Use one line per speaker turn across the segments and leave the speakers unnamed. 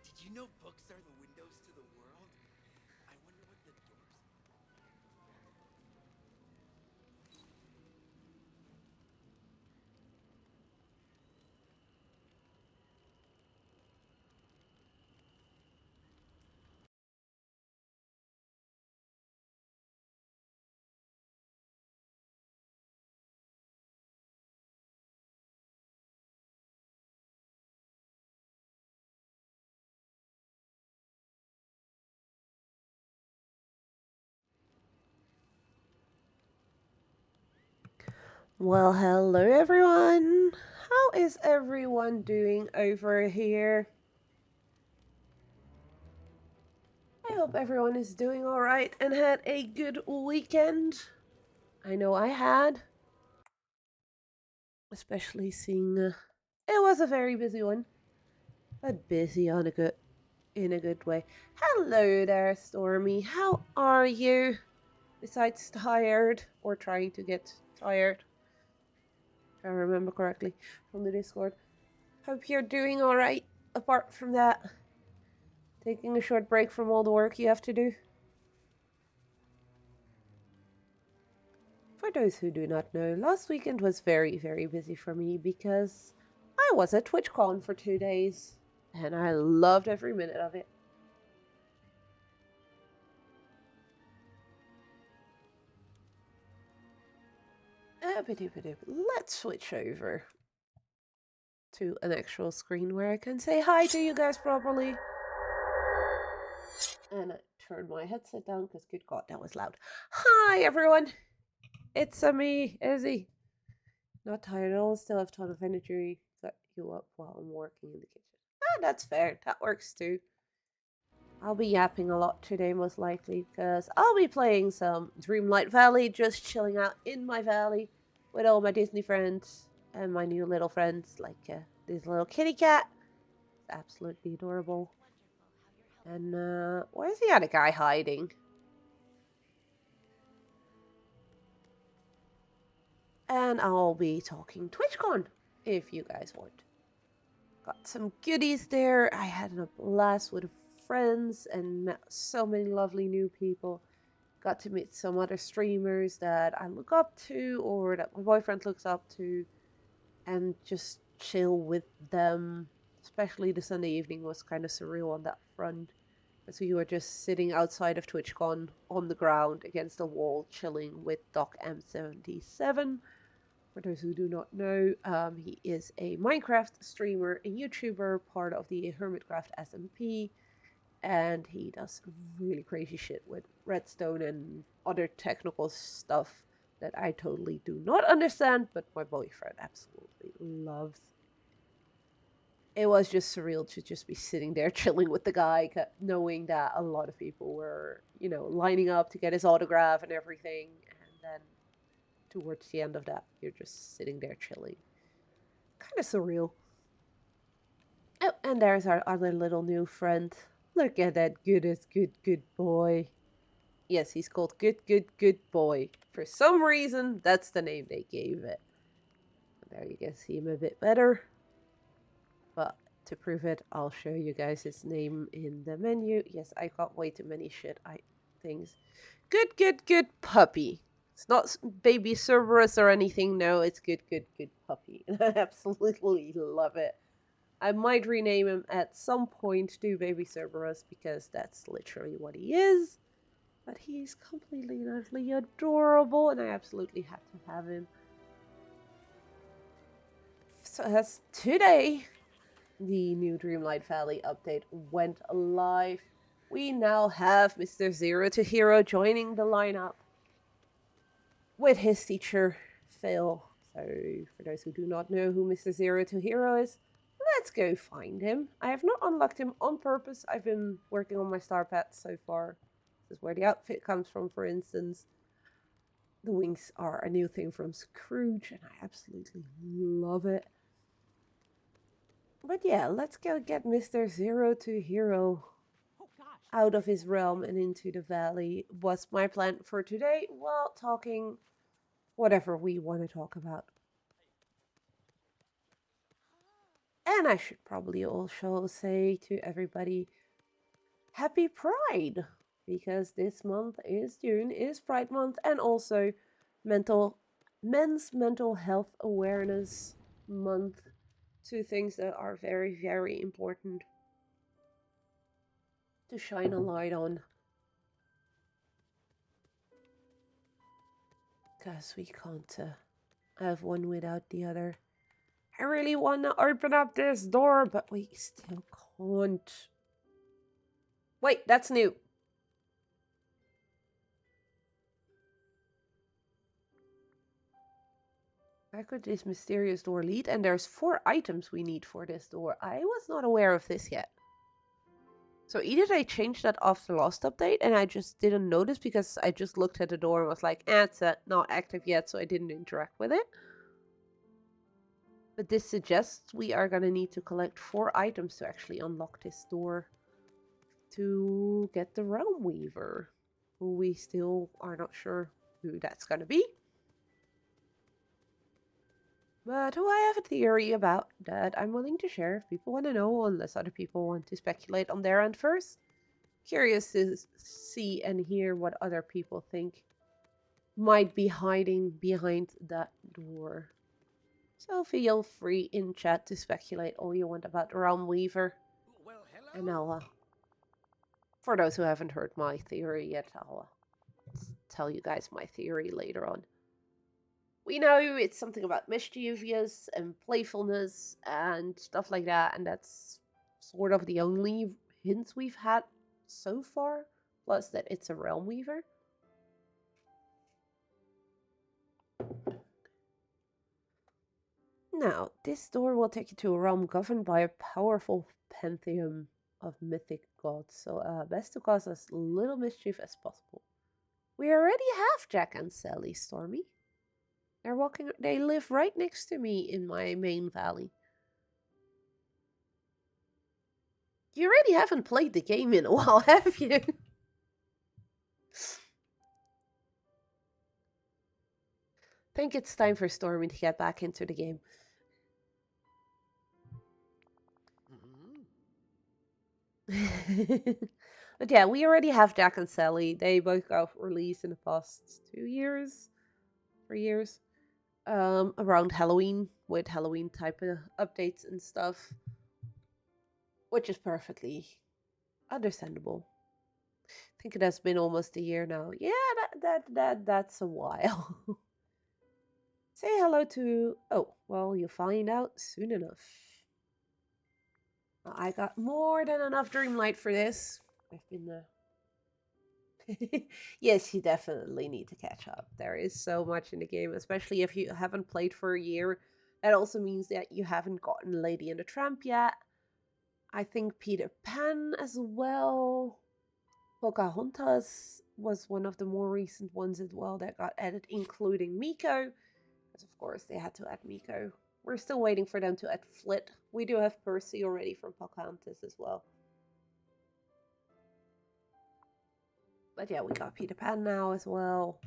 Did you know books are the windows to the world? I wonder what the doors.
Well, hello everyone. How is everyone doing over here? I hope everyone is doing all right and had a good weekend. I know I had, especially seeing it was a very busy one, but busy on a good in a good way. Hello there, Stormy. How are you? Besides tired or trying to get tired, if I remember correctly from the Discord. Hope you're doing all right. Apart from that, taking a short break from all the work you have to do. For those who do not know, last weekend was very, very busy for me because I was at TwitchCon for 2 days and I loved every minute of it. Let's switch over to an actual screen where I can say hi to you guys properly. And I turned my headset down because, good God, that was loud. Hi, everyone. It's me, Izzy. Not tired at all. Still have a ton of energy. Got you up while I'm working in the kitchen. Ah, that's fair. That works too. I'll be yapping a lot today, most likely, because I'll be playing some Dreamlight Valley, just chilling out in my valley with all my Disney friends and my new little friends, like this little kitty cat. It's absolutely adorable. And where's the other guy hiding? And I'll be talking TwitchCon if you guys want. Got some goodies there. I had a blast with friends and met so many lovely new people. Got to meet some other streamers that I look up to or that my boyfriend looks up to and just chill with them. Especially the Sunday evening was kind of surreal on that front. So you were just sitting outside of TwitchCon on the ground against a wall, chilling with Doc M77. For those who do not know, he is a Minecraft streamer, a YouTuber, part of the Hermitcraft SMP, and he does really crazy shit with redstone and other technical stuff that I totally do not understand, but my boyfriend absolutely loves. It was just surreal to just be sitting there chilling with the guy, knowing that a lot of people were, lining up to get his autograph and everything. And then towards the end of that, you're just sitting there chilling. Kind of surreal. Oh, and there's our other little new friend. Look at that good boy. Yes, he's called Good Boy. For some reason, that's the name they gave it. There you can see him a bit better. But to prove it, I'll show you guys his name in the menu. Yes, I got way too many things. Good puppy. It's not baby Cerberus or anything. No, it's good puppy. I absolutely love it. I might rename him at some point to Baby Cerberus because that's literally what he is. But he's completely and utterly adorable, and I absolutely have to have him. So as today, the new Dreamlight Valley update went live. We now have Mr. Zero to Hero joining the lineup with his teacher, Phil. So, for those who do not know who Mr. Zero to Hero is, let's go find him. I have not unlocked him on purpose. I've been working on my star pets so far. This is where the outfit comes from, for instance. The wings are a new thing from Scrooge, and I absolutely love it. But yeah, let's go get Mr. Zero to Hero out of his realm and into the valley. What's my plan for today? Well, talking whatever we want to talk about. And I should probably also say to everybody, Happy Pride! Because this month is June, is Pride Month, and also mental Men's Mental Health Awareness Month. Two things that are very, very important to shine a light on. Because we can't have one without the other. I really want to open up this door, but we still can't. Wait, that's new. Where could this mysterious door lead? And there's 4 items we need for this door. I was not aware of this yet. So either they changed that after the last update and I just didn't notice because I just looked at the door and was like, it's not active yet, so I didn't interact with it. But this suggests we are going to need to collect 4 items to actually unlock this door to get the Realm Weaver, who we still are not sure who that's going to be. But who I have a theory about that I'm willing to share if people want to know, unless other people want to speculate on their end first. Curious to see and hear what other people think might be hiding behind that door. So feel free in chat to speculate all you want about the Realm Weaver.
Well, hello.
And I'll, for those who haven't heard my theory yet, I'll tell you guys my theory later on. We know it's something about mischievous and playfulness and stuff like that, and that's sort of the only hints we've had so far, plus that it's a Realm Weaver. Now, this door will take you to a realm governed by a powerful pantheon of mythic gods, so best to cause as little mischief as possible. We already have Jack and Sally, Stormy. They live right next to me in my main valley. You already haven't played the game in a while, have you? I think it's time for Stormy to get back into the game. But yeah, we already have Jack and Sally. They both got released in the past 2 years, 3 years. Around Halloween, with Halloween type of updates and stuff, which is perfectly understandable. I think it has been almost a year now. Yeah, that's a while. Say hello to... Oh, well, you'll find out soon enough. I got more than enough Dreamlight for this. I've been yes, you definitely need to catch up. There is so much in the game, especially if you haven't played for a year. That also means that you haven't gotten Lady and the Tramp yet. I think Peter Pan as well. Pocahontas was one of the more recent ones as well that got added, including Miko. Because of course they had to add Miko. We're still waiting for them to add Flit. We do have Percy already from Pocahontas as well. But yeah, we got Peter Pan now as well.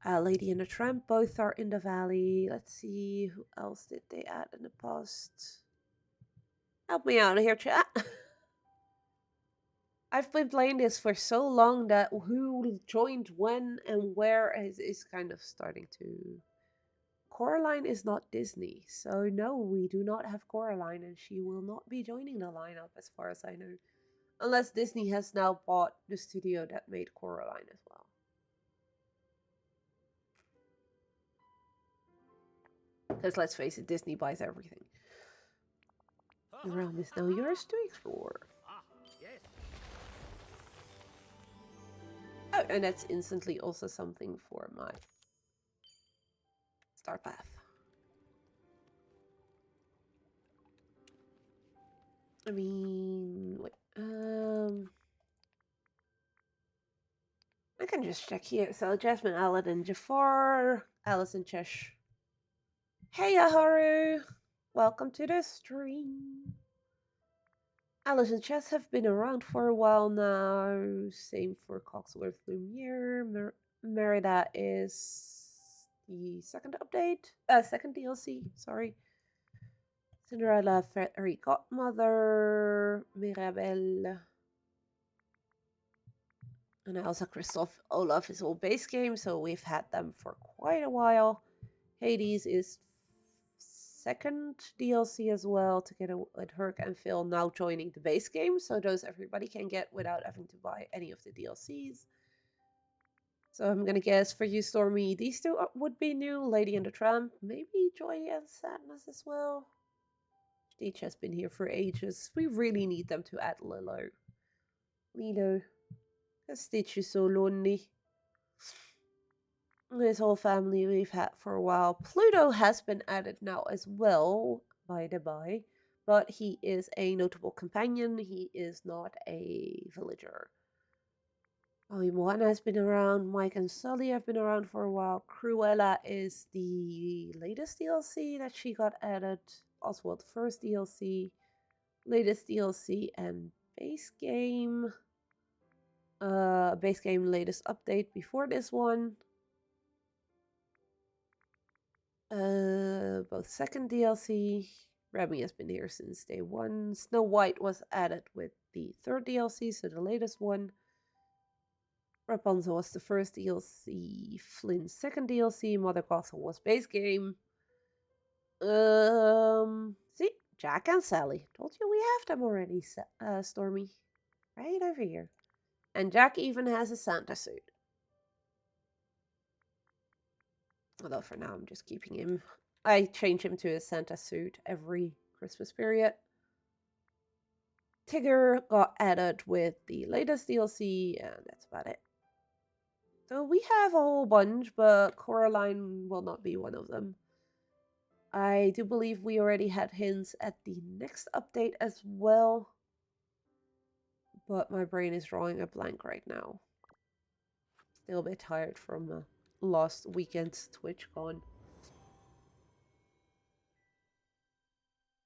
Lady and the Tramp both are in the valley. Let's see, who else did they add in the past? Help me out here, chat. I've been playing this for so long that who joined when and where is kind of starting to... Coraline is not Disney, so no, we do not have Coraline, and she will not be joining the lineup as far as I know. Unless Disney has now bought the studio that made Coraline as well. Because let's face it, Disney buys everything. The realm is now yours to explore.
Yes.
Oh, and that's instantly also something for my Star Path. I mean, wait, I can just check here. So Jasmine, Aladdin, Jafar, Alison, Chesh. Hey, Aharu! Welcome to the stream. Alice and Chess have been around for a while now. Same for Cogsworth Lumiere. Merida is the second update. Second DLC, sorry. Cinderella, Fairy Godmother, Mirabelle, and Elsa, Kristoff, Olaf is all base game, so we've had them for quite a while. Hades is second DLC as well, together with Herc and Phil now joining the base game, so those everybody can get without having to buy any of the DLCs. So I'm gonna guess for you, Stormy, these two would be new. Lady and the Tramp, maybe Joy and Sadness as well. Stitch has been here for ages. We really need them to add Lilo. Lilo. Because Stitch is so lonely. This whole family we've had for a while. Pluto has been added now as well, by the by. But he is a notable companion. He is not a villager. Ollie Moana has been around. Mike and Sully have been around for a while. Cruella is the latest DLC that she got added. Oswald first DLC. Latest DLC and base game. Base game latest update before this one. Both second DLC. Remy has been here since day one. Snow White was added with the third DLC, so the latest one. Rapunzel was the first DLC. Flynn's second DLC. Mother Gothel was base game. See, Jack and Sally. Told you we have them already, Stormy. Right over here. And Jack even has a Santa suit. Although for now I'm just keeping him. I change him to a Santa suit every Christmas period. Tigger got added with the latest DLC, and that's about it. So we have a whole bunch, but Coraline will not be one of them. I do believe we already had hints at the next update as well. But my brain is drawing a blank right now. Still a bit tired from last weekend's TwitchCon.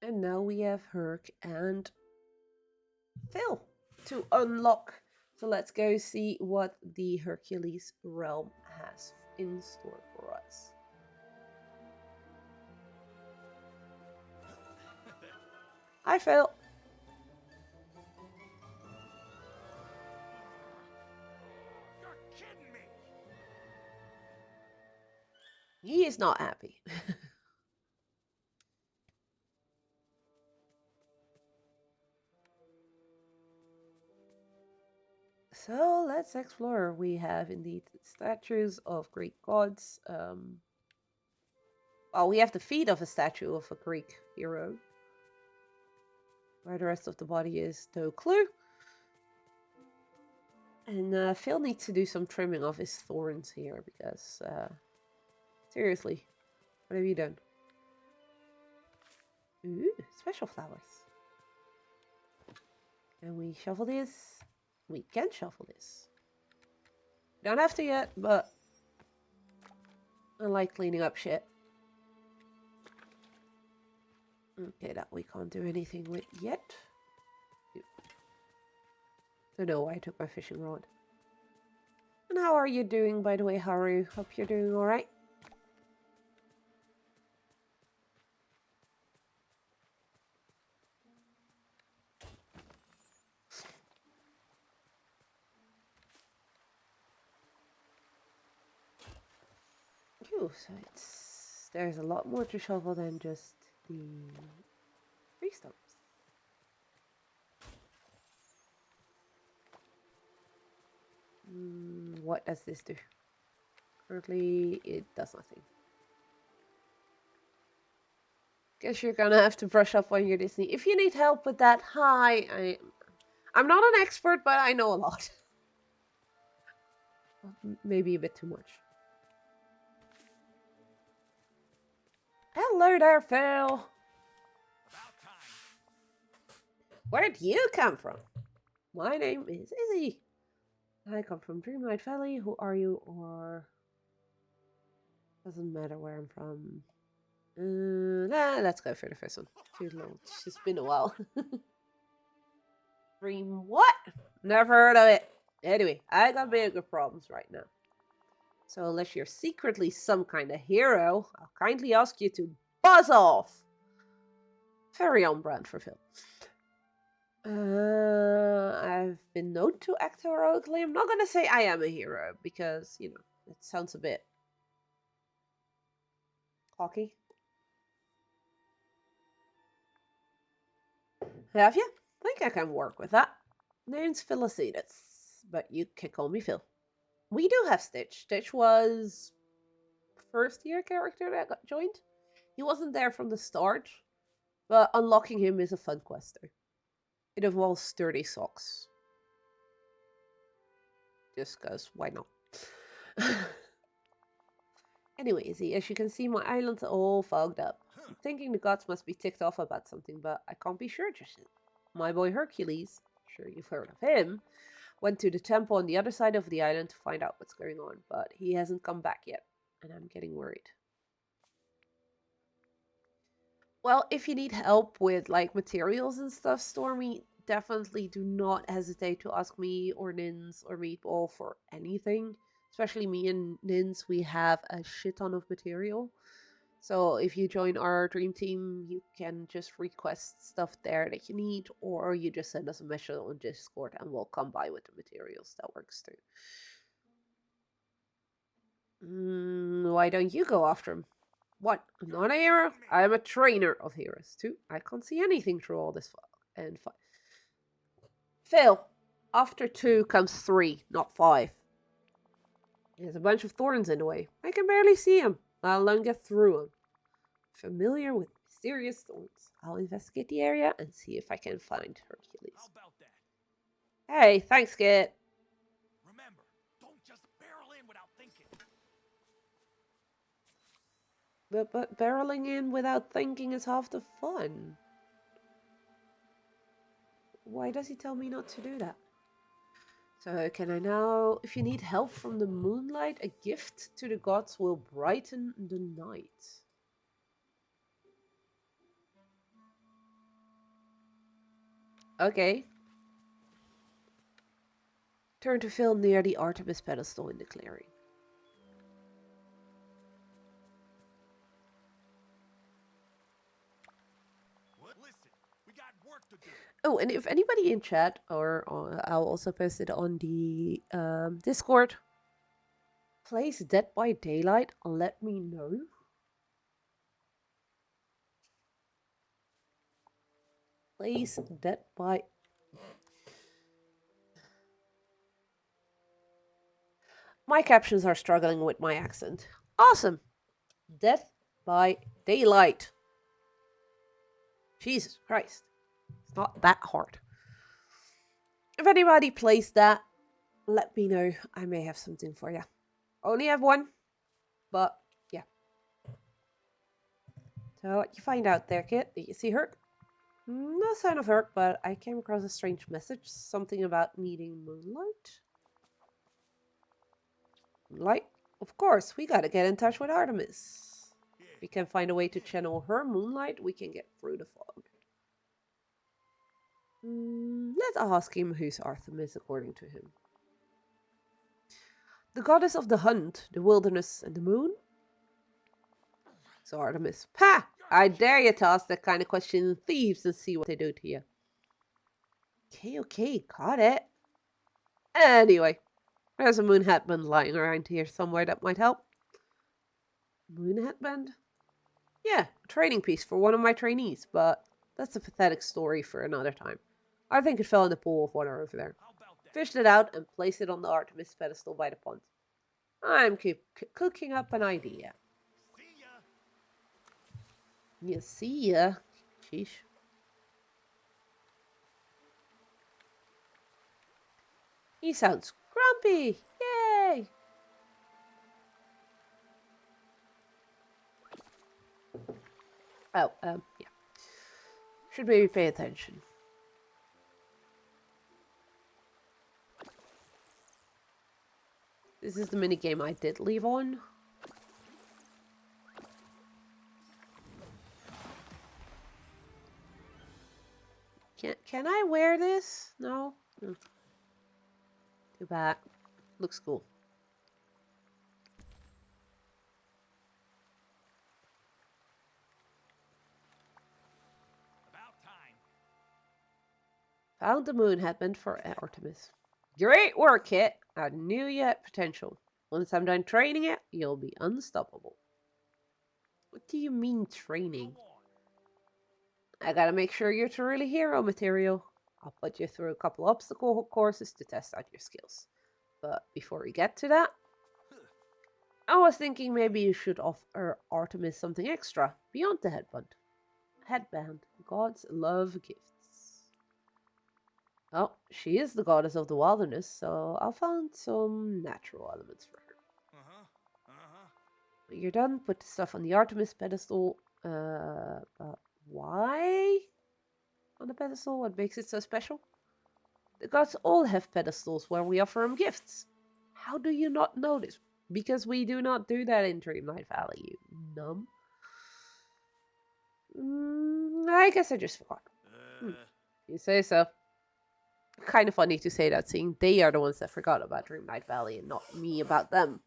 And now we have Herc and Phil to unlock. So let's go see what the Hercules realm has in store for us. Hi, Phil.
You're kidding me!
He is not happy. So let's explore. We have indeed statues of Greek gods. Well, we have the feet of a statue of a Greek hero. Where the rest of the body is, no clue. And Phil needs to do some trimming of his thorns here because, seriously, what have you done? Ooh, special flowers. Can we shuffle this? We can shuffle this. Don't have to yet, but I like cleaning up shit. Okay, that we can't do anything with yet. Don't know why I took my fishing rod. And how are you doing, by the way, Haru? Hope you're doing alright. Ooh, so there's a lot more to shovel than just the tree stumps. What does this do? Currently, it does nothing. Guess you're gonna have to brush up on your Disney. If you need help with that, hi. I'm not an expert, but I know a lot. Maybe a bit too much. Hello there, Phil. Where'd you come from? My name is Izzy. I come from Dreamlight Valley. Who are you? Or doesn't matter where I'm from. Let's go for the first one. Too long. It's just been a while. Dream what? Never heard of it. Anyway, I got bigger problems right now. So unless you're secretly some kind of hero, I'll kindly ask you to buzz off. Very on brand for Phil. I've been known to act heroically. I'm not gonna say I am a hero because, you know, it sounds a bit cocky. Have you? Think I can work with that. Name's Philocides, but you can call me Phil. We do have Stitch. Stitch was first year character that got joined. He wasn't there from the start, but unlocking him is a fun quest though. It involves sturdy socks. Just cause why not? Anyways, as you can see, my island's all fogged up. I'm thinking the gods must be ticked off about something, but I can't be sure just yet. My boy Hercules, sure you've heard of him, went to the temple on the other side of the island to find out what's going on, but he hasn't come back yet, and I'm getting worried. Well, if you need help with like materials and stuff, Stormy, definitely do not hesitate to ask me or Nins or Meatball for anything. Especially me and Nins, we have a shit ton of material. So if you join our dream team, you can just request stuff there that you need, or you just send us a message on Discord and we'll come by with the materials. That works too. Why don't you go after him? What? I'm not a hero? I am a trainer of heroes too. I can't see anything through all this fog and Phil, after 2 comes 3, not 5. There's a bunch of thorns in the way. I can barely see them. I'll alone get through them. Familiar with mysterious thorns. I'll investigate the area and see if I can find Hercules.
How about that?
Hey, thanks, Kit.
Remember, don't just barrel in without thinking.
But barreling in without thinking is half the fun. Why does he tell me not to do that? So can I now, if you need help from the moonlight, a gift to the gods will brighten the night. Okay. Turn to Phil near the Artemis pedestal in the clearing.
What? Listen, we got work to do.
Oh, and if anybody in chat, or I'll also post it on the Discord, plays Dead by Daylight, let me know. Plays Dead by... My captions are struggling with my accent. Awesome! Death by Daylight. Jesus Christ. It's not that hard. If anybody plays that, let me know. I may have something for you. Only have one, but yeah. So what you find out there, Kit? Did you see Herc? No sign of Herc, but I came across a strange message. Something about needing moonlight. Moonlight? Of course, we gotta get in touch with Artemis. If we can find a way to channel her moonlight, we can get through the fog. Let's ask him who's Artemis according to him. The goddess of the hunt, the wilderness, and the moon? So Artemis. Ha! I dare you to ask that kind of question in Thieves and see what they do to you. Okay, got it. Anyway, there's a moon headband lying around here somewhere that might help. Moon headband? Yeah, a training piece for one of my trainees, but that's a pathetic story for another time. I think it fell in the pool of water over there. Fished it out and placed it on the Artemis pedestal by the pond. I'm cooking up an idea.
See ya.
You see ya. Sheesh. He sounds grumpy. Yay! Oh, yeah. Should maybe pay attention. This is the minigame I did leave on. Can I wear this? No? Too bad. Looks cool. Found the moon headband for Artemis. Great work, Kit. I knew you had potential. Once I'm done training it, you'll be unstoppable. What do you mean training? I gotta make sure you're truly hero material. I'll put you through a couple obstacle courses to test out your skills. But before we get to that, I was thinking maybe you should offer Artemis something extra beyond the headband. Headband. Gods love gifts. Oh, she is the goddess of the wilderness, so I'll find some natural elements for her. When you're done, put the stuff on the Artemis pedestal. But why on the pedestal? What makes it so special? The gods all have pedestals where we offer them gifts. How do you not know this? Because we do not do that in Dreamlight Valley, you numb. I guess I just forgot. You say so. Kind of funny to say that, seeing they are the ones that forgot about Dreamlight Valley and not me about them.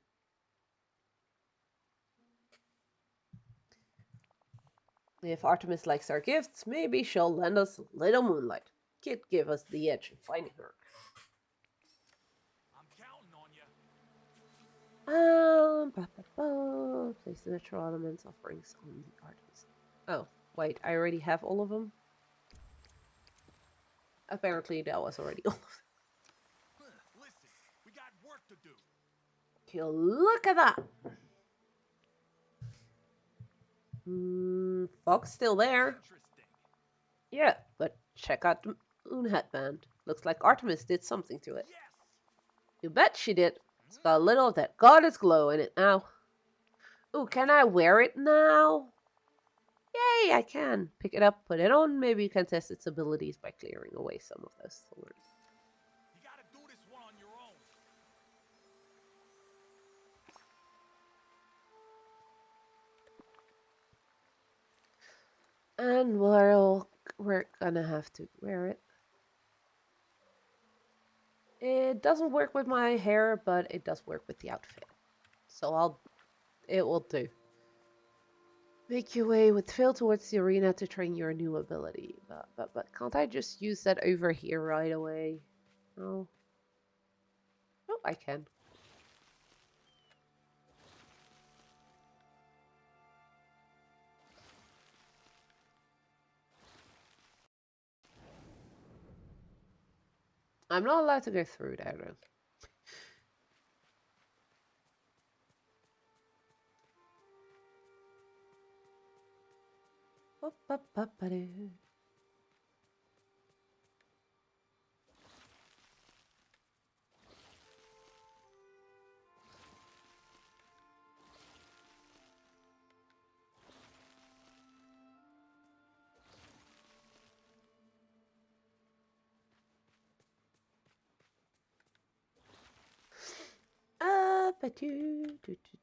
If Artemis likes our gifts, maybe she'll lend us a little moonlight. Kid give us the edge in finding her.
I'm counting on you.
Place the natural elements offerings on the Artemis. Oh, wait, I already have all of them? Apparently that was already all of them.
Listen, we got work to do.
Okay, look at that! Fog's still there.
Interesting.
Yeah, but check out the moon headband. Looks like Artemis did something to it.
Yes.
You bet she did. It's got a little of that goddess glow in it now. Ooh, can I wear it now? Yay, I can. Pick it up, put it on. Maybe you can test its abilities by clearing away some of those thorns.
You gotta do this one on your own.
And we're gonna have to wear it. It doesn't work with my hair, but it does work with the outfit. So it will do. Make your way with Phil towards the arena to train your new ability. But can't I just use that over here right away? No. Oh, I can. I'm not allowed to go through there, though.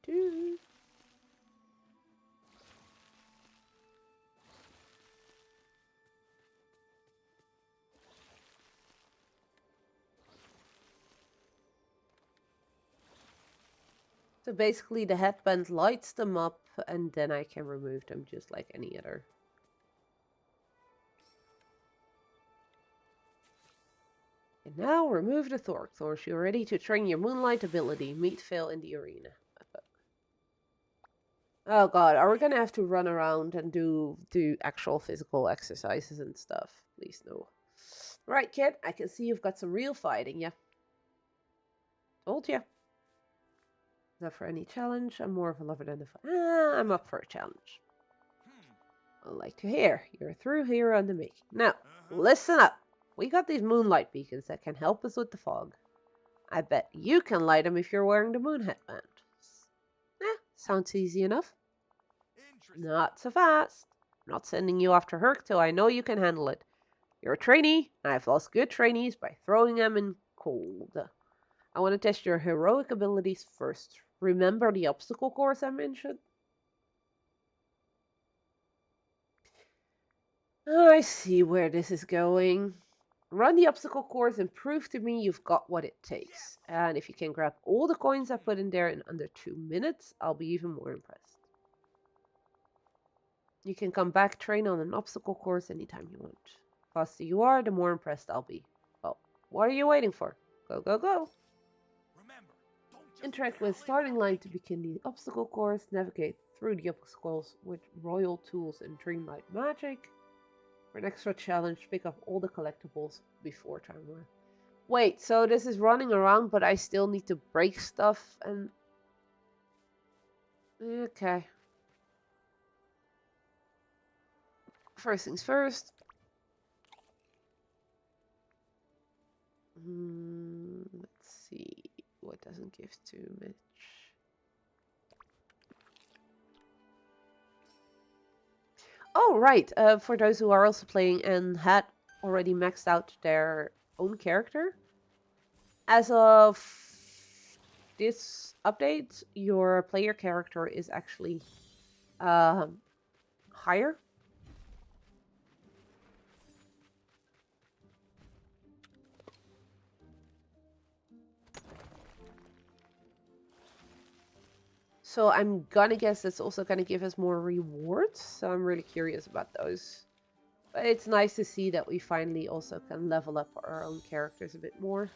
Do. So basically the headband lights them up and then I can remove them just like any other. And now remove the Thorns. You're ready to train your moonlight ability. Meet Phil in the arena. Oh god, are we gonna have to run around and do actual physical exercises and stuff? Please no. Right, kid, I can see you've got some real fighting, yeah. Told ya. Is up for any challenge? I'm more of a lover than a fighter. I'm up for a challenge. I'd like to hear. You're a true hero in the making. Now, listen up. We got these moonlight beacons that can help us with the fog. I bet you can light them if you're wearing the moon headband. Sounds easy enough. Not so fast. I'm not sending you after Herc till I know you can handle it. You're a trainee, and I've lost good trainees by throwing them in cold. I want to test your heroic abilities first. Remember the obstacle course I mentioned? I see where this is going. Run the obstacle course and prove to me you've got what it takes. And if you can grab all the coins I put in there in under 2 minutes, I'll be even more impressed. You can come back, train on an obstacle course anytime you want. Faster you are, the more impressed I'll be. Well, what are you waiting for? Go, go, go!
Remember, don't just
Interact
barrel
with
in
starting
and
line
make
to
it.
begin the obstacle course. Navigate through the obstacles with royal tools and dreamlight magic. For an extra challenge, pick up all the collectibles before time run. Wait, so this is running around, but I still need to break stuff and... Okay. First things first. Let's see. What doesn't give too much? Oh, right. For those who are also playing and had already maxed out their own character, as of this update, your player character is actually higher. So I'm gonna guess it's also gonna give us more rewards. So I'm really curious about those. But it's nice to see that we finally also can level up our own characters a bit more.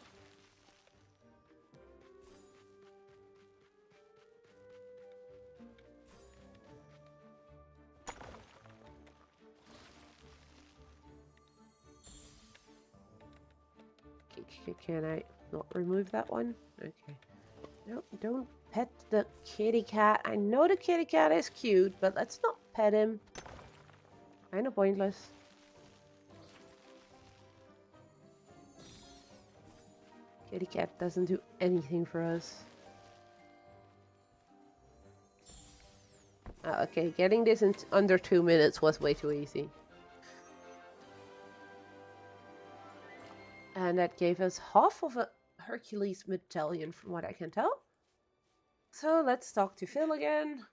Can I not remove that one? Okay. No, don't pet the kitty cat. I know the kitty cat is cute, but let's not pet him. Kind of pointless. Kitty cat doesn't do anything for us. Okay, getting this in under 2 minutes was way too easy. And that gave us half of a Hercules medallion from what I can tell. So let's talk to Phil again.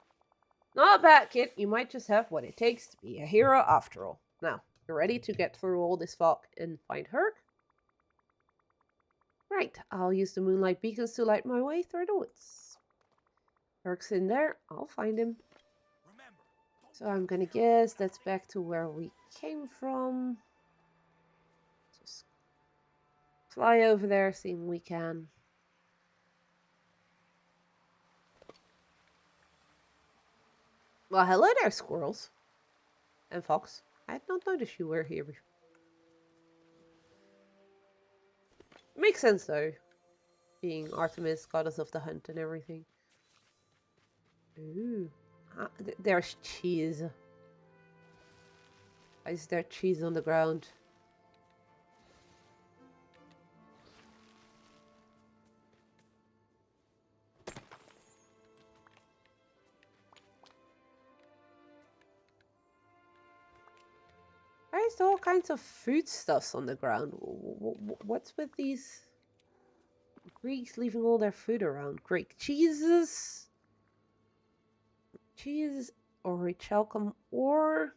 Not bad, kid. You might just have what it takes to be a hero after all. Now, you're ready to get through all this fog and find Herc? Right, I'll use the moonlight beacons to light my way through the woods. Herc's in there. I'll find him.
Remember, don't
So I'm gonna guess that's back to where we came from. Just fly over there, seeing we can. Well, hello there, squirrels. And fox. I had not noticed you were here before. Makes sense, though. Being Artemis, goddess of the hunt and everything. Ooh. There's cheese. Why is there cheese on the ground? There's all kinds of foodstuffs on the ground. What's with these Greeks leaving all their food around? Greek cheeses? Cheese or orichalcum or...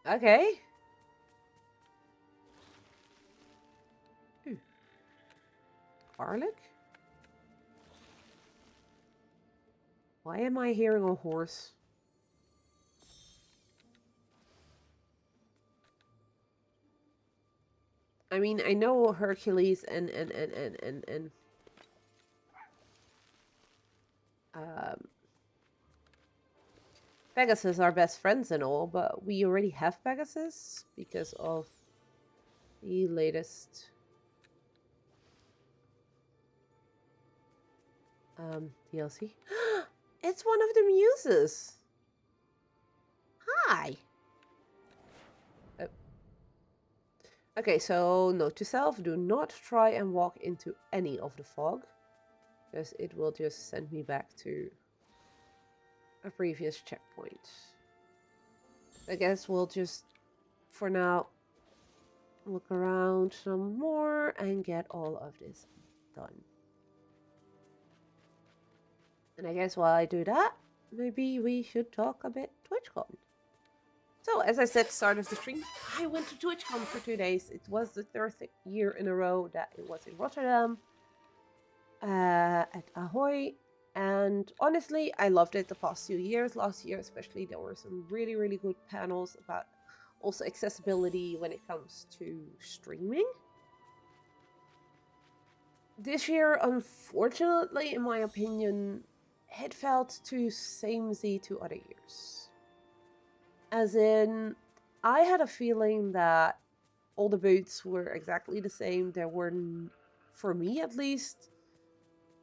Okay. Ooh. Garlic? Why am I hearing a horse? I mean, I know Hercules and Pegasus are best friends and all, but we already have Pegasus because of the latest DLC. It's one of the muses. Hi. Okay, so note to self, do not try and walk into any of the fog, because it will just send me back to a previous checkpoint. I guess we'll just, for now, look around some more and get all of this done. And I guess while I do that, maybe we should talk a bit TwitchCon. So, as I said, start of the stream, I went to TwitchCon for 2 days. It was the third year in a row that it was in Rotterdam, at Ahoy. And honestly, I loved it the past 2 years. Last year especially, there were some really, really good panels about also accessibility when it comes to streaming. This year, unfortunately, in my opinion, it felt too samey to other years. As in, I had a feeling that all the booths were exactly the same. There were, for me at least,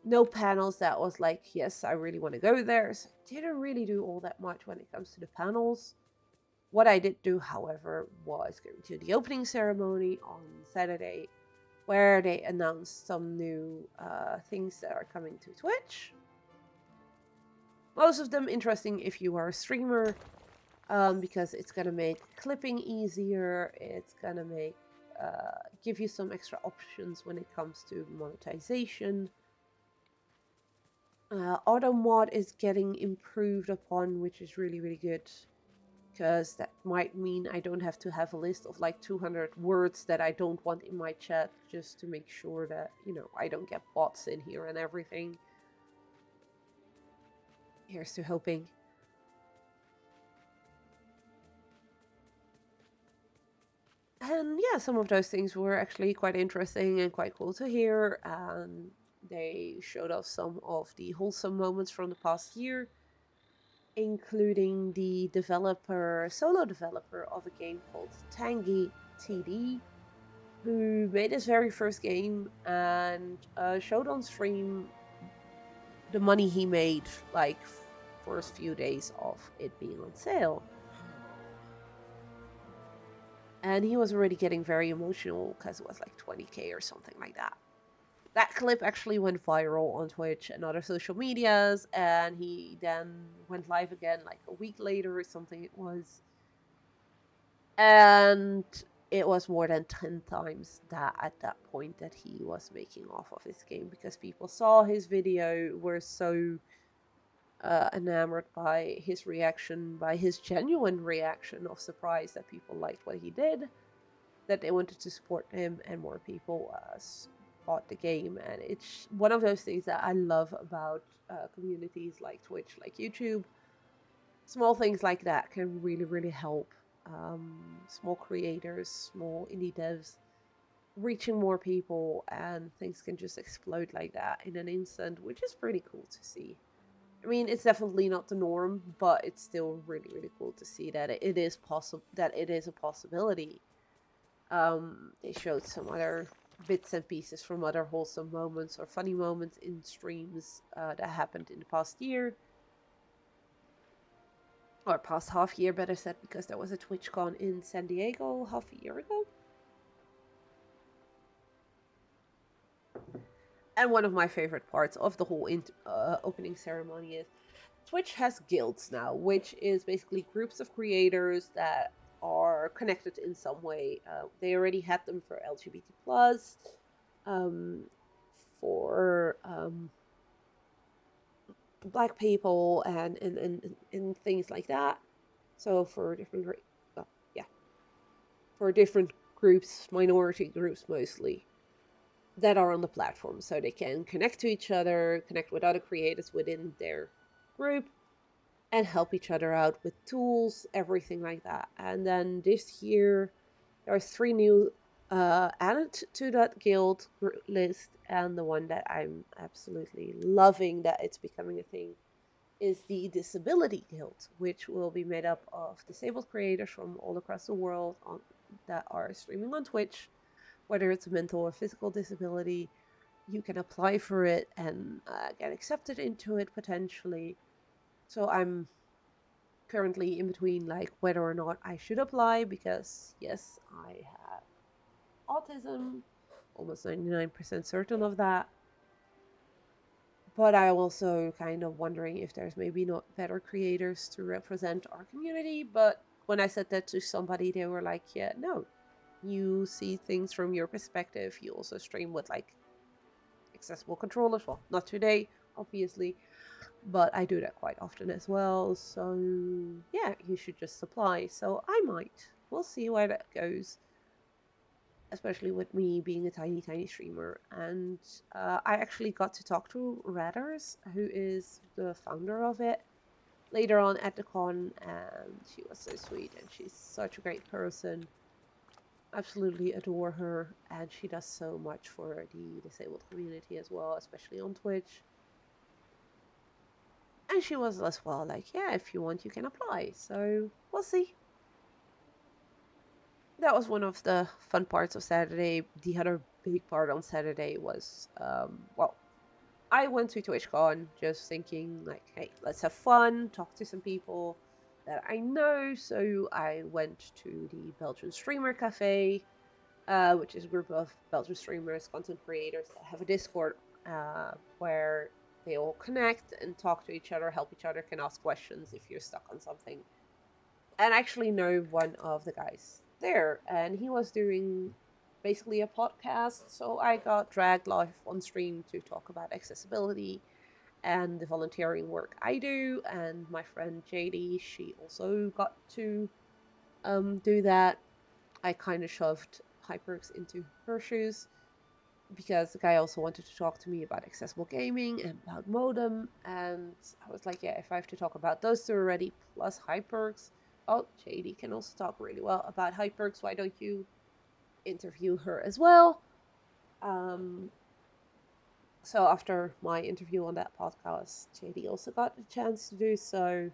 no panels that was like, yes, I really want to go there. So I didn't really do all that much when it comes to the panels. What I did do, however, was going to the opening ceremony on Saturday, where they announced some new things that are coming to Twitch. Most of them interesting if you are a streamer, because it's gonna make clipping easier. It's gonna make give you some extra options when it comes to monetization. Auto mod is getting improved upon, which is really, really good. Because that might mean I don't have to have a list of like 200 words that I don't want in my chat, just to make sure that, I don't get bots in here and everything. Here's to hoping. And yeah, some of those things were actually quite interesting and quite cool to hear. And they showed us some of the wholesome moments from the past year, including the solo developer of a game called Tangy TD, who made his very first game and showed on stream the money he made, like, first few days of it being on sale. And he was already getting very emotional because it was like 20K or something like that. That clip actually went viral on Twitch and other social medias, and he then went live again like a week later or something it was. And it was more than 10 times that at that point that he was making off of his game, because people saw his video, were so enamored by his reaction, by his genuine reaction of surprise that people liked what he did, that they wanted to support him, and more people bought the game. And it's one of those things that I love about communities like Twitch, like YouTube. Small things like that can really, really help small creators, small indie devs, reaching more people, and things can just explode like that in an instant, which is pretty cool to see. I mean, it's definitely not the norm, but it's still really, really cool to see that it is possible, that it is a possibility. They showed some other bits and pieces from other wholesome moments or funny moments in streams that happened in the past year. Or past half year, better said, because there was a TwitchCon in San Diego half a year ago. And one of my favorite parts of the whole opening ceremony is Twitch has guilds now, which is basically groups of creators that are connected in some way. They already had them for LGBT plus, for Black people, and things like that. So for different, for different groups, minority groups mostly, that are on the platform, so they can connect to each other, connect with other creators within their group, and help each other out with tools, everything like that. And then this year, there are 3 new added to that guild list, and the one that I'm absolutely loving that it's becoming a thing is the Disability Guild, which will be made up of disabled creators from all across the world that are streaming on Twitch. Whether it's a mental or physical disability, you can apply for it and get accepted into it potentially. So I'm currently in between, like, whether or not I should apply, because yes, I have autism, almost 99% certain of that. But I'm also kind of wondering if there's maybe not better creators to represent our community. But when I said that to somebody, they were like, yeah, no, you see things from your perspective. You also stream with like accessible controllers. Well, not today, obviously, but I do that quite often as well. So yeah, you should just apply. So I might. We'll see where that goes. Especially with me being a tiny, tiny streamer. And I actually got to talk to Radders, who is the founder of it. later on at the con, and she was so sweet, and she's such a great person. Absolutely adore her, and she does so much for the disabled community as well, especially on Twitch. And she was as well like, yeah, if you want, you can apply. So we'll see. That was one of the fun parts of Saturday. The other big part on Saturday was, well, I went to TwitchCon just thinking, like, hey, let's have fun, talk to some people that I know. So I went to the Belgian Streamer Cafe, which is a group of Belgian streamers, content creators that have a Discord where they all connect and talk to each other, help each other, can ask questions if you're stuck on something. And I actually know one of the guys there, and he was doing basically a podcast. So I got dragged live on stream to talk about accessibility and the volunteering work I do. And my friend JD, she also got to do that. I kind of shoved Hyperx into her shoes because the guy also wanted to talk to me about accessible gaming and about modem. And I was like, yeah, if I have to talk about those two already, plus Hyperx, oh, JD can also talk really well about Hyperx. Why don't you interview her as well? So after my interview on that podcast, JD also got the chance to do so.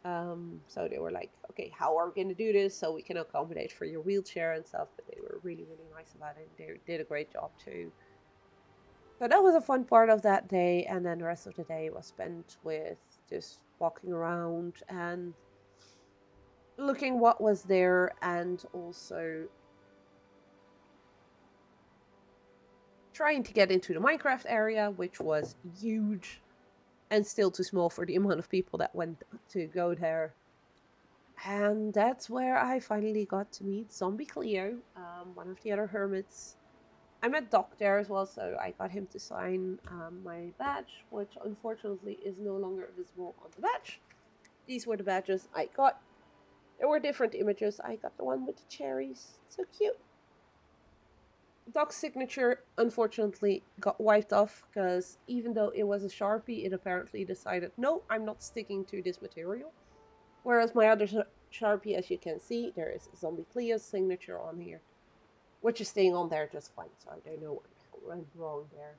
So they were like, okay, how are we going to do this so we can accommodate for your wheelchair and stuff? But they were really, really nice about it. They did a great job too. So that was a fun part of that day. And then the rest of the day was spent with just walking around and looking what was there, and also trying to get into the Minecraft area, which was huge and still too small for the amount of people that went to go there. And that's where I finally got to meet Zombie Cleo, one of the other hermits. I met Doc there as well, so I got him to sign my badge, which unfortunately is no longer visible on the badge. These were the badges I got. There were different images. I got the one with the cherries. So cute. Doc's signature unfortunately got wiped off because even though it was a Sharpie, it apparently decided, no, I'm not sticking to this material. Whereas my other Sharpie, as you can see, there is Zombie Cleo's signature on here, which is staying on there just fine, so I don't know what went wrong there.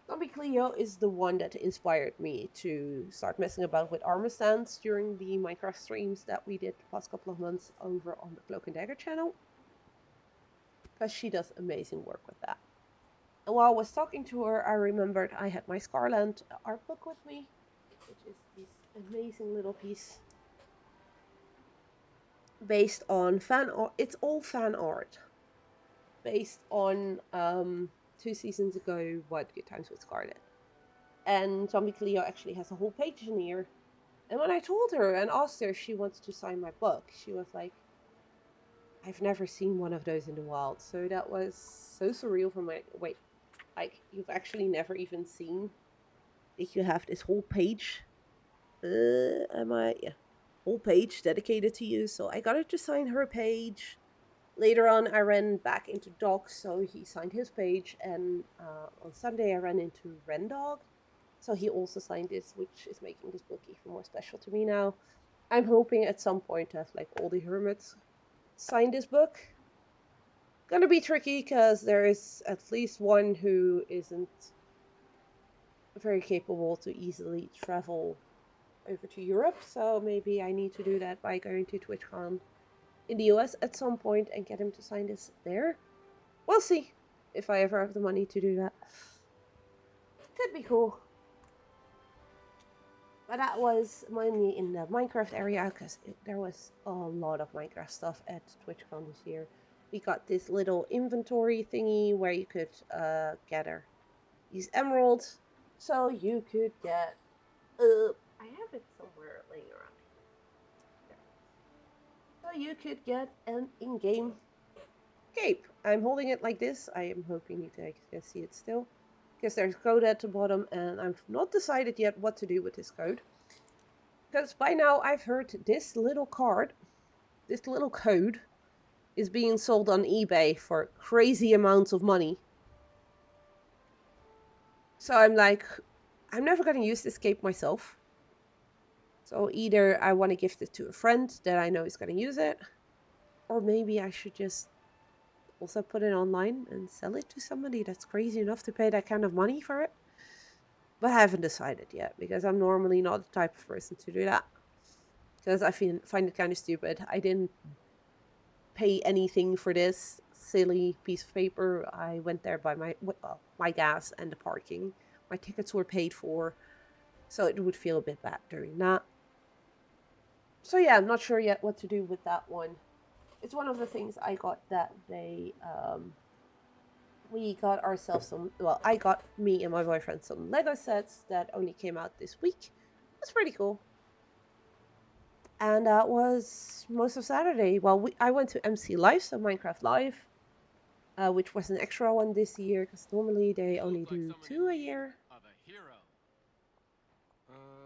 Zombie Cleo is the one that inspired me to start messing about with armor stands during the Minecraft streams that we did the past couple of months over on the Cloak and Dagger channel, because she does amazing work with that. And while I was talking to her, I remembered I had my Scarland art book with me, which is this amazing little piece based on fan art. It's all fan art based on 2 seasons ago, What Good Times with Scarlet. And Zombie Cleo actually has a whole page in here. And when I told her and asked her if she wanted to sign my book, she was like, I've never seen one of those in the wild. So that was so surreal for my... Wait, like, you've actually never even seen... If you have this whole page... Yeah. Whole page dedicated to you. So I got her to sign her page. Later on, I ran back into Doc, so he signed his page. And on Sunday, I ran into Rendog. So he also signed this, which is making this book even more special to me now. I'm hoping at some point to have, like, all the hermits sign this book. Gonna be tricky, because there is at least one who isn't very capable to easily travel over to Europe. So maybe I need to do that by going to TwitchCon in the US at some point and get him to sign this there. We'll see if I ever have the money to do that. Could be cool. But that was mainly in the Minecraft area, because there was a lot of Minecraft stuff at TwitchCon this year. We got this little inventory thingy where you could gather these emeralds. So you could get... I have it somewhere laying around. So you could get an in-game cape. I'm holding it like this. I am hoping you guys can see it still, because there's code at the bottom, and I've not decided yet what to do with this code. Because by now I've heard this little card, this little code, is being sold on eBay for crazy amounts of money. So I'm like, I'm never going to use this cape myself. So either I want to gift it to a friend that I know is going to use it, or maybe I should just also put it online and sell it to somebody that's crazy enough to pay that kind of money for it. But I haven't decided yet because I'm normally not the type of person to do that. Because I find it kind of stupid. I didn't pay anything for this silly piece of paper. I went there by my gas and the parking. My tickets were paid for, so it would feel a bit bad doing that. So yeah, I'm not sure yet what to do with that one. It's one of the things I got that day. We got ourselves some. Well, I got me and my boyfriend some Lego sets that only came out this week. That's pretty cool. And that was most of Saturday. Well, I went to MC Live, so Minecraft Live, which was an extra one this year because normally they only do 2 a year.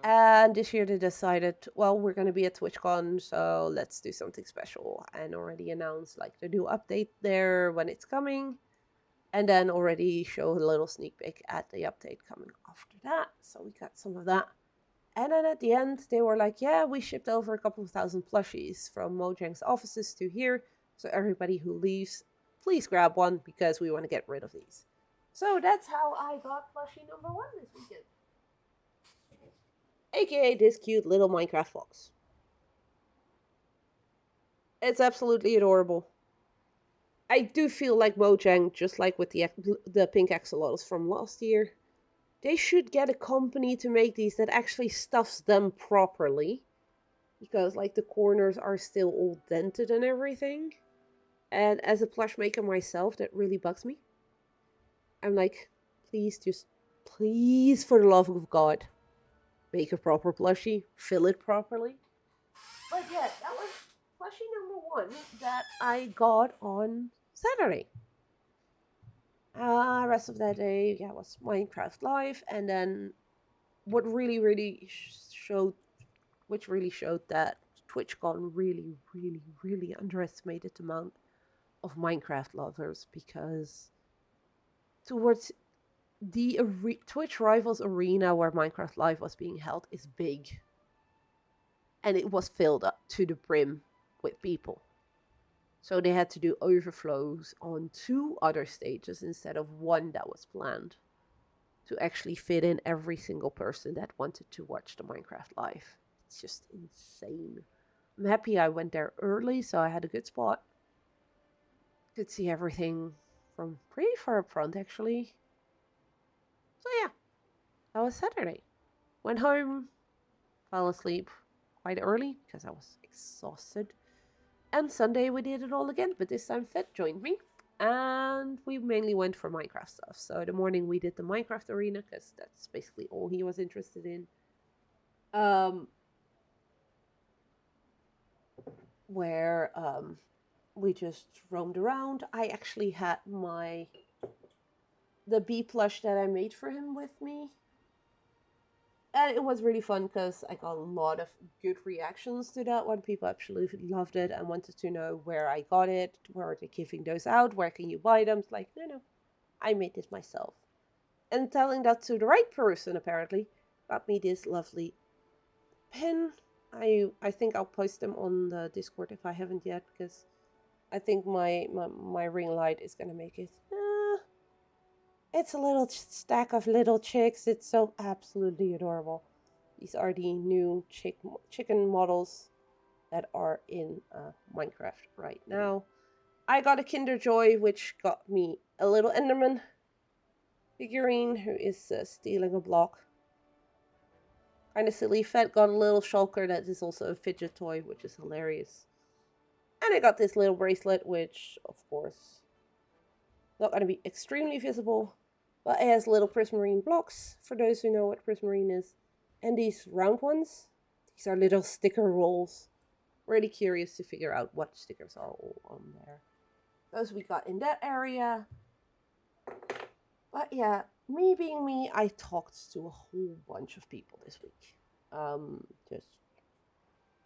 And this year they decided, well, we're going to be at TwitchCon, so let's do something special. And already announced like the new update there when it's coming. And then already show a little sneak peek at the update coming after that. So we got some of that. And then at the end, they were like, yeah, we shipped over a couple of thousand plushies from Mojang's offices to here. So everybody who leaves, please grab one because we want to get rid of these. So that's how I got plushie number 1 this weekend. AKA this cute little Minecraft fox. It's absolutely adorable. I do feel like Mojang, just like with the pink axolotls from last year, they should get a company to make these that actually stuffs them properly. Because, like, the corners are still all dented and everything. And as a plush maker myself, that really bugs me. I'm like, please, for the love of God, make a proper plushie, fill it properly. But yeah, that was plushie number 1 that I got on Saturday. Rest of that day, yeah, was Minecraft Live, and then what really showed, which really showed that TwitchCon really underestimated the amount of Minecraft lovers, because towards the Twitch Rivals Arena where Minecraft Live was being held is big, and it was filled up to the brim with people. So they had to do overflows on 2 other stages instead of 1 that was planned to actually fit in every single person that wanted to watch the Minecraft Live. It's just insane. I'm happy I went there early, so I had a good spot. Could see everything from pretty far up front, actually. So yeah, that was Saturday. Went home, fell asleep quite early because I was exhausted. And Sunday we did it all again, but this time Fed joined me. And we mainly went for Minecraft stuff. So the morning we did the Minecraft arena, because that's basically all he was interested in. Where we just roamed around. I actually had the bee plush that I made for him with me. And it was really fun because I got a lot of good reactions to that one. People absolutely loved it and wanted to know where I got it, where are they giving those out, where can you buy them. It's like, no, I made this myself. And telling that to the right person, apparently, got me this lovely pin. I think I'll post them on the Discord if I haven't yet, because I think my ring light is going to make it. It's a little stack of little chicks. It's so absolutely adorable. These are the new chicken models that are in Minecraft right now. I got a Kinder Joy, which got me a little Enderman figurine who is stealing a block. Kind of silly. Fed got a little shulker that is also a fidget toy, which is hilarious. And I got this little bracelet, which, of course, not going to be extremely visible, but it has little prismarine blocks, for those who know what prismarine is. And these round ones, these are little sticker rolls. Really curious to figure out what stickers are all on there. Those we got in that area. But yeah, me being me, I talked to a whole bunch of people this week. Just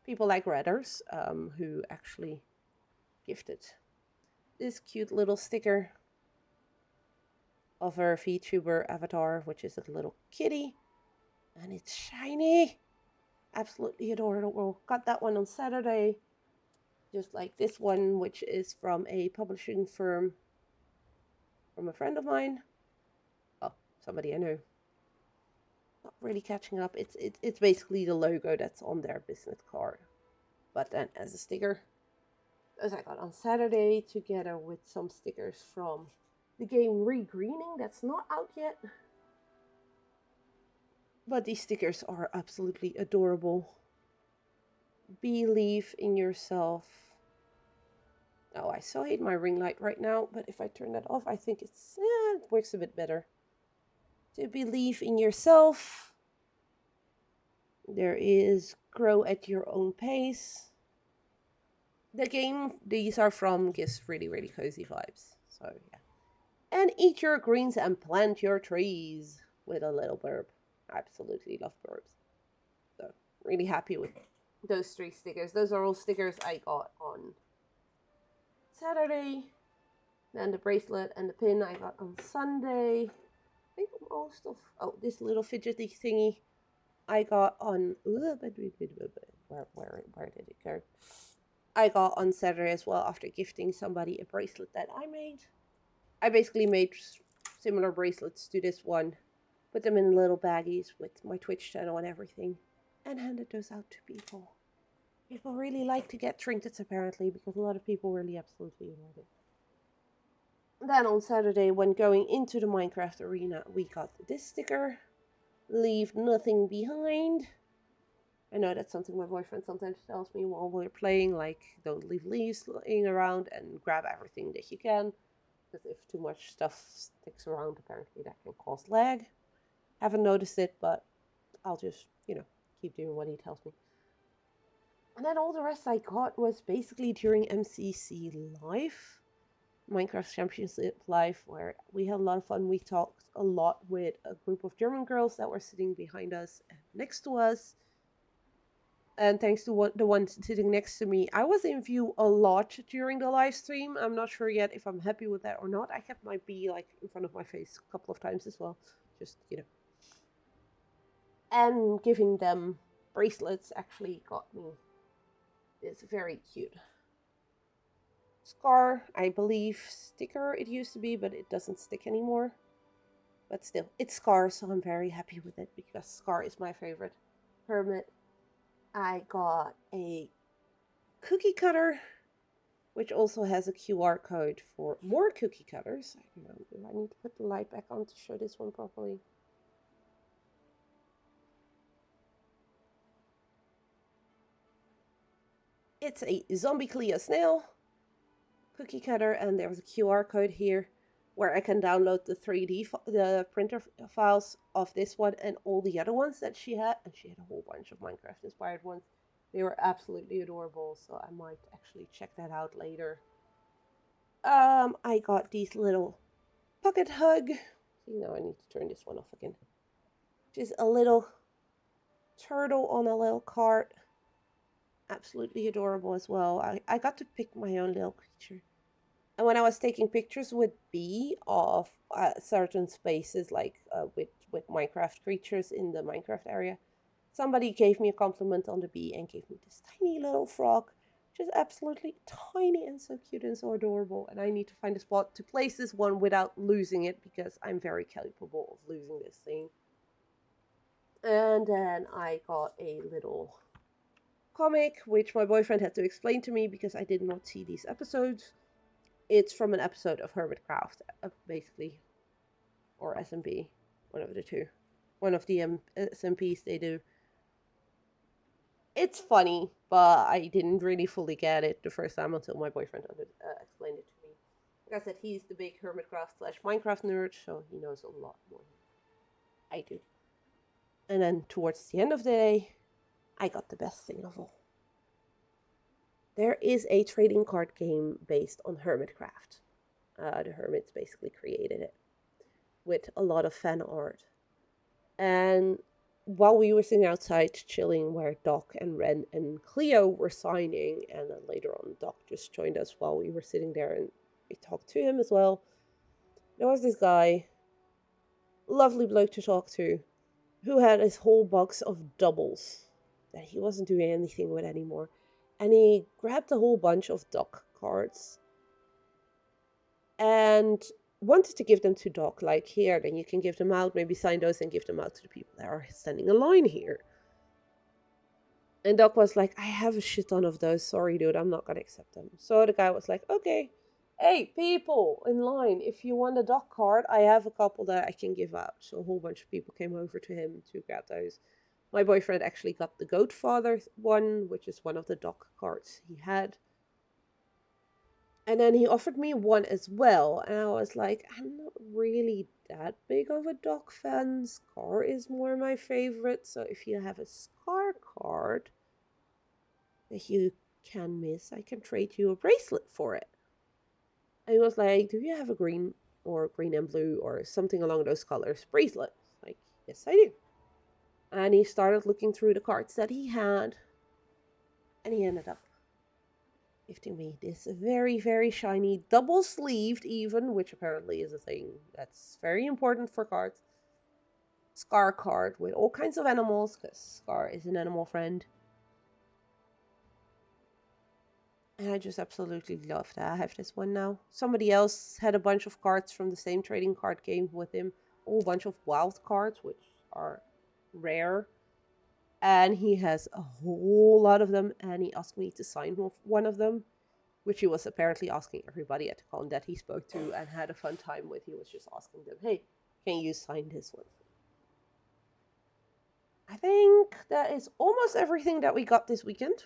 people like Redders, who actually gifted this cute little sticker of her VTuber avatar, which is a little kitty, and it's shiny. Absolutely adorable. Got that one on Saturday. Just like this one, which is from a publishing firm from a friend of mine. Oh, somebody I know. Not really catching up. It's basically the logo that's on their business card, but then as a sticker. Those I got on Saturday together with some stickers from the game Regreening that's not out yet. But these stickers are absolutely adorable. Believe in yourself. Oh, I so hate my ring light right now, but if I turn that off, I think it works a bit better. To believe in yourself. There is grow at your own pace. The game these are from gives really, really cozy vibes. So, yeah. And eat your greens and plant your trees with a little burb. I absolutely love burbs. So, really happy with those 3 stickers. Those are all stickers I got on Saturday. Then the bracelet and the pin I got on Sunday. I think most of... Oh, this little fidgety thingy I got on... Where did it go? I got on Saturday as well after gifting somebody a bracelet that I made. I basically made similar bracelets to this one. Put them in little baggies with my Twitch channel and everything. And handed those out to people. People really like to get trinkets apparently, because a lot of people really absolutely enjoyed it. Then on Saturday, when going into the Minecraft arena, we got this sticker. Leave nothing behind. I know that's something my boyfriend sometimes tells me while we're playing, like, don't leave leaves laying around and grab everything that you can. Because if too much stuff sticks around, apparently that can cause lag. Haven't noticed it, but I'll just, keep doing what he tells me. And then all the rest I got was basically during MCC Live, Minecraft Championship Live, where we had a lot of fun. We talked a lot with a group of German girls that were sitting behind us and next to us. And thanks to the one sitting next to me, I was in view a lot during the live stream. I'm not sure yet if I'm happy with that or not. I kept my bee in front of my face a couple of times as well. Just, And giving them bracelets actually got me this very cute Scar, I believe, sticker it used to be, but it doesn't stick anymore. But still, it's Scar, so I'm very happy with it because Scar is my favorite hermit. I got a cookie cutter, which also has a QR code for more cookie cutters. I don't know, do I need to put the light back on to show this one properly? It's a Zombie Clea snail cookie cutter, and there's a QR code here where I can download the printer files of this one and all the other ones that she had. And she had a whole bunch of Minecraft inspired ones. They were absolutely adorable, so I might actually check that out later. I got these little pocket hug. See, now I need to turn this one off again. Which is a little turtle on a little cart. Absolutely adorable as well. I got to pick my own little creature. And when I was taking pictures with B of certain spaces, like with Minecraft creatures in the Minecraft area, somebody gave me a compliment on the bee and gave me this tiny little frog, which is absolutely tiny and so cute and so adorable. And I need to find a spot to place this one without losing it, because I'm very capable of losing this thing. And then I got a little comic, which my boyfriend had to explain to me because I did not see these episodes. It's from an episode of Hermitcraft, basically, or SMP, one of the two. One of the SMPs they do. It's funny, but I didn't really fully get it the first time until my boyfriend explained it to me. Like I said, he's the big Hermitcraft/Minecraft nerd, so he knows a lot more than I do. And then towards the end of the day, I got the best thing of all. There is a trading card game based on Hermitcraft. The Hermits basically created it with a lot of fan art. And while we were sitting outside chilling, where Doc and Ren and Cleo were signing, and then later on Doc just joined us while we were sitting there and we talked to him as well. There was this guy, lovely bloke to talk to, who had his whole box of doubles. that he wasn't doing anything with anymore. And he grabbed a whole bunch of Doc cards and wanted to give them to Doc, like, here, then you can give them out, maybe sign those and give them out to the people that are standing in line here. And Doc was like, I have a shit ton of those, sorry dude, I'm not gonna accept them. So the guy was like, okay, hey, people in line, if you want a Doc card, I have a couple that I can give out. So a whole bunch of people came over to him to grab those. My boyfriend actually got the Goatfather one, which is one of the Doc cards he had. And then he offered me one as well, and I was like, I'm not really that big of a Doc fan. Scar is more my favorite, so if you have a Scar card that you can miss, I can trade you a bracelet for it. And he was like, do you have a green or green and blue or something along those colors bracelet? Like, yes, I do. And he started looking through the cards that he had, and he ended up gifting me this very, very shiny, double-sleeved even, which apparently is a thing that's very important for cards, Scar card with all kinds of animals, because Scar is an animal friend. And I just absolutely love that I have this one now. Somebody else had a bunch of cards from the same trading card game with him, a whole bunch of wild cards, which are rare. And he has a whole lot of them, and he asked me to sign one of them, which he was apparently asking everybody at the con that he spoke to and had a fun time with. He was just asking them, hey, can you sign this one? I think that is almost everything that we got this weekend.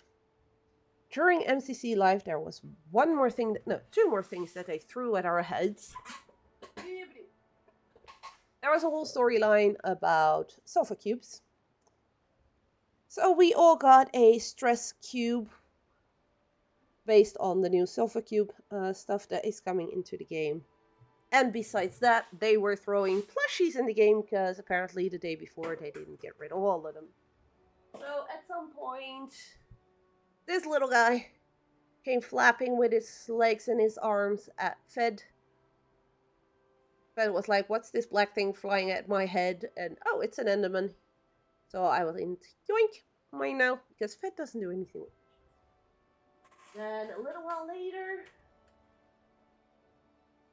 During MCC Live, there was two more things that they threw at our heads. There was a whole storyline about sofa cubes. So we all got a stress cube based on the new sofa cube stuff that is coming into the game. And besides that, they were throwing plushies in the game because apparently the day before they didn't get rid of all of them. So at some point, this little guy came flapping with his legs and his arms at Fed. Fed was like, what's this black thing flying at my head? And oh, it's an Enderman. So I was in, yoink, mine now, because Fed doesn't do anything. Then a little while later,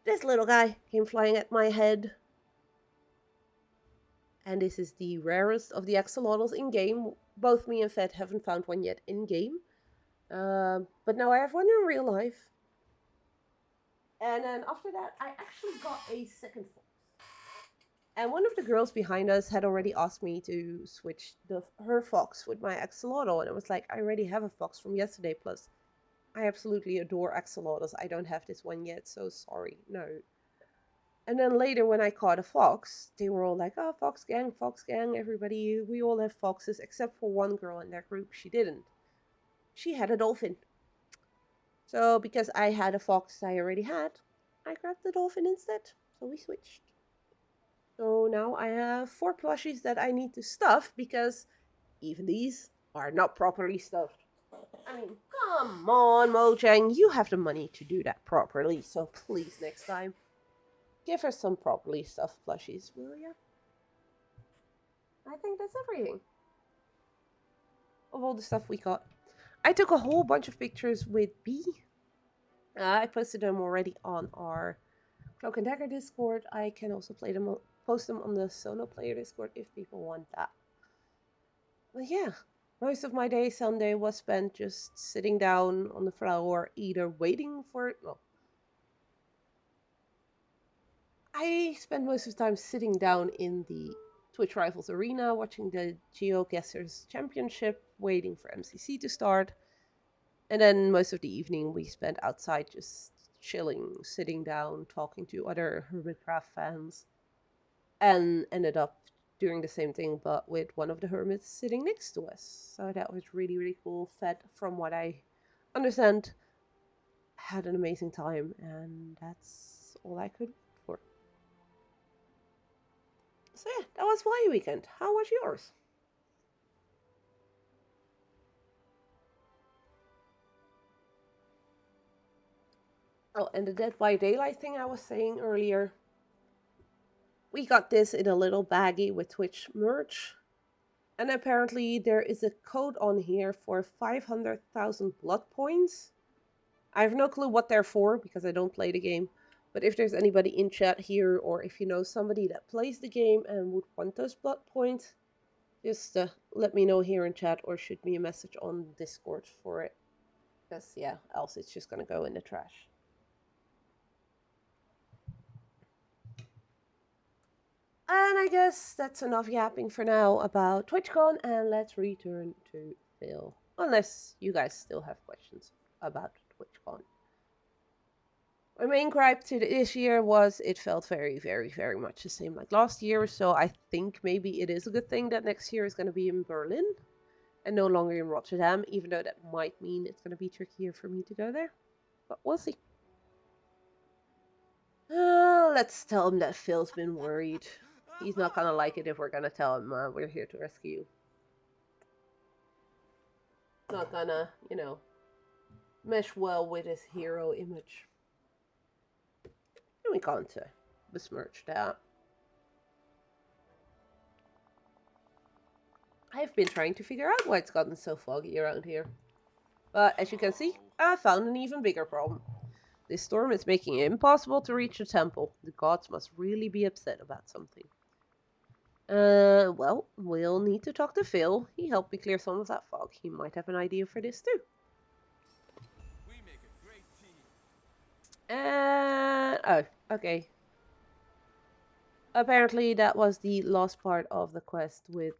this little guy came flying at my head. And this is the rarest of the axolotls in-game. Both me and Fed haven't found one yet in-game. But now I have one in real life. And then after that, I actually got a second fox. And one of the girls behind us had already asked me to switch her fox with my axolotl. And I was like, I already have a fox from yesterday, plus I absolutely adore axolotls. I don't have this one yet, so sorry, no. And then later when I caught a fox, they were all like, oh, fox gang, everybody, we all have foxes, except for one girl in their group, she didn't. She had a dolphin. So because I had a fox I already had, I grabbed the dolphin instead, so we switched. So now I have 4 plushies that I need to stuff, because even these are not properly stuffed. I mean, come on, Mojang, you have the money to do that properly, so please next time, give her some properly stuffed plushies, will ya? I think that's everything of all the stuff we got. I took a whole bunch of pictures with B. I posted them already on our Cloak and Dagger Discord. I can also post them on the solo player Discord if people want that. But yeah, most of my day Sunday was spent just sitting down on the floor, either waiting for it. Well, I spent most of the time sitting down in the Twitch Rivals Arena, watching the GeoGuessrs Championship, waiting for MCC to start. And then most of the evening we spent outside just chilling, sitting down, talking to other Hermitcraft fans. And ended up doing the same thing, but with one of the hermits sitting next to us. So that was really, really cool. Fed, from what I understand, had an amazing time, and that's all I could hope for. So yeah, that was my weekend. How was yours? Oh, and the Dead by Daylight thing I was saying earlier. We got this in a little baggie with Twitch merch. And apparently there is a code on here for 500,000 blood points. I have no clue what they're for because I don't play the game. But if there's anybody in chat here, or if you know somebody that plays the game and would want those blood points, just let me know here in chat or shoot me a message on Discord for it. Because, yeah, else it's just gonna go in the trash. And I guess that's enough yapping for now about TwitchCon, and let's return to Phil. Unless you guys still have questions about TwitchCon. My main gripe to this year was it felt very, very, very much the same like last year, so I think maybe it is a good thing that next year is going to be in Berlin and no longer in Rotterdam, even though that might mean it's going to be trickier for me to go there. But we'll see. Let's tell him that Phil's been worried. He's not gonna like it if we're gonna tell him we're here to rescue you. Not gonna, you know, mesh well with his hero image. And we can't besmirch that. I've been trying to figure out why it's gotten so foggy around here. But as you can see, I found an even bigger problem. This storm is making it impossible to reach the temple. The gods must really be upset about something. Well, we'll need to talk to Phil. He helped me clear some of that fog. He might have an idea for this too.
We make a great team.
Oh, okay. Apparently that was the last part of the quest with...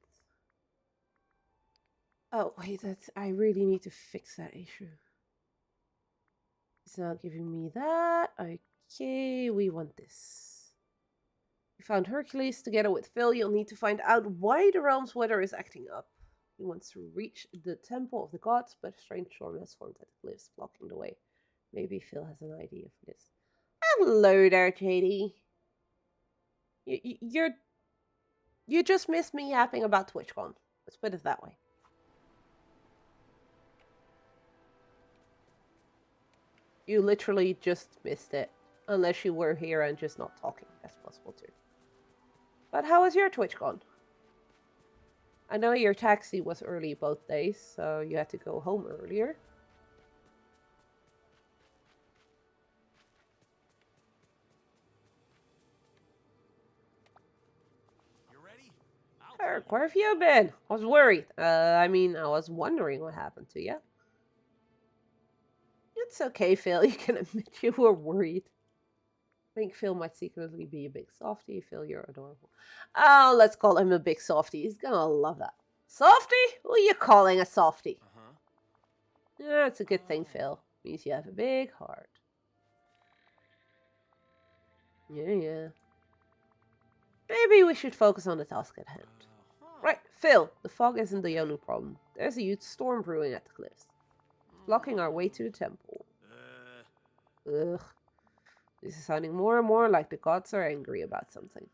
Oh, wait, I really need to fix that issue. It's not giving me that. Okay, we want this. We found Hercules. Together with Phil, you'll need to find out why the realm's weather is acting up. He wants to reach the Temple of the Gods, but a strange storm has formed at the cliffs, blocking the way. Maybe Phil has an idea for this. Hello there, JD. You just missed me yapping about TwitchCon. Let's put it that way. You literally just missed it. Unless you were here and just not talking. That's possible too. But how was your TwitchCon? I know your taxi was early both days, so you had to go home earlier.
You ready?
Kirk, where have you been? I was worried. I was wondering what happened to you. It's okay, Phil. You can admit you were worried. I think Phil might secretly be a big softie. Phil, you're adorable. Oh, let's call him a big softie. He's gonna love that. Softie? Who are you calling a softie? Yeah, it's a good thing, Phil. Means you have a big heart. Yeah. Maybe we should focus on the task at hand. Right, Phil, the fog isn't the only problem. There's a huge storm brewing at the cliffs, blocking our way to the temple. Ugh. This is sounding more and more like the gods are angry about something.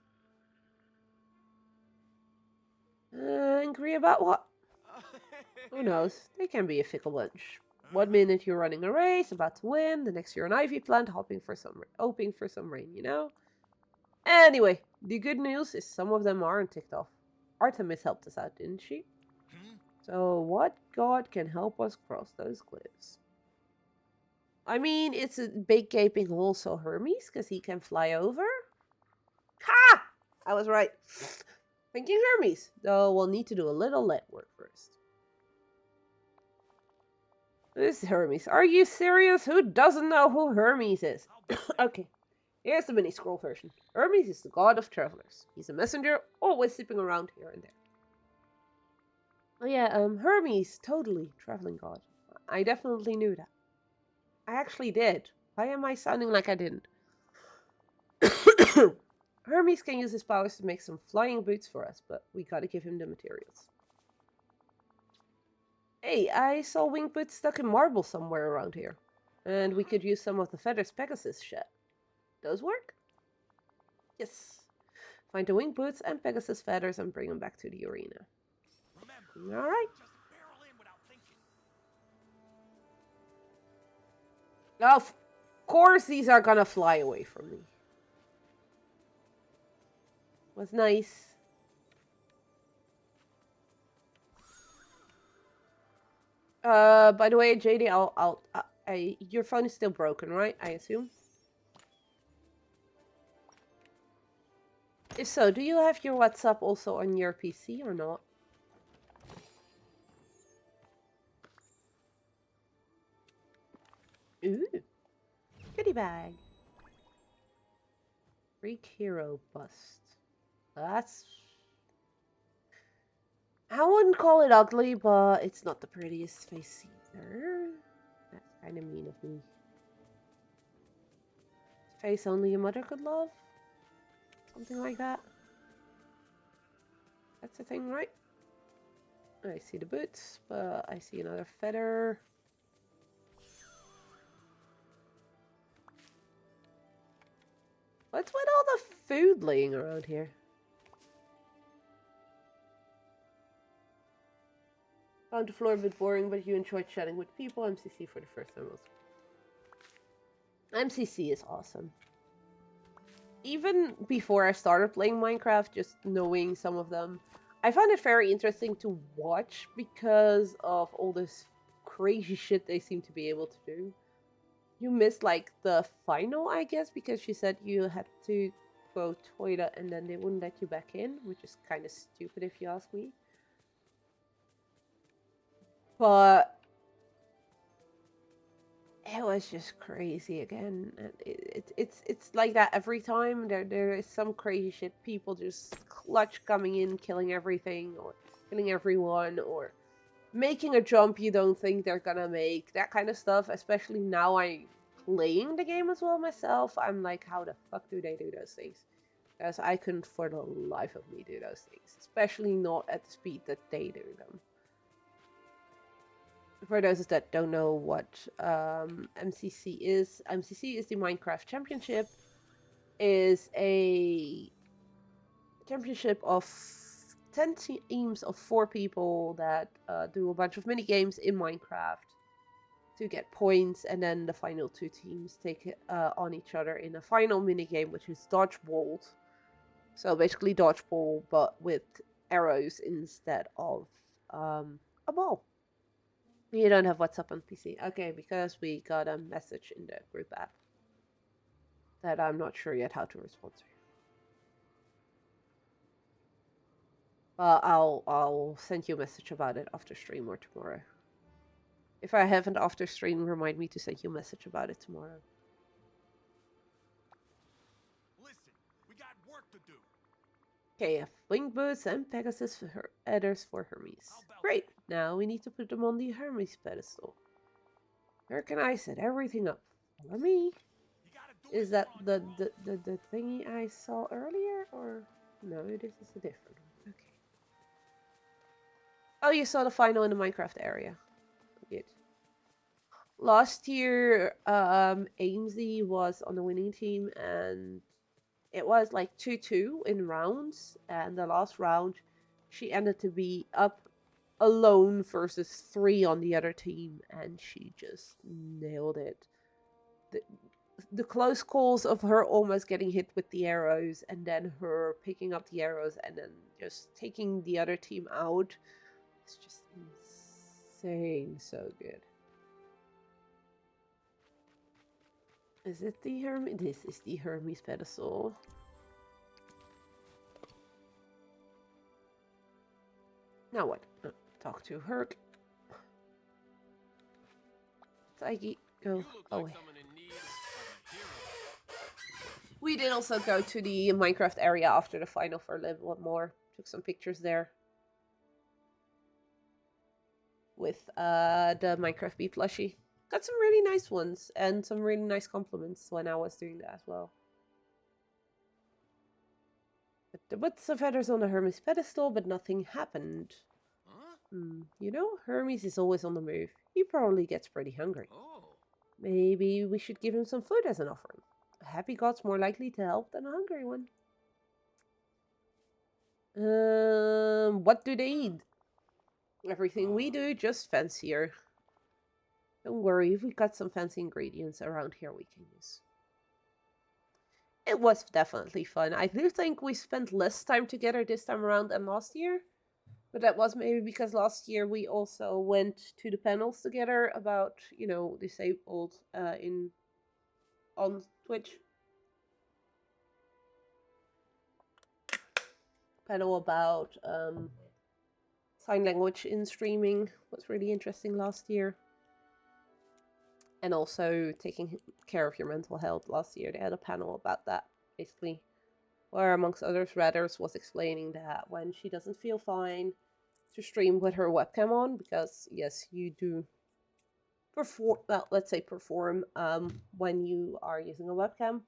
Angry about what? Who knows? They can be a fickle bunch. One minute you're running a race, about to win. The next you're an ivy plant, hoping for some rain, you know? Anyway, the good news is some of them aren't ticked off. Artemis helped us out, didn't she? So what god can help us cross those cliffs? I mean, it's a big gaping hole, so Hermes, because he can fly over. Ha! I was right. Thinking Hermes, though we'll need to do a little legwork first. This is Hermes. Are you serious? Who doesn't know who Hermes is? Okay, here's the mini scroll version. Hermes is the god of travelers. He's a messenger, always zipping around here and there. Oh yeah, Hermes, totally traveling god. I definitely knew that. I actually did. Why am I sounding like I didn't? Hermes can use his powers to make some flying boots for us, but we gotta give him the materials. Hey, I saw winged boots stuck in marble somewhere around here. And we could use some of the feathers Pegasus shed. Those work? Yes. Find the winged boots and Pegasus feathers and bring them back to the arena. Alright. Of course these are gonna fly away from me. Was nice. By the way, JD, your phone is still broken, right? I assume. If so, do you have your WhatsApp also on your PC or not? Ooh, goodie bag. Greek hero bust. That's... I wouldn't call it ugly, but it's not the prettiest face either. That's kind of mean of me. Face only a mother could love? Something like that. That's the thing, right? I see the boots, but I see another feather. What's with all the food laying around here? Found the floor a bit boring, but you enjoyed chatting with people. MCC for the first time also. MCC is awesome. Even before I started playing Minecraft, just knowing some of them, I found it very interesting to watch because of all this crazy shit they seem to be able to do. You missed like the final, I guess, because she said you had to go toilet and then they wouldn't let you back in, which is kind of stupid if you ask me. But it was just crazy again. And it's like that every time. There is some crazy shit. People just clutch coming in, killing everything, or killing everyone, or making a jump you don't think they're gonna make. That kind of stuff. Especially now I'm playing the game as well myself. I'm like, how the fuck do they do those things? Because I couldn't for the life of me do those things. Especially not at the speed that they do them. For those that don't know what MCC is the Minecraft Championship. Is a championship of 10 teams of 4 people that do a bunch of mini games in Minecraft to get points, and then the final 2 teams take it on each other in a final mini game, which is dodgeball. So basically dodgeball, but with arrows instead of a ball. You don't have WhatsApp on PC. Okay, because we got a message in the group app that I'm not sure yet how to respond to. I'll send you a message about it after stream or tomorrow. If I haven't after stream, remind me to send you a message about it tomorrow.
Listen, we got work to do.
Okay, wing boots and Pegasus for her adders for Hermes. Great. Now we need to put them on the Hermes pedestal. Where can I set everything up? For me. Is that the thingy I saw earlier, or no? This is a different one. Okay. Oh, you saw the final in the Minecraft area. Good. Last year, Aimsy was on the winning team, and it was like 2-2 in rounds. And the last round, she ended to be up alone versus 3 on the other team, and she just nailed it. The close calls of her almost getting hit with the arrows, and then her picking up the arrows and then just taking the other team out. It's just insane, so good. Is it the Hermes? This is the Hermes pedestal. Now what? Talk to Herc. Taiki, go away. We did also go to the Minecraft area after the final for a little bit more. Took some pictures there. With the Minecraft Bee plushie. Got some really nice ones and some really nice compliments when I was doing that as well. But the butts of feathers on the Hermes pedestal, but nothing happened. Huh? You know, Hermes is always on the move. He probably gets pretty hungry. Oh. Maybe we should give him some food as an offering. A happy god's more likely to help than a hungry one. What do they eat? Everything we do, just fancier. Don't worry, if we got some fancy ingredients around here we can use. It was definitely fun. I do think we spent less time together this time around than last year. But that was maybe because last year we also went to the panels together about, disabled in on Twitch. Panel about sign language in streaming was really interesting last year. And also taking care of your mental health last year. They had a panel about that, basically. Where, amongst others, Redders was explaining that when she doesn't feel fine to stream with her webcam on, because, yes, you do perform, well, let's say perform when you are using a webcam.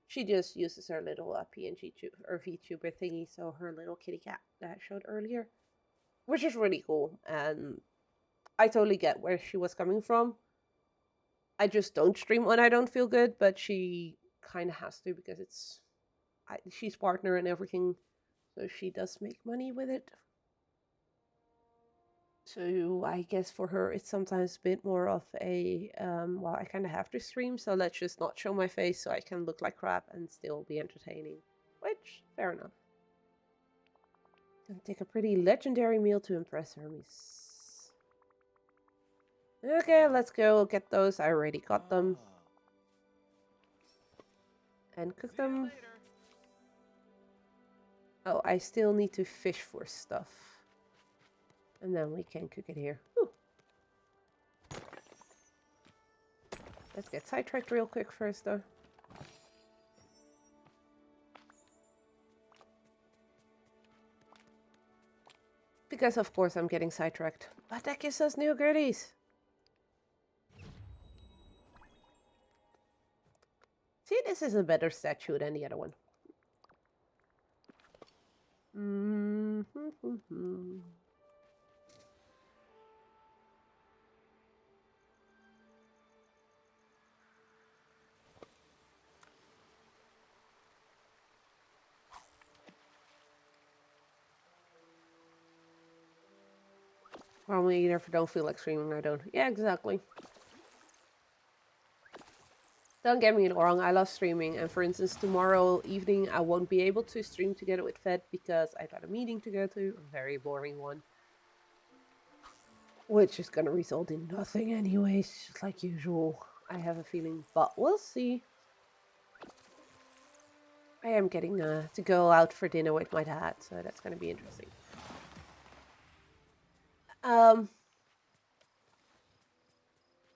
She just uses her little PNG or VTuber thingy, so her little kitty cat that I showed earlier, which is really cool. And I totally get where she was coming from. I just don't stream when I don't feel good, but she kind of has to because she's partner and everything, so she does make money with it. So I guess for her it's sometimes a bit more of a, well, I kind of have to stream, so let's just not show my face so I can look like crap and still be entertaining. Which, fair enough. Gonna take a pretty legendary meal to impress Hermes. Okay, let's go get those. I already got them. And cook them. Oh, I still need to fish for stuff. And then we can cook it here. Whew. Let's get sidetracked real quick first, though. Because, of course, I'm getting sidetracked. But that gives us new goodies. See, this is a better statue than the other one. Probably either if I don't feel like streaming or I don't. Yeah, exactly. Don't get me wrong, I love streaming, and for instance, tomorrow evening I won't be able to stream together with Fed because I've got a meeting to go to, a very boring one. Which is gonna result in nothing anyways, just like usual, I have a feeling, but we'll see. I am getting to go out for dinner with my dad, so that's gonna be interesting.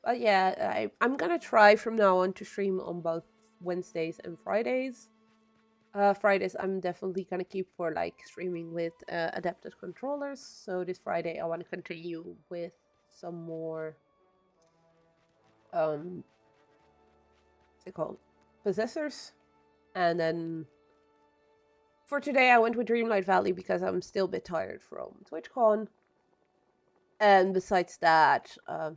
But yeah, I'm gonna try from now on to stream on both Wednesdays and Fridays. Fridays I'm definitely gonna keep for like streaming with adapted controllers. So this Friday I want to continue with some more what's it called? Possessors. And then for today I went with Dreamlight Valley because I'm still a bit tired from TwitchCon. And besides that,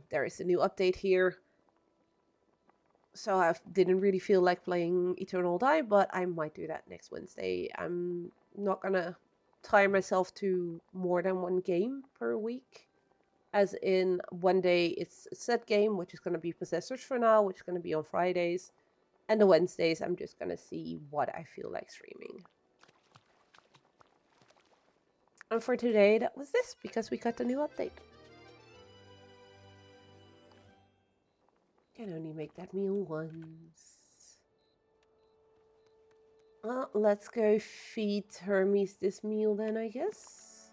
there is a new update here. So I didn't really feel like playing Eternal Die, but I might do that next Wednesday. I'm not gonna tie myself to more than one game per week. As in, one day it's a set game, which is gonna be Possessors for now, which is gonna be on Fridays. And the Wednesdays, I'm just gonna see what I feel like streaming. And for today, that was this, because we got the new update. Can only make that meal once. Well, let's go feed Hermes this meal then, I guess.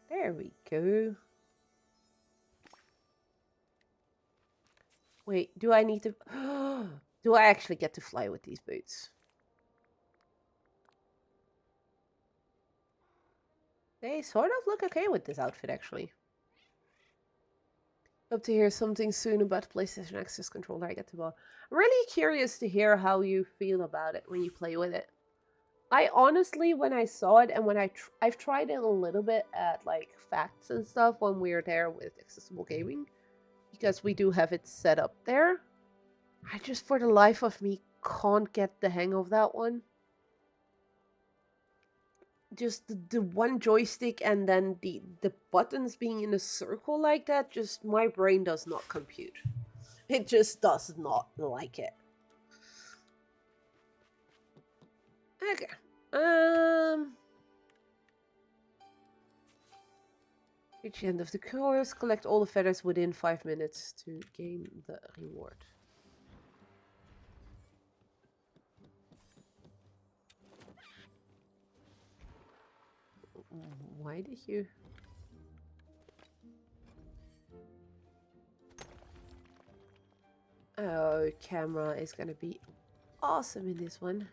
There we go. Wait, do I need to... do I actually get to fly with these boots? They sort of look okay with this outfit, actually. Hope to hear something soon about the PlayStation Access controller I get to buy. I'm really curious to hear how you feel about it when you play with it. I honestly, when I saw it and when I've tried it a little bit at like Facts and stuff when we were there with Accessible Gaming, because we do have it set up there. I just, for the life of me, can't get the hang of that one. Just the one joystick and then the buttons being in a circle like that, just my brain does not compute. It just does not like it. Okay, Reach the end of the course. Collect all the feathers within 5 minutes to gain the reward. Why did you... Oh, camera is gonna be awesome in this one.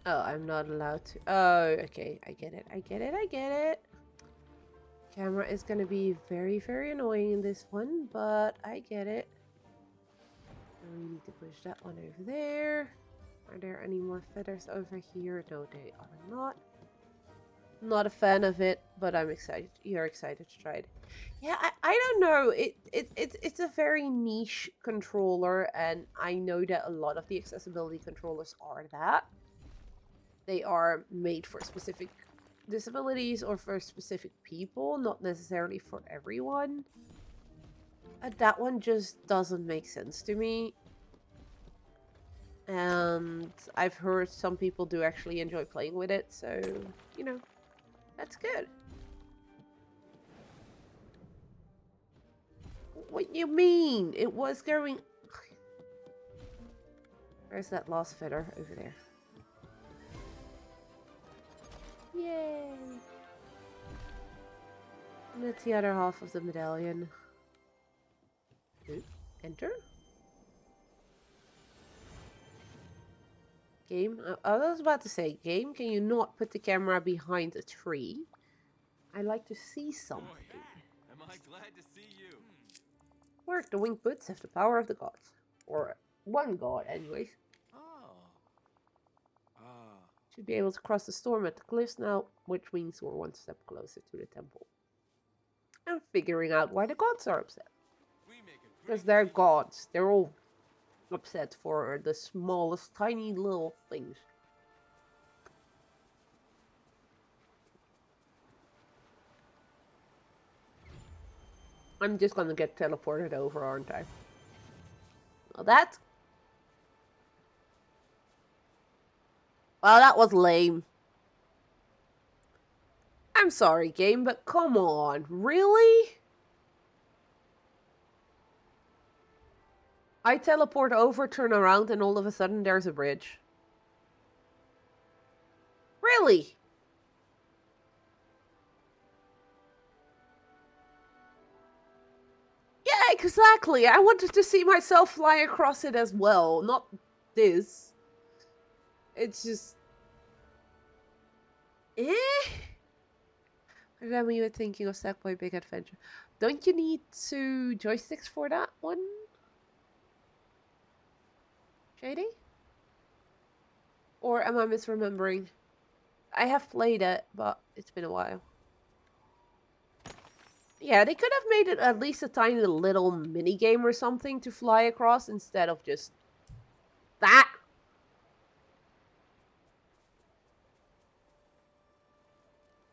Oh, I'm not allowed to. Oh, okay. I get it. I get it. I get it. Camera is gonna be very, very annoying in this one, but I get it. And we need to push that one over there. Are there any more feathers over here? No, they are not. Not a fan of it, but I'm excited. You're excited to try it. Yeah, I don't know. It's a very niche controller, and I know that a lot of the accessibility controllers are that. They are made for specific disabilities or for specific people, not necessarily for everyone. That one just doesn't make sense to me. And I've heard some people do actually enjoy playing with it, so, you know, that's good. What you mean? It was going... Where's that last feather? Over there. Yay! And that's the other half of the medallion. Ooh, enter? Game? I was about to say, game, can you not put the camera behind a tree? I like to see something.
Am I glad to see you?
Work, the winged boots have the power of the gods. Or one god, anyways.
Oh.
Should be able to cross the storm at the cliffs now, which means we're one step closer to the temple. I'm figuring out why the gods are upset. Because they're gods. They're all upset for the smallest, tiny little things. I'm just gonna get teleported over, aren't I? Well, that... Well, that was lame. I'm sorry, game, but come on. Really? I teleport over, turn around, and all of a sudden there's a bridge. Really? Yeah, exactly. I wanted to see myself fly across it as well. Not this. It's just... Eh? I remember you were thinking of Sackboy Big Adventure. Don't you need 2 joysticks for that one? Shady? Or am I misremembering? I have played it, but it's been a while. Yeah, they could have made it at least a tiny little mini game or something to fly across instead of just that.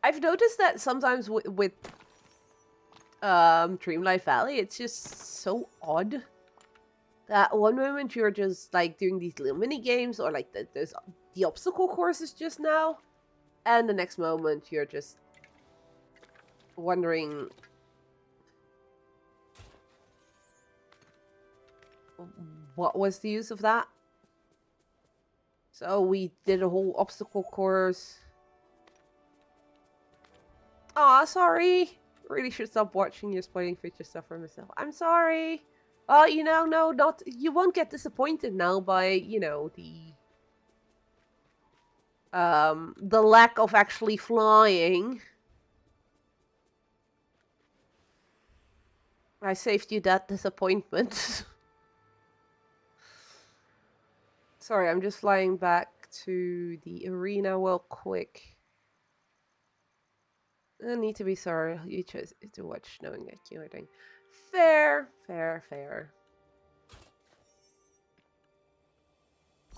I've noticed that sometimes with Dreamlight Valley, it's just so odd. That one moment you're just like doing these little mini games or like there's the obstacle courses just now, and the next moment you're just wondering what was the use of that. So we did a whole obstacle course. Aw, sorry. Really should stop watching you spoiling future stuff for myself. I'm sorry. You know, no, not... You won't get disappointed now by, you know, the lack of actually flying. I saved you that disappointment. Sorry, I'm just flying back to the arena real quick. I need to be sorry. You chose to watch knowing that you are doing. Fair, fair, fair.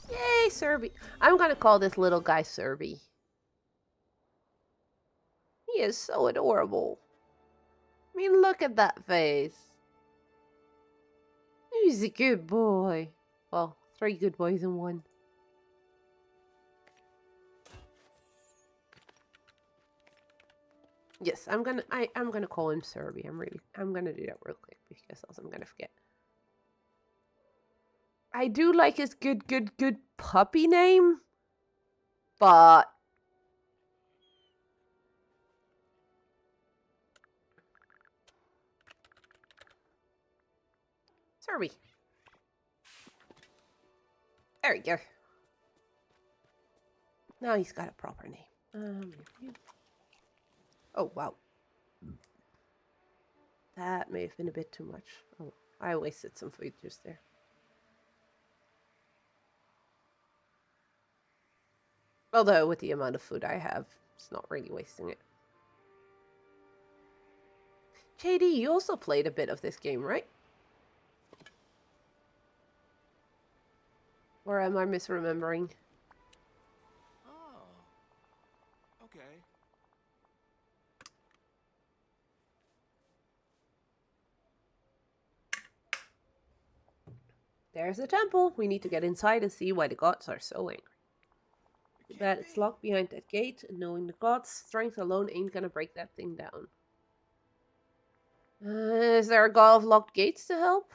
Yay, Serby. I'm gonna call this little guy Serby. He is so adorable. I mean, look at that face. He's a good boy. Well, 3 good boys in 1. Yes, I'm gonna call him Serby. I'm gonna do that real quick because else I'm gonna forget. I do like his good puppy name, but Serby. There we go. Now he's got a proper name. Oh, wow. That may have been a bit too much. Oh, I wasted some food just there. Although, with the amount of food I have, it's not really wasting it. JD, you also played a bit of this game, right? Or am I misremembering?
Oh. Okay.
There's the temple. We need to get inside and see why the gods are so angry. But it's locked behind that gate, and knowing the gods' strength alone ain't gonna break that thing down. Is there a god of locked gates to help?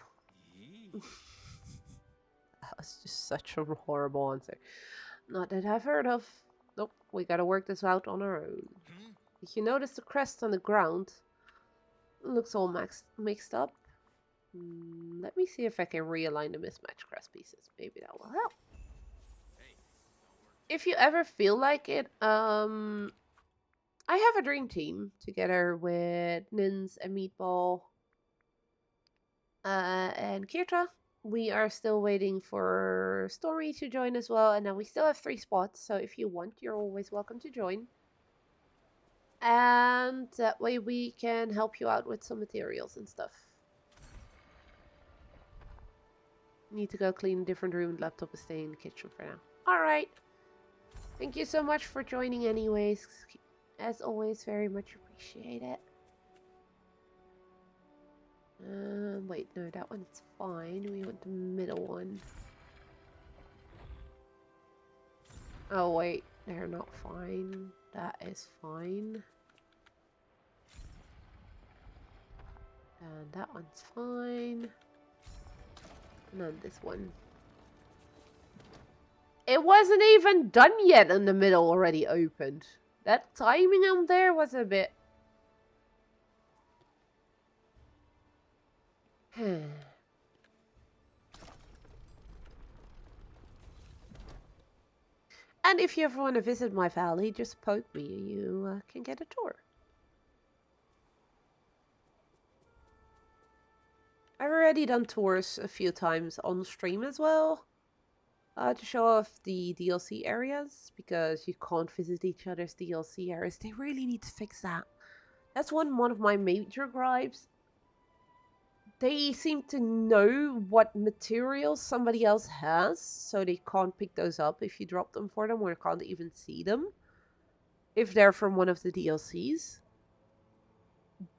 That was just such a horrible answer. Not that I've heard of. Nope, we gotta work this out on our own. If you notice the crest on the ground, it looks all mixed up. Let me see if I can realign the mismatched crest pieces. Maybe that will help. If you ever feel like it, I have a dream team together with Nins and Meatball and Kirta. We are still waiting for Stormy to join as well, and now we still have 3 spots, so if you want, you're always welcome to join. And that way we can help you out with some materials and stuff. Need to go clean a different room. Laptop is staying in the kitchen for now. Alright. Thank you so much for joining anyways. As always, very much appreciate it. Wait, no, that one's fine. We want the middle one. Oh, wait, they're not fine. That is fine. And that one's fine. And then this one. It wasn't even done yet and the middle already opened. That timing on there was a bit... And if you ever want to visit my valley, just poke me. You can get a tour. I've already done tours a few times on stream as well. To show off the DLC areas, because you can't visit each other's DLC areas. They really need to fix that. That's one of my major gripes. They seem to know what materials somebody else has, so they can't pick those up if you drop them for them, or can't even see them if they're from one of the DLCs.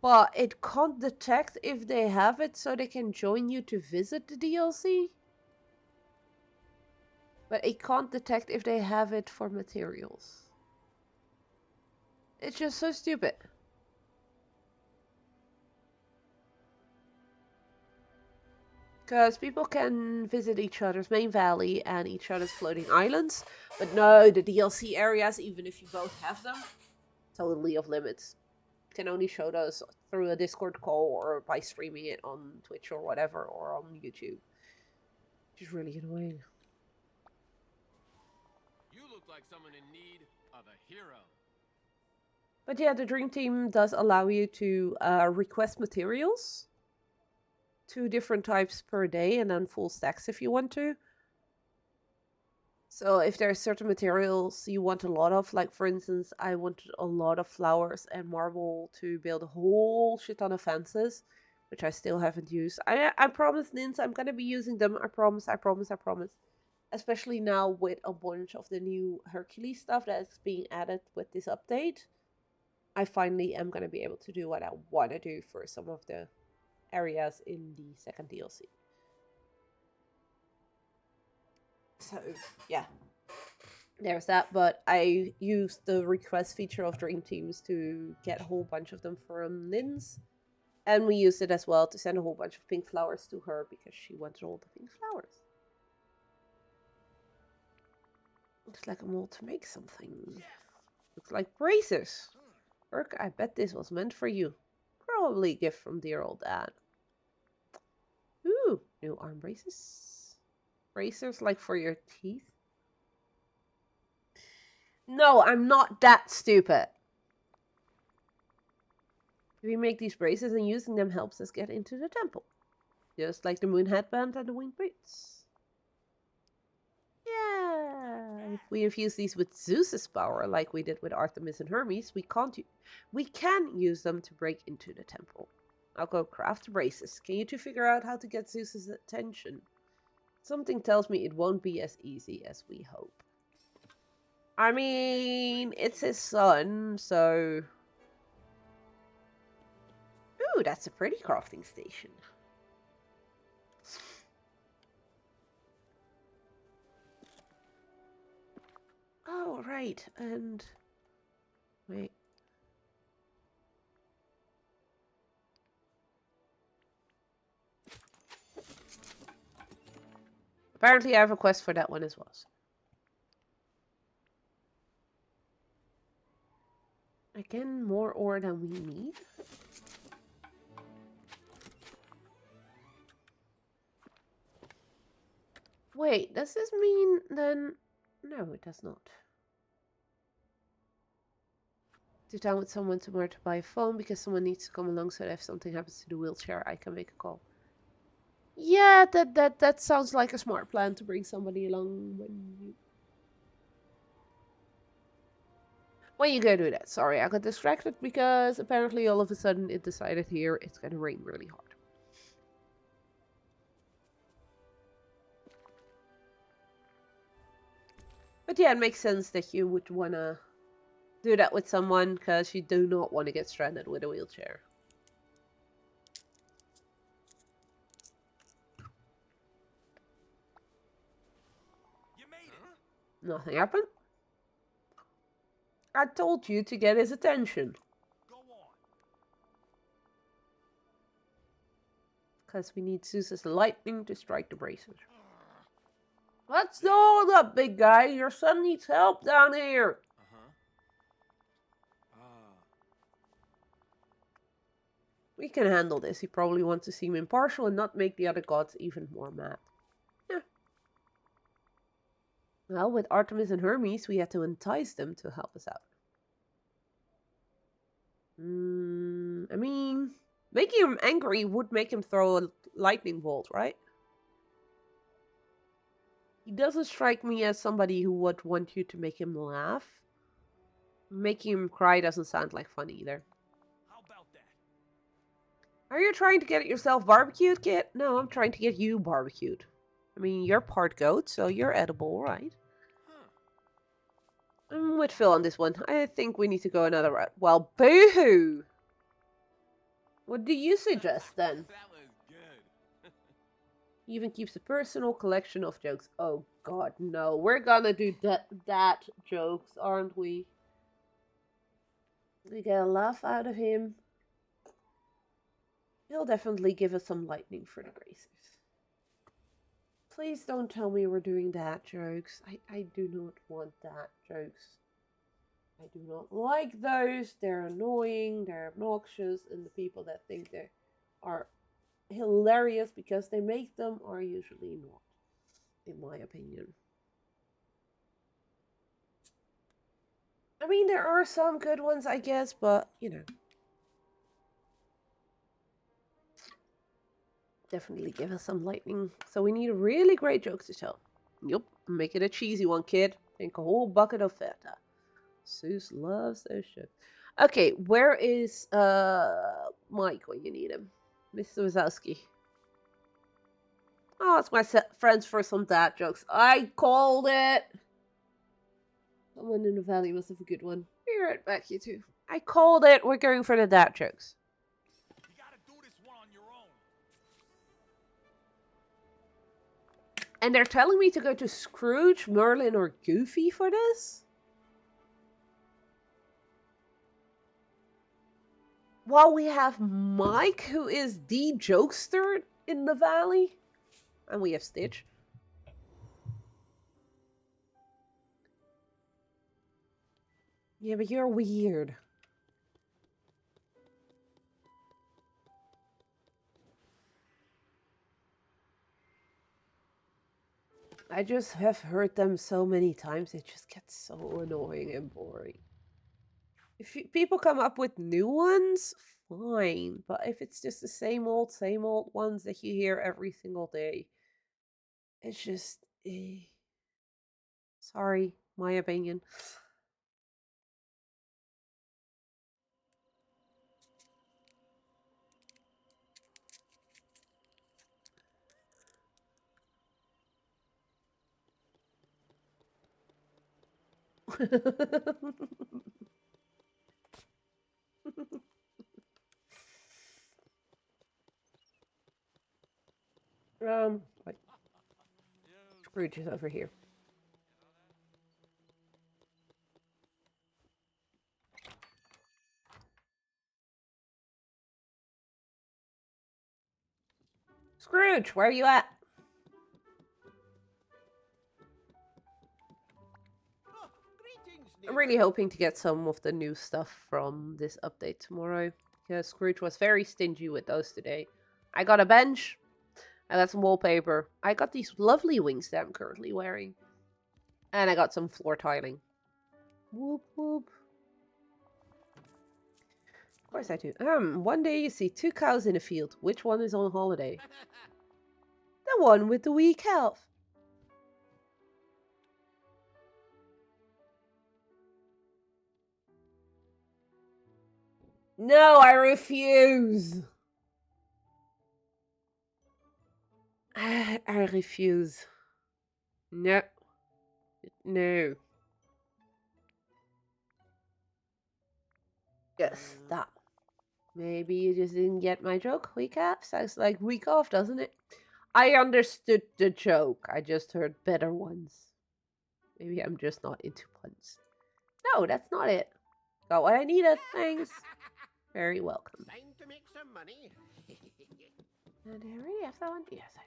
But it can't detect if they have it, so they can join you to visit the DLC. But it can't detect if they have it for materials. It's just so stupid. Because people can visit each other's main valley and each other's floating islands. But no, the DLC areas, even if you both have them, totally off limits. You can only show those through a Discord call or by streaming it on Twitch or whatever, or on YouTube. Which is really annoying.
You look like someone in need of a hero.
But yeah, the Dream Team does allow you to request materials. 2 different types per day, and then full stacks if you want to. So if there are certain materials you want a lot of, like for instance, I wanted a lot of flowers and marble to build a whole shit ton of fences, which I still haven't used. I promise, Nins, I'm gonna be using them. I promise. especially now with a bunch of the new Hercules stuff that's being added with this update, I finally am going to be able to do what I want to do for some of the areas in the second DLC. So, yeah. There's that, but I used the request feature of Dream Teams to get a whole bunch of them from Linz. And we used it as well to send a whole bunch of pink flowers to her because she wanted all the pink flowers. Looks like I'm all to make something. Looks like braces. Urk, I bet this was meant for you. Probably a gift from dear old dad. Ooh, new arm braces. Bracers like for your teeth? No, I'm not that stupid. We make these braces and using them helps us get into the temple. Just like the moon headband and the winged boots. Yeah. If we infuse these with Zeus's power, like we did with Artemis and Hermes, we can use them to break into the temple. I'll go craft the braces. Can you two figure out how to get Zeus's attention? Something tells me it won't be as easy as we hope. I mean, it's his son, so... Ooh, that's a pretty crafting station. Oh, right, and... Wait. Apparently I have a quest for that one as well. Again, more ore than we need. Wait, does this mean then... No, it does not. Sit down with someone tomorrow to buy a phone because someone needs to come along so that if something happens to the wheelchair, I can make a call. Yeah, that sounds like a smart plan to bring somebody along when you go do that. Sorry, I got distracted because apparently all of a sudden it decided here it's gonna rain really hard. But yeah, it makes sense that you would wanna do that with someone because you do not want to get stranded with a wheelchair.
You made it.
Nothing happened. I told you to get his attention.
Go on.
Because we need Zeus's lightning to strike the bracers. Let's hold up, big guy. Your son needs help down here. We can handle this. He probably wants to seem impartial and not make the other gods even more mad. Yeah. Well, with Artemis and Hermes, we had to entice them to help us out. I mean, making him angry would make him throw a lightning bolt, right? He doesn't strike me as somebody who would want you to make him laugh. Making him cry doesn't sound like fun either.
How about that?
Are you trying to get yourself barbecued, kid? No, I'm trying to get you barbecued. I mean, you're part goat, so you're edible, right? I'm with Phil on this one. I think we need to go another route. Well, boo-hoo! What do you suggest, then?
That was good.
He even keeps a personal collection of jokes. Oh, God, no. We're gonna do that jokes, aren't we? We get a laugh out of him. He'll definitely give us some lightning for the bracers. Please don't tell me we're doing that jokes. I do not want that jokes. I do not like those. They're annoying, they're obnoxious, and the people that think they are hilarious because they make them are usually not, in my opinion. I mean, there are some good ones, I guess, but, you know. Definitely give us some lightning. So we need a really great joke to tell. Yep, make it a cheesy one, kid. Think a whole bucket of feta. Zeus loves those jokes. Okay, where is Mike when you need him? Mr. Wazowski. Oh, it's my friends for some dad jokes. I called it. Someone in the valley must have a good one. Be right back, you two. I called it. We're going for the dad jokes.
You gotta do this one on your own.
And they're telling me to go to Scrooge, Merlin, or Goofy for this? While we have Mike, who is the jokester in the valley. And we have Stitch. Yeah, but you're weird. I just have heard them so many times, it just gets so annoying and boring. If people come up with new ones, fine. But if it's just the same old ones that you hear every single day, it's just... Sorry, my opinion. Wait. Scrooge is over here. Scrooge, where are you at?
Oh, greetings,
I'm really hoping to get some of the new stuff from this update tomorrow. Because Scrooge was very stingy with those today. I got a bench. I got some wallpaper. I got these lovely wings that I'm currently wearing. And I got some floor tiling. Whoop whoop. Of course I do. One day you see 2 cows in a field. Which one is on holiday? The one with the wee calf. No, I refuse. I refuse. No. No. Yes, that. Maybe you just didn't get my joke. Week off? Sounds like week off, doesn't it? I understood the joke. I just heard better ones. Maybe I'm just not into puns. No, that's not it. Got what I needed. Thanks. Very welcome.
Time to make some money.
And I already have that one? Yes, I do.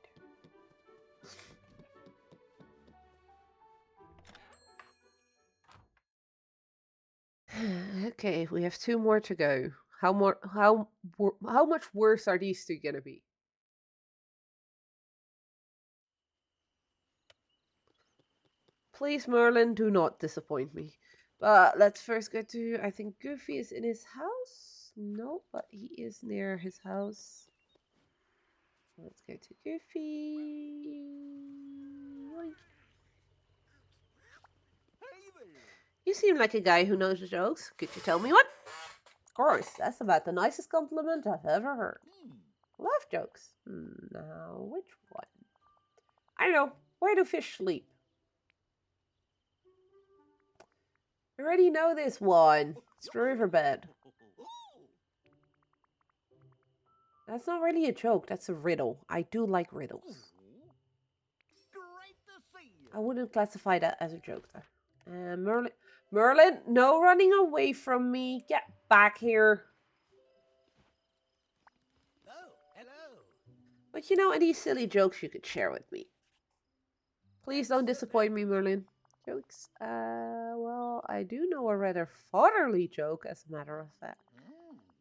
Okay, we have 2 more to go. How much worse are these 2 gonna be? Please, Merlin, do not disappoint me. But let's first go to... I think Goofy is in his house? No, but he is near his house. Let's go to Goofy. Yoink. You seem like a guy who knows the jokes. Could you tell me one? Of course, that's about the nicest compliment I've ever heard. Love jokes. Now, which one? I know. Where do fish sleep? I already know this one. It's the riverbed. That's not really a joke. That's a riddle. I do like riddles.
Great to see you.
I wouldn't classify that as a joke, though. Merlin, no running away from me. Get back here.
Oh, hello.
But you know, any silly jokes you could share with me. Please don't disappoint me, Merlin. Jokes? Well, I do know a rather fatherly joke, as a matter of fact.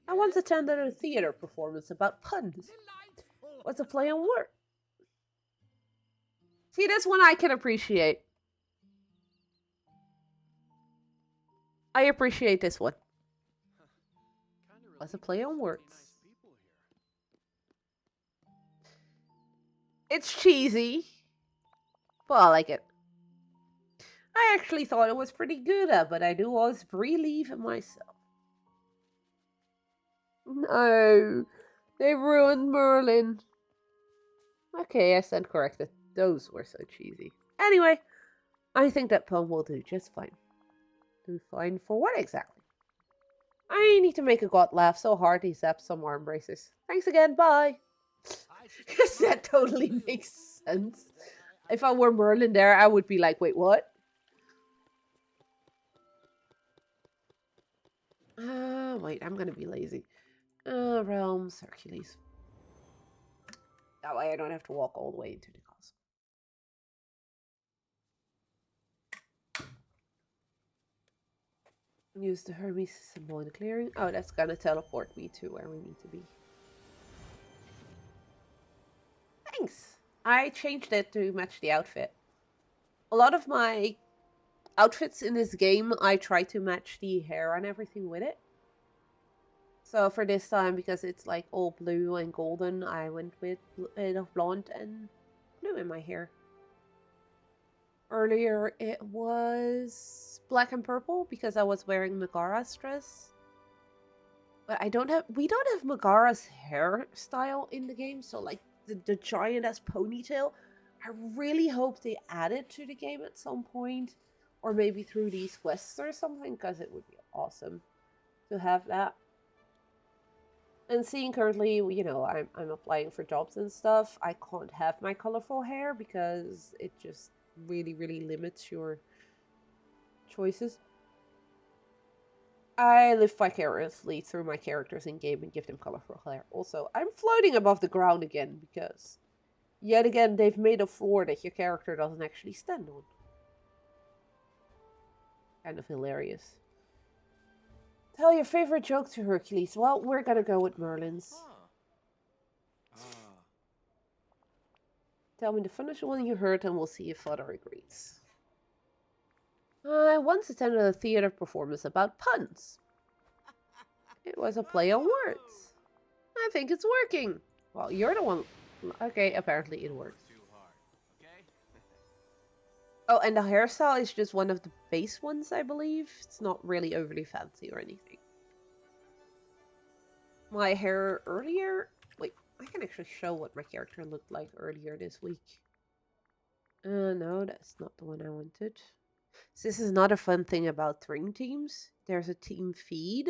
I once attended a theater performance about puns.
Delightful.
What's a play on word? See, this one I can appreciate. I appreciate this one. What's a play on words? It's cheesy, but I like it. I actually thought it was pretty good, but I do always believe in myself. No, they ruined Merlin. Okay, I stand corrected. Those were so cheesy. Anyway, I think that poem will do just fine. Do fine for what exactly? I need to make a god laugh so hard he zaps some arm braces. Thanks again, bye. Because that totally makes sense. If I were Merlin there, I would be like, wait, what? Wait, I'm gonna be lazy. Realms, Hercules. That way I don't have to walk all the way into the castle. Use the Hermes symbol in the clearing. Oh, that's gonna teleport me to where we need to be. Thanks! I changed it to match the outfit. A lot of my outfits in this game, I try to match the hair and everything with it. So for this time, because it's like all blue and golden, I went with a bit of blonde and blue in my hair. Earlier it was black and purple because I was wearing Megara's dress. But we don't have Megara's hairstyle in the game, so like the giant ass ponytail. I really hope they add it to the game at some point. Or maybe through these quests or something, because it would be awesome to have that. And seeing currently, you know, I'm applying for jobs and stuff, I can't have my colorful hair because it just really, really limits your choices. I live vicariously through my characters in game and give them colorful hair. Also, I'm floating above the ground again because, yet again, they've made a floor that your character doesn't actually stand on. Kind of hilarious. Tell your favorite joke to Hercules. Well, we're gonna go with Merlin's. Tell me the funniest one you heard and we'll see if father agrees. I once attended a theater performance about puns. It was a play on words. I think it's working. Well, you're the one. Okay, apparently it works. Oh, and the hairstyle is just one of the base ones, I believe. It's not really overly fancy or anything. My hair earlier... Wait, I can actually show what my character looked like earlier this week. No, that's not the one I wanted. So this is not a fun thing about Dream Teams. There's a team feed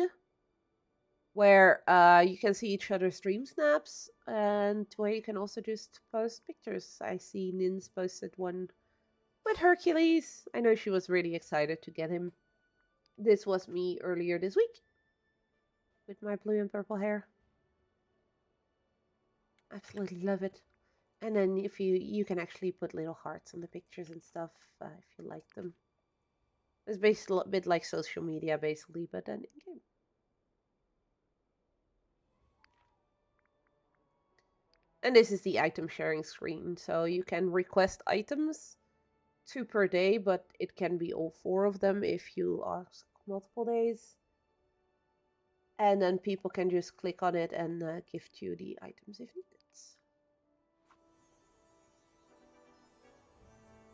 where you can see each other's stream snaps and where you can also just post pictures. I see Nins posted one with Hercules. I know she was really excited to get him. This was me earlier this week with my blue and purple hair. Absolutely love it. And then if you can actually put little hearts on the pictures and stuff if you like them. It's basically a bit like social media, basically, but then in game. And this is the item sharing screen, so you can request items 2 per day, but it can be all 4 of them if you ask multiple days. And then people can just click on it and gift you the items if needed.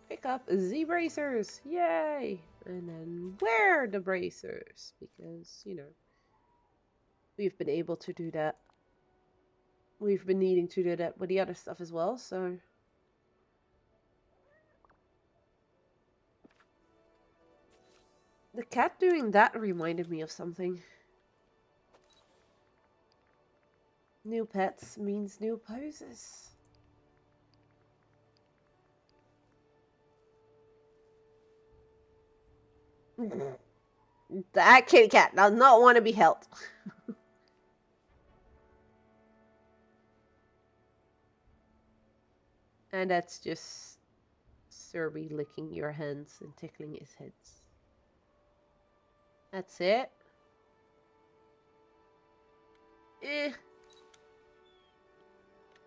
Pick up Z bracers, yay! And then wear the bracers because, you know, we've been able to do that. We've been needing to do that with the other stuff as well, so. The cat doing that reminded me of something. New pets means new poses. That kitty cat does not want to be held. And that's just Serby licking your hands and tickling his heads. That's it. Eh.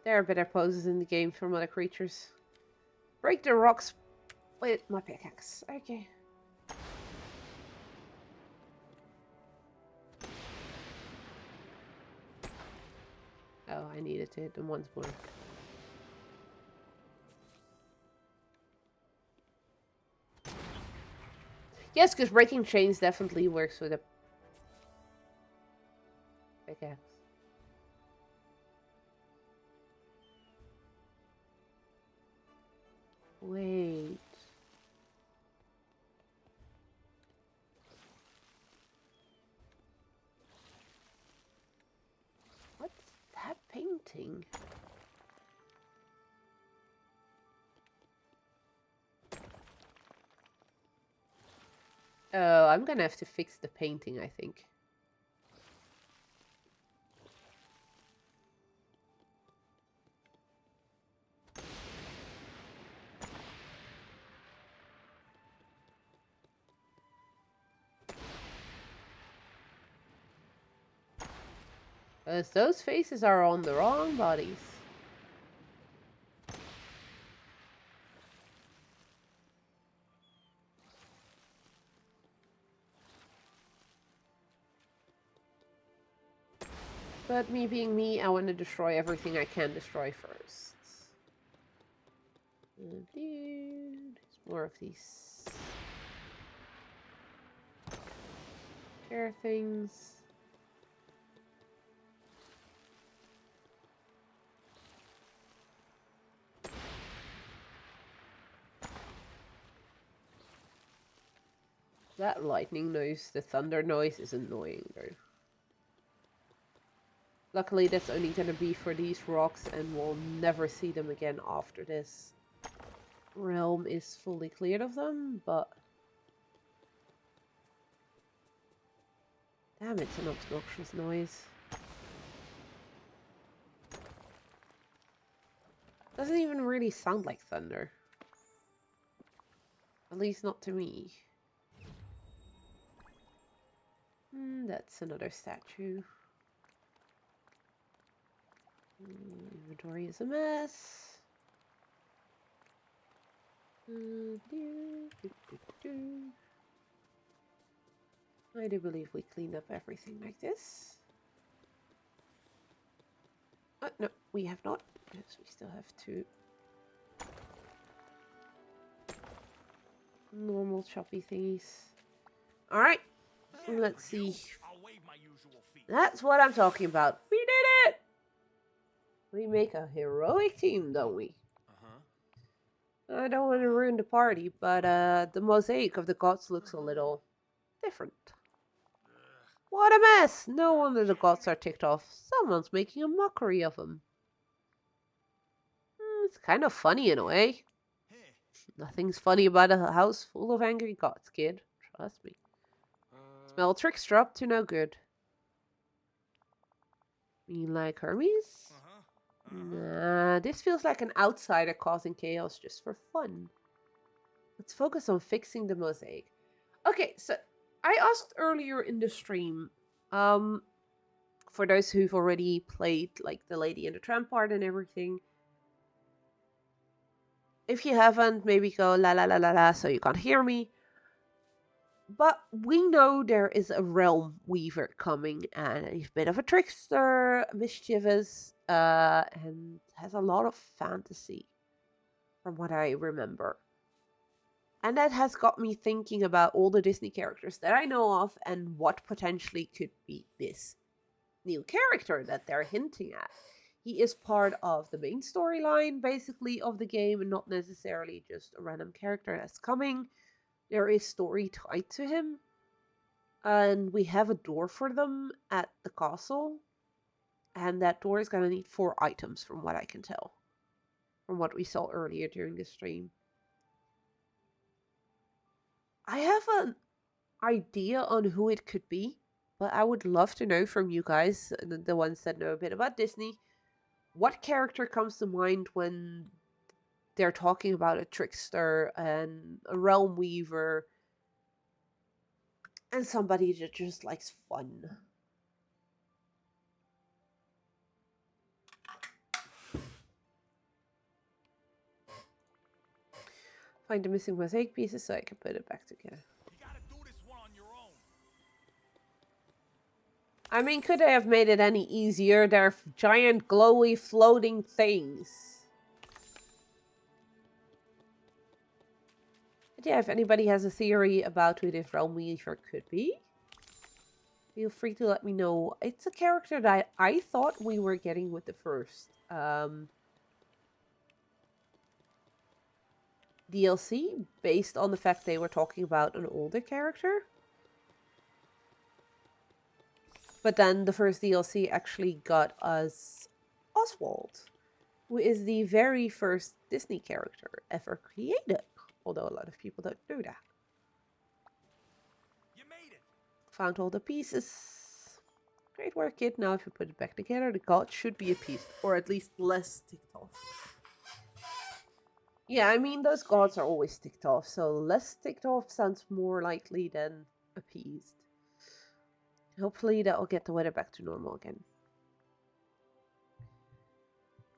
There are better poses in the game from other creatures. Break the rocks with my pickaxe. Okay. Oh, I needed to hit them once more. Yes, because breaking chains definitely works with a pickaxe. Wait. What's that painting? Oh, I'm gonna have to fix the painting, I think. Because those faces are on the wrong bodies. But me being me, I want to destroy everything I can destroy first. There's more of these chair things. That lightning noise, the thunder noise, is annoying though. Luckily, that's only gonna be for these rocks, and we'll never see them again after this realm is fully cleared of them, but... Damn, it's an obnoxious noise. Doesn't even really sound like thunder. At least not to me. That's another statue. Inventory is a mess. I do believe we cleaned up everything like this. No, we have not. Yes, we still have two normal choppy thingies. Alright, let's see.
I'll waive my usual fee.
That's what I'm talking about. We did it! We make a heroic team, don't we? I don't want to ruin the party, but the mosaic of the gods looks a little different. What a mess! No wonder the gods are ticked off. Someone's making a mockery of them. It's kind of funny in a way. Nothing's funny about a house full of angry gods, kid. Trust me. Smell trickster up to no good. Mean like Hermes? Nah, this feels like an outsider causing chaos just for fun. Let's focus on fixing the mosaic. Okay, so I asked earlier in the stream, for those who've already played like the Lady and the Tramp part and everything. If you haven't, maybe go la la la la la so you can't hear me. But we know there is a realm weaver coming, and he's a bit of a trickster, mischievous, and has a lot of fantasy, from what I remember. And that has got me thinking about all the Disney characters that I know of, and what potentially could be this new character that they're hinting at. He is part of the main storyline, basically, of the game, and not necessarily just a random character that's coming. There is story tied to him. And we have a door for them at the castle. And that door is going to need 4 items, from what I can tell. From what we saw earlier during the stream. I have an idea on who it could be. But I would love to know from you guys, the ones that know a bit about Disney, what character comes to mind when they're talking about a trickster and a realm weaver and somebody that just likes fun. Find the missing mosaic pieces so I can put it back together.
You gotta do this one on your own.
I mean, could they have made it any easier? They're giant, glowy, floating things. But yeah, if anybody has a theory about who this realm weaver could be, feel free to let me know. It's a character that I thought we were getting with the first DLC based on the fact they were talking about an older character. But then the first DLC actually got us Oswald, who is the very first Disney character ever created. Although a lot of people don't know that.
You made it.
Found all the pieces. Great work, kid. Now if you put it back together, the god should be appeased. Or at least less ticked off. Yeah, I mean, those gods are always ticked off, so less ticked off sounds more likely than appeased. Hopefully that will get the weather back to normal again.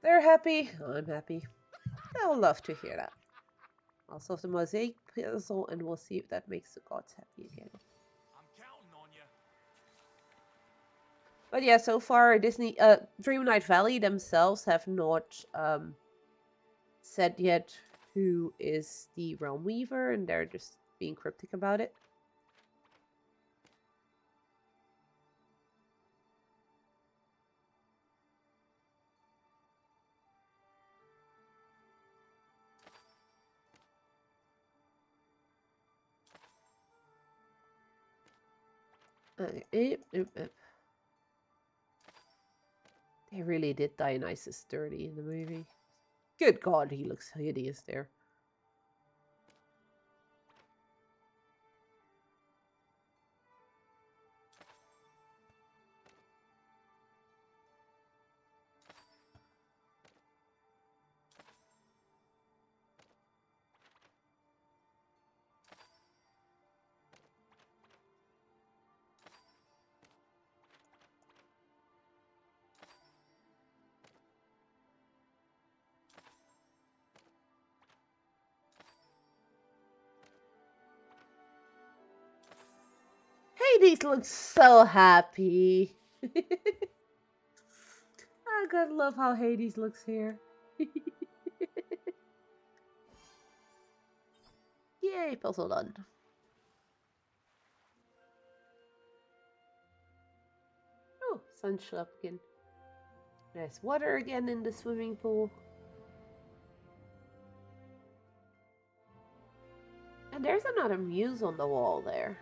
They're happy. I'm happy. They'll love to hear that. I'll solve the mosaic puzzle and we'll see if that makes the gods happy again.
I'm counting on you.
But yeah, so far Disney, Dreamlight Valley themselves have not said yet who is the Realm Weaver, and they're just being cryptic about it. They really did Dionysus dirty in the movie. Good God, he looks hideous there. Hades looks so happy. I gotta love how Hades looks here. Yay, puzzle done. Oh, sun shut up again. Nice water again in the swimming pool. And there's another muse on the wall there.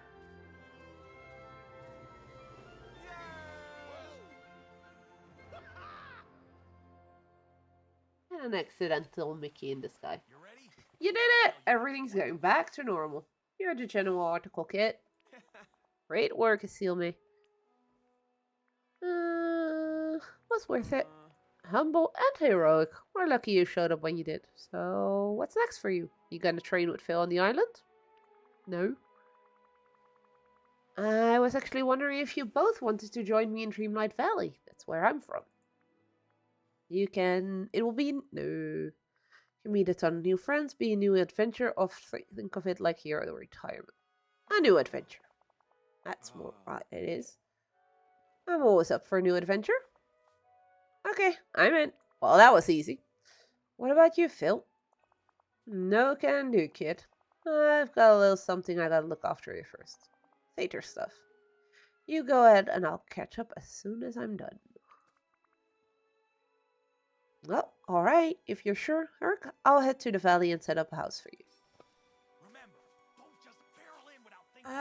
And an accidental Mickey in the sky.
You ready?
You did it! Everything's going back to normal. You're the general article kit. Great work, Asilme. Was worth it. Humble and heroic. We're lucky you showed up when you did. So, what's next for you? You gonna train with Phil on the island? No? I was actually wondering if you both wanted to join me in Dreamlight Valley. That's where I'm from. You can... It will be... No. You meet a ton of new friends, be a new adventure, or think of it like your retirement. A new adventure. That's more right, it is. I'm always up for a new adventure. Okay, I'm in. Well, that was easy. What about you, Phil? No can do, kid. I've got a little something I gotta look after you first. Satyr stuff. You go ahead and I'll catch up as soon as I'm done. Well, alright. If you're sure, Herc, I'll head to the valley and set up a house for you.
Remember, don't just barrel in without thinking.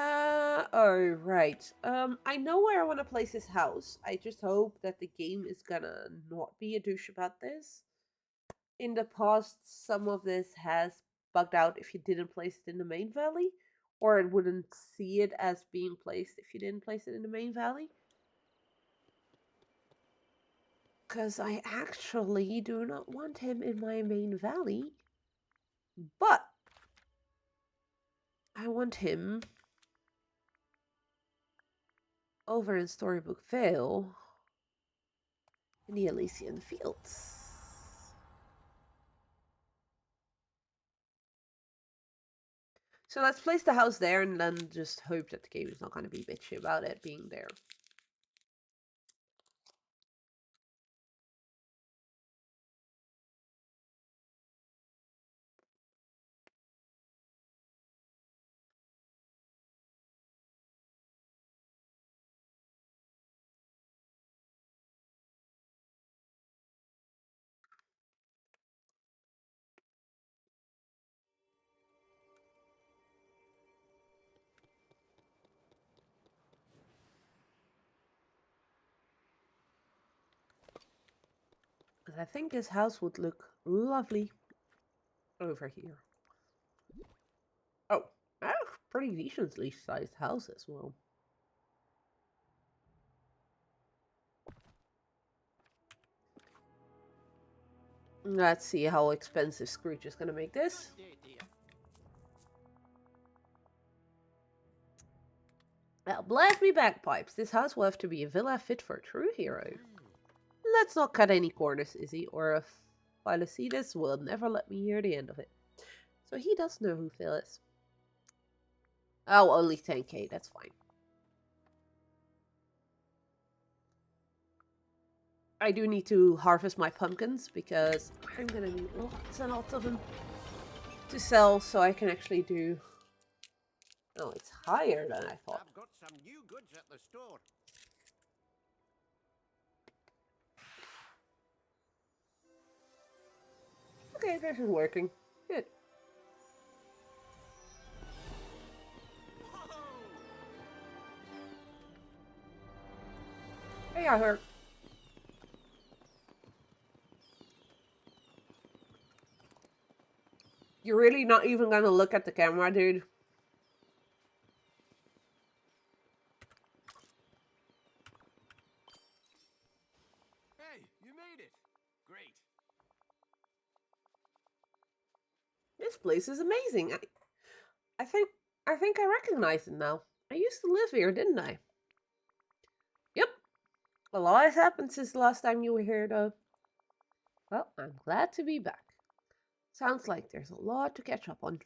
Alright. I know where I want to place this house. I just hope that the game is gonna not be a douche about this. In the past, some of this has bugged out if you didn't place it in the main valley, or it wouldn't see it as being placed if you didn't place it in the main valley. Because I actually do not want him in my main valley, but I want him over in Storybook Vale in the Elysian Fields. So let's place the house there and then just hope that the game is not going to be bitchy about it being there. I think this house would look lovely over here. Oh, that's a pretty decently sized house as well. Let's see how expensive Scrooge is gonna make this. Well, blast me bagpipes. This house will have to be a villa fit for a true hero. Let's not cut any corners, Izzy, or if Philocides will never let me hear the end of it. So he does know who Phil is. Oh, only 10k, that's fine. I do need to harvest my pumpkins because I'm gonna need lots and lots of them to sell so I can actually do... Oh, it's higher than I thought.
I've got some new goods at the store.
Okay, this is working. Good. Hey, I heard. You're really not even gonna look at the camera, dude.
Hey, you made it. Great.
This place is amazing. I think I recognize it now. I used to live here, didn't I? Yep. A lot has happened since the last time you were here, though. Well, I'm glad to be back. Sounds like there's a lot to catch up on.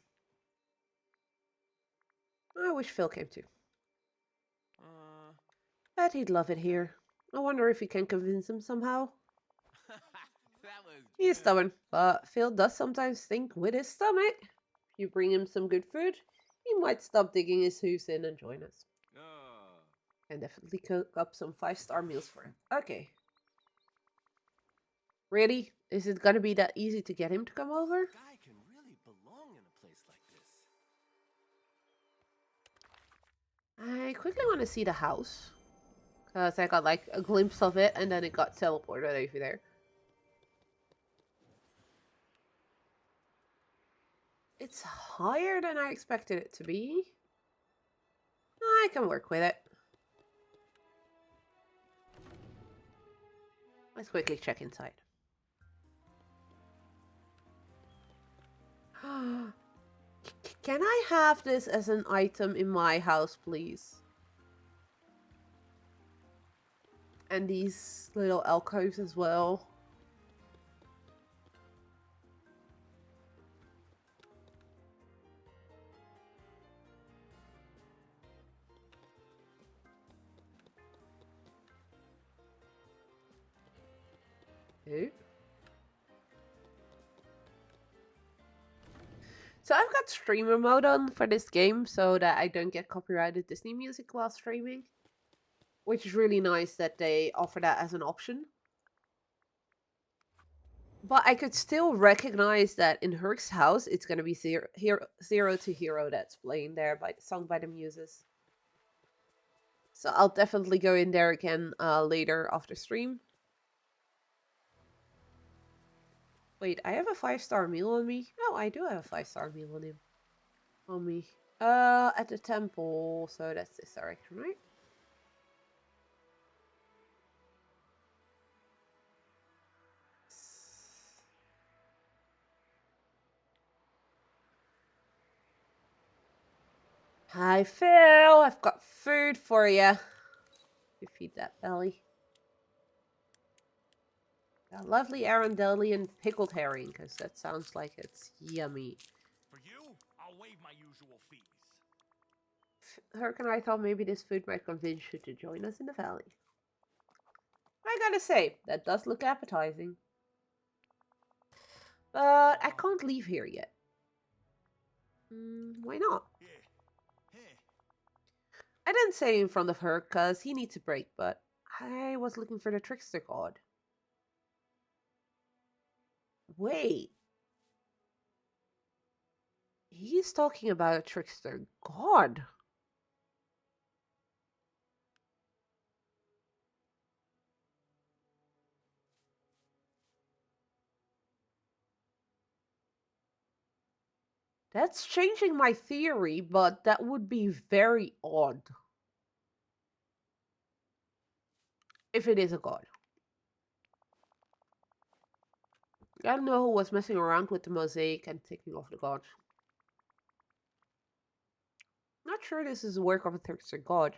I wish Phil came too. Bet he'd love it here. I wonder if we can convince him somehow.
That was
He's
good.
stubborn, but Phil does sometimes think with his stomach. If you bring him some good food, he might stop digging his hoofs in and join us.
Oh.
And definitely cook up some 5-star meals for him. Okay. Really? Is it gonna be that easy to get him to come over?
Guy can really belong in a place like this.
I quickly want to see the house. Because I got like a glimpse of it and then it got teleported over there. It's higher than I expected it to be. I can work with it. Let's quickly check inside. Can I have this as an item in my house, please? And these little alcoves as well. Ooh. So I've got streamer mode on for this game so that I don't get copyrighted Disney music while streaming. Which is really nice that they offer that as an option. But I could still recognize that in Herc's house, it's going to be Zero to Hero that's playing there, sung by the Muses. So I'll definitely go in there again later after stream. Wait, I have a 5-star meal on me? Oh, I do have a 5-star meal on him. On me. At the temple. So that's this direction, right? Hi, Phil. I've got food for you. You feed that belly. A lovely Arundelian pickled herring, because that sounds like it's yummy.
For you, I'll waive my usual fees.
Herc and I thought maybe this food might convince you to join us in the valley. I gotta say, that does look appetizing. But I can't leave here yet. Why not? I didn't say in front of her, because he needs a break, but I was looking for the trickster god. Wait. He's talking about a trickster god. That's changing my theory, but that would be very odd. If it is a god. I don't know who was messing around with the mosaic and taking off the god. Not sure this is the work of a trickster god.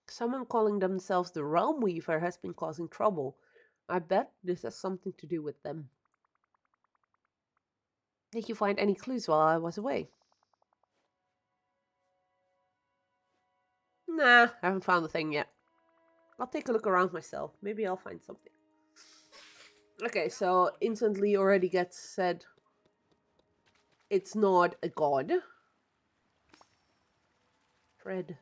Someone calling themselves the Realm Weaver has been causing trouble. I bet this has something to do with them. Did you find any clues while I was away? Nah, I haven't found a thing yet. I'll take a look around myself. Maybe I'll find something. Okay, so instantly already gets said it's not a god. Fred.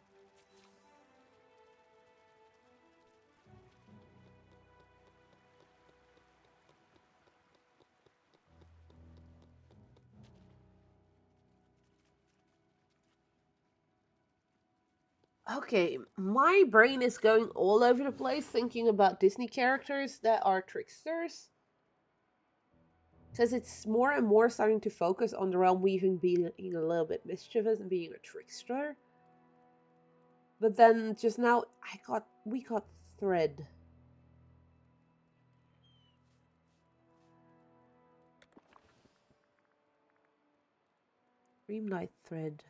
Okay, my brain is going all over the place thinking about Disney characters that are tricksters. Because it's more and more starting to focus on the Realm Weaving being a little bit mischievous and being a trickster. But then just now we got Thread. Dreamlight Thread.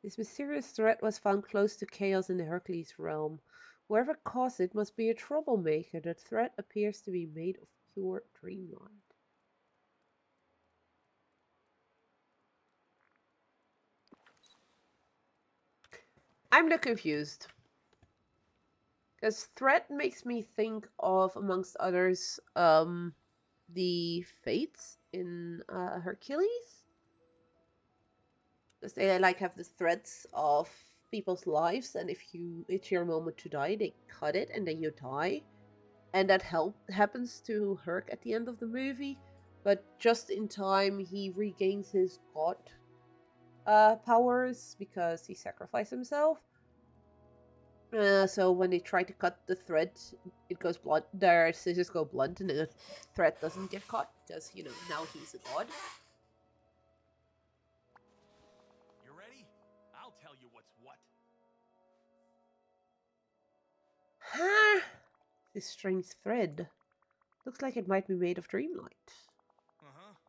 This mysterious thread was found close to chaos in the Hercules realm. Whoever caused it must be a troublemaker. The thread appears to be made of pure dreamlight. I'm not confused. Because thread makes me think of, amongst others, the fates in Hercules. Because they like have the threads of people's lives, and if it's your moment to die, they cut it and then you die. And that happens to Herc at the end of the movie, but just in time he regains his god powers because he sacrificed himself. So when they try to cut the thread, it goes blunt. Their scissors go blunt, and the thread doesn't get cut because now he's a god.
You ready? I'll tell you what's what.
Huh? This strange thread looks like it might be made of dreamlight.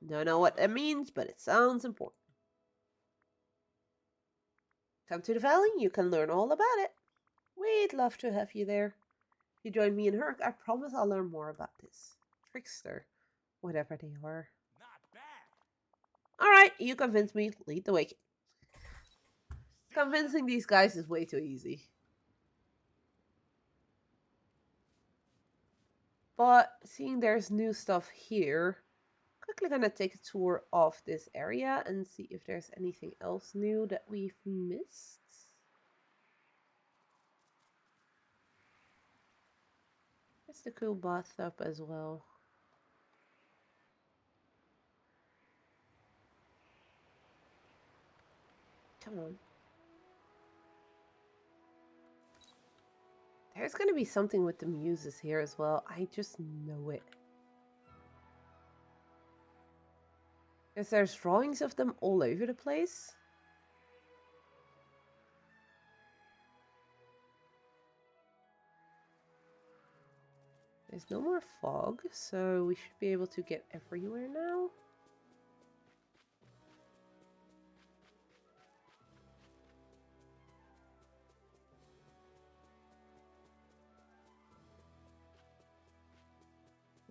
Don't know what that means, but it sounds important. Come to the valley, you can learn all about it. We'd love to have you there. If you join me and Herc, I promise I'll learn more about this trickster, whatever they are.
Not bad.
Alright, you convinced me. Lead the way. Convincing these guys is way too easy. But seeing there's new stuff here, quickly gonna take a tour of this area and see if there's anything else new that we've missed. There's the cool bathtub as well. Come on. There's gonna be something with the muses here as well. I just know it. Because there's drawings of them all over the place. There's no more fog, so we should be able to get everywhere now.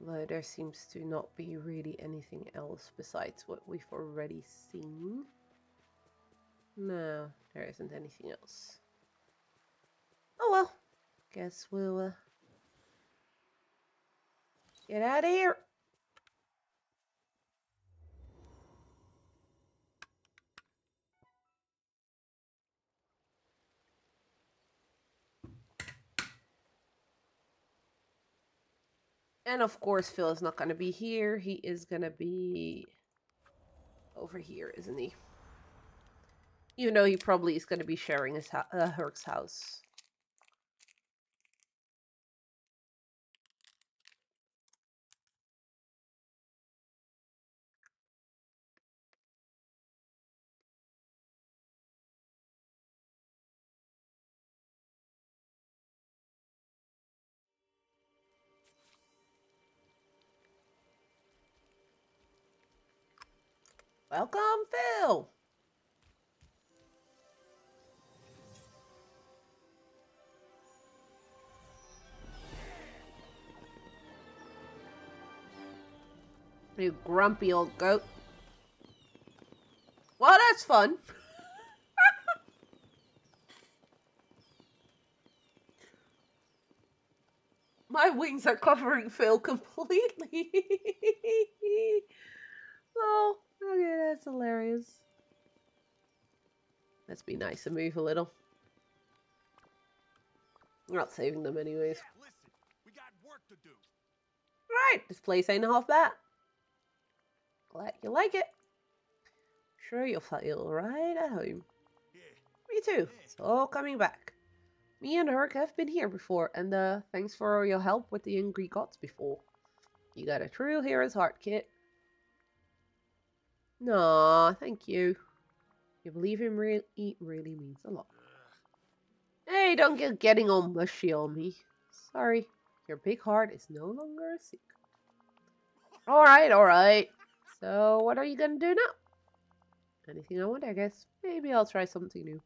Although there seems to not be really anything else besides what we've already seen. No, there isn't anything else. Oh well, guess we'll get out of here. And of course, Phil is not going to be here. He is going to be over here, isn't he? Even though he probably is going to be sharing his Herc's house. Welcome, Phil. You grumpy old goat. Well, that's fun. My wings are covering Phil completely. Oh, okay, that's hilarious. Let's be nice and move a little. We're not saving them anyways.
Yeah, listen, we got work to do.
Right, this place ain't half bad. Glad you like it. Sure, you'll feel right at home.
Yeah.
Me too. It's all coming back. Me and Herc have been here before, and thanks for your help with the angry gods before. You got a true hero's heart, Kit. Nah, thank you. You believe him really means a lot. Hey, don't get getting all mushy on me. Sorry, your big heart is no longer a secret. Alright. So, what are you gonna do now? Anything I want, I guess. Maybe I'll try something new.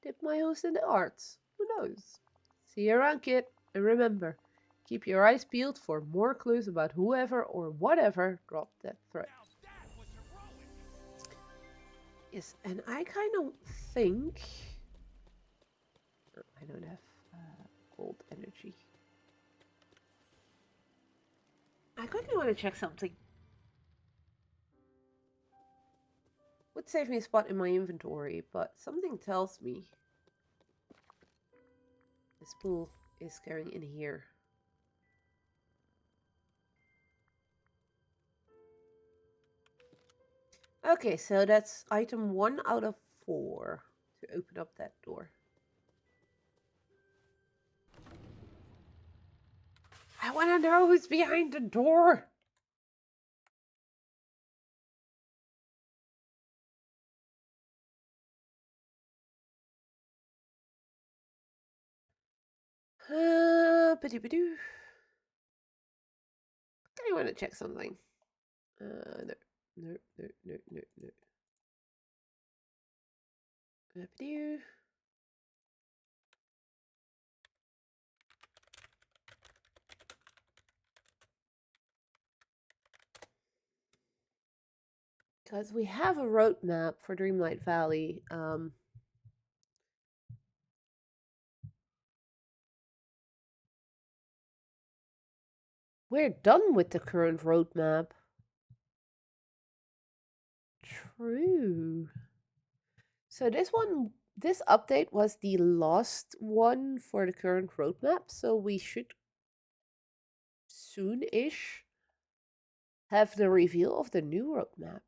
Dip my hooves in the arts. Who knows? See you around, kid. And remember, keep your eyes peeled for more clues about whoever or whatever dropped that threat.
Now that was heroic.
Yes, and I kind of think... Oh, I don't have gold energy. I quickly want to check something. Would save me a spot in my inventory, but something tells me this pool is going in here. Okay, so that's item 1 out of 4 to open up that door. I want to know who's behind the door. Ba-doo-ba-doo. I want to check something. No. Ba-doo. Because we have a roadmap for Dreamlight Valley. We're done with the current roadmap. True. So this update was the last one for the current roadmap, so we should soon-ish have the reveal of the new roadmap.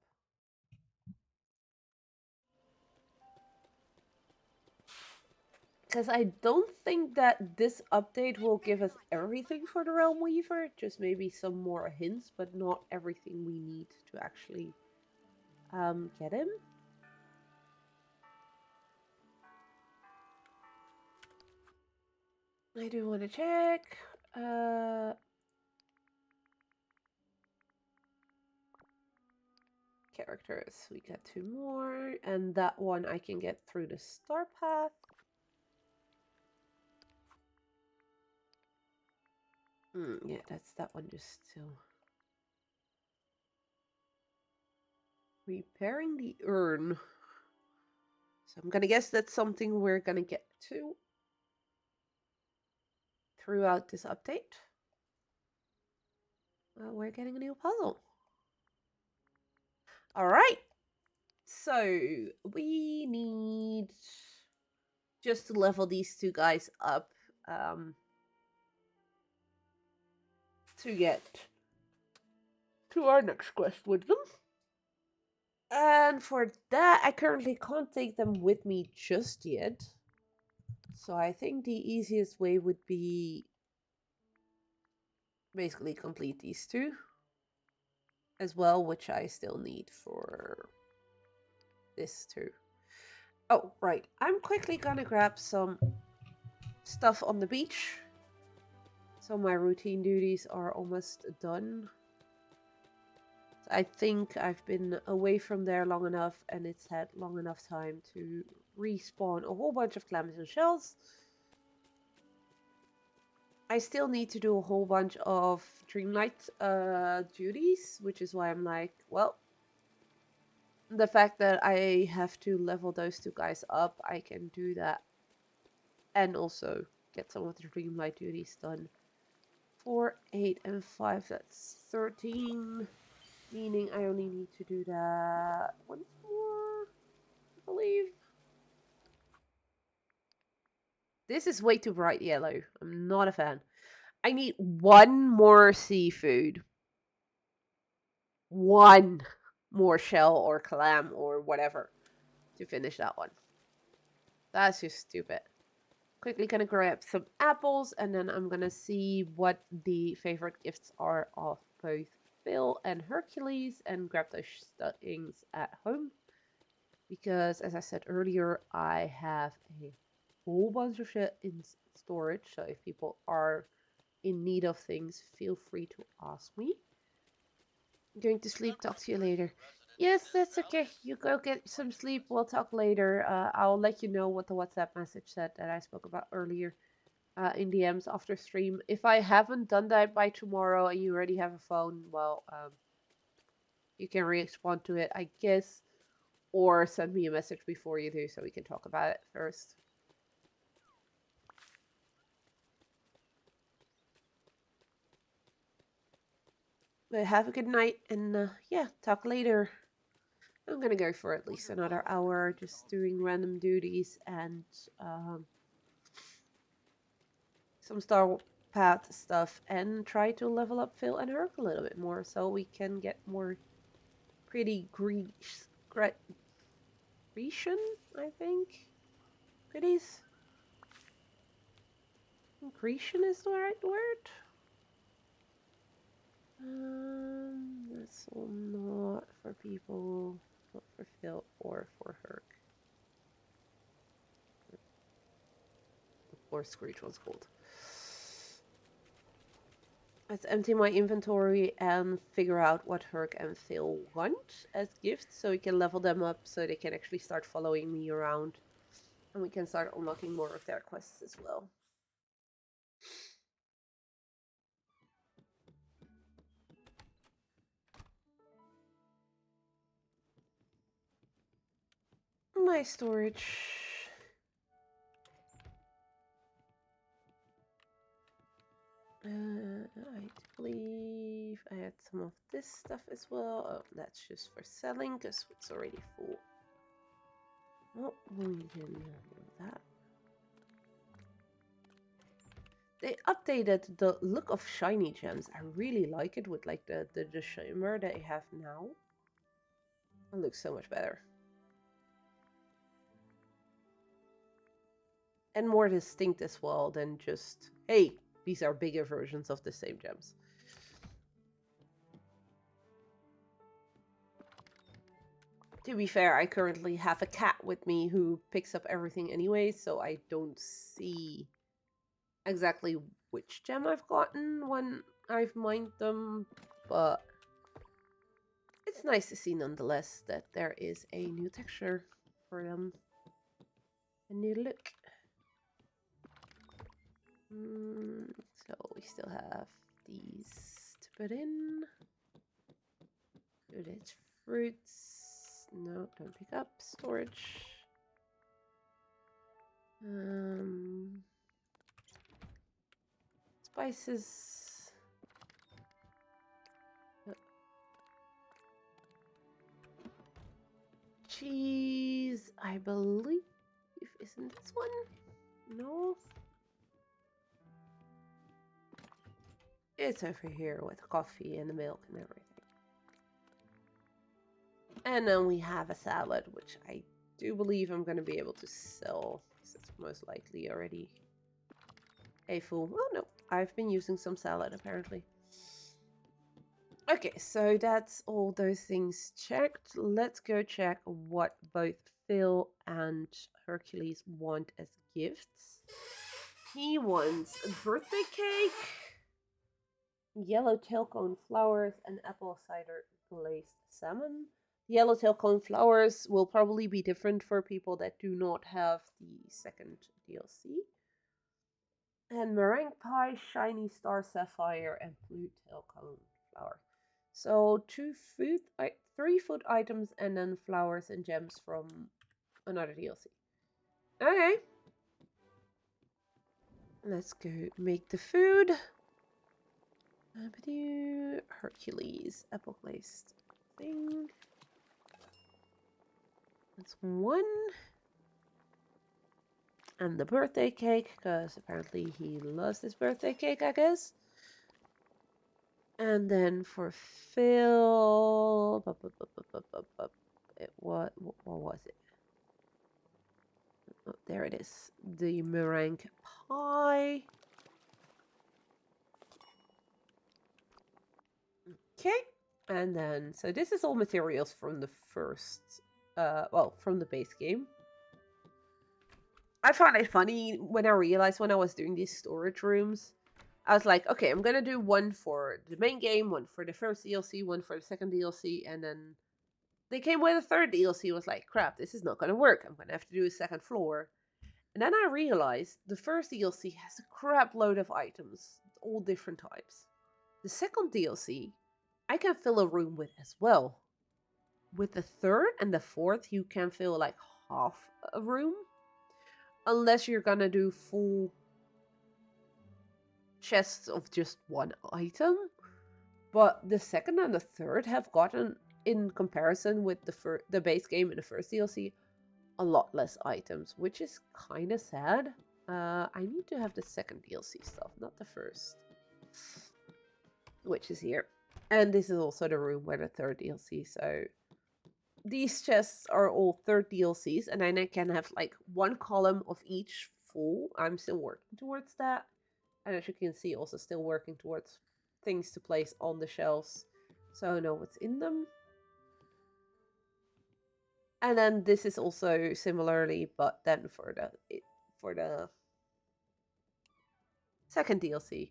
Because I don't think that this update will give us everything for the Realm Weaver, just maybe some more hints, but not everything we need to actually get him. I do want to check. Characters. We got 2 more, and that one I can get through the star path. Yeah, that's that one just still. Repairing the urn. So I'm gonna guess that's something we're gonna get to throughout this update. Well, we're getting a new puzzle. Alright. So we need just to level these 2 guys up to get to our next quest with them. And for that, I currently can't take them with me just yet. So I think the easiest way would be basically complete these 2 as well, which I still need for this too. Oh, right. I'm quickly gonna grab some stuff on the beach. So my routine duties are almost done. I think I've been away from there long enough, and it's had long enough time to respawn a whole bunch of clams and shells. I still need to do a whole bunch of Dreamlight duties, which is why I'm like, well, the fact that I have to level those two guys up, I can do that. And also get some of the Dreamlight duties done. 4, 8, and 5, that's 13. Meaning I only need to do that once more, I believe. This is way too bright yellow. I'm not a fan. I need one more seafood. One more shell or clam or whatever to finish that one. That's just stupid. Quickly gonna grab some apples and then I'm gonna see what the favorite gifts are of both Phil and Hercules and grab those things at home. Because as I said earlier, I have a whole bunch of shit in storage. So if people are in need of things, feel free to ask me. I'm going to sleep. Talk to you later. Yes, that's okay. You go get some sleep. We'll talk later. I'll let you know what the WhatsApp message said that I spoke about earlier in DMs after stream. If I haven't done that by tomorrow and you already have a phone, well, you can respond to it, I guess. Or send me a message before you do so we can talk about it first. But have a good night and yeah, talk later. I'm gonna go for at least another hour just doing random duties and some Star Path stuff and try to level up Phil and Herc a little bit more so we can get more pretty Grecian, I think. Pretties? Grecian is the right word? That's all not for people, not for Phil or for Herc. Or Screech was called. Let's empty my inventory and figure out what Herc and Phil want as gifts so we can level them up so they can actually start following me around. And we can start unlocking more of their quests as well. My storage. I believe I had some of this stuff as well. Oh, that's just for selling because it's already full. Oh, we can do that. They updated the look of shiny gems. I really like it with like the shimmer that I have now. It looks so much better. And more distinct as well than just, hey, these are bigger versions of the same gems. To be fair, I currently have a cat with me who picks up everything anyway, so I don't see exactly which gem I've gotten when I've mined them, but it's nice to see nonetheless that there is a new texture for them. A new look. So we still have these to put in. Good, it's fruits. No, don't pick up. Storage. Spices. Cheese, I believe. Isn't this one? No. It's over here with coffee and the milk and everything. And then we have a salad, which I do believe I'm going to be able to sell. Because it's most likely already a full... Oh, no. I've been using some salad, apparently. Okay, so that's all those things checked. Let's go check what both Phil and Hercules want as gifts. He wants a birthday cake. yellowtail cone flowers, and apple cider glazed salmon. Yellowtail cone flowers will probably be different for people that do not have the second DLC. And meringue pie, shiny star sapphire, and blue tail cone flower. So three food items, and then flowers and gems from another DLC. Okay. Let's go make the food. Hercules apple glazed thing. That's one. And the birthday cake, because apparently he loves this birthday cake, I guess. And then for Phil, what was it? Oh, there it is. The meringue pie. Okay. And then, so this is all materials from the first, from the base game. I found it funny when I realized when I was doing these storage rooms, I was like, okay, I'm gonna do one for the main game, one for the first DLC, one for the second DLC, and then they came with a third DLC. Was like, crap, this is not gonna work. I'm gonna have to do a second floor. And then I realized the first DLC has a crap load of items, all different types. The second DLC, I can fill a room with as well. With the third and the fourth, you can fill like half a room. Unless you're gonna do full chests of just one item. But the second and the third have gotten, in comparison with the base game in the first DLC, a lot less items, which is kind of sad. I need to have the second DLC stuff, not the first. Which is here. And this is also the room where the third DLC, so these chests are all third DLCs, and then I can have like one column of each full. I'm still working towards that. And as you can see, also still working towards things to place on the shelves so I know what's in them. And then this is also similarly, but then for the second DLC.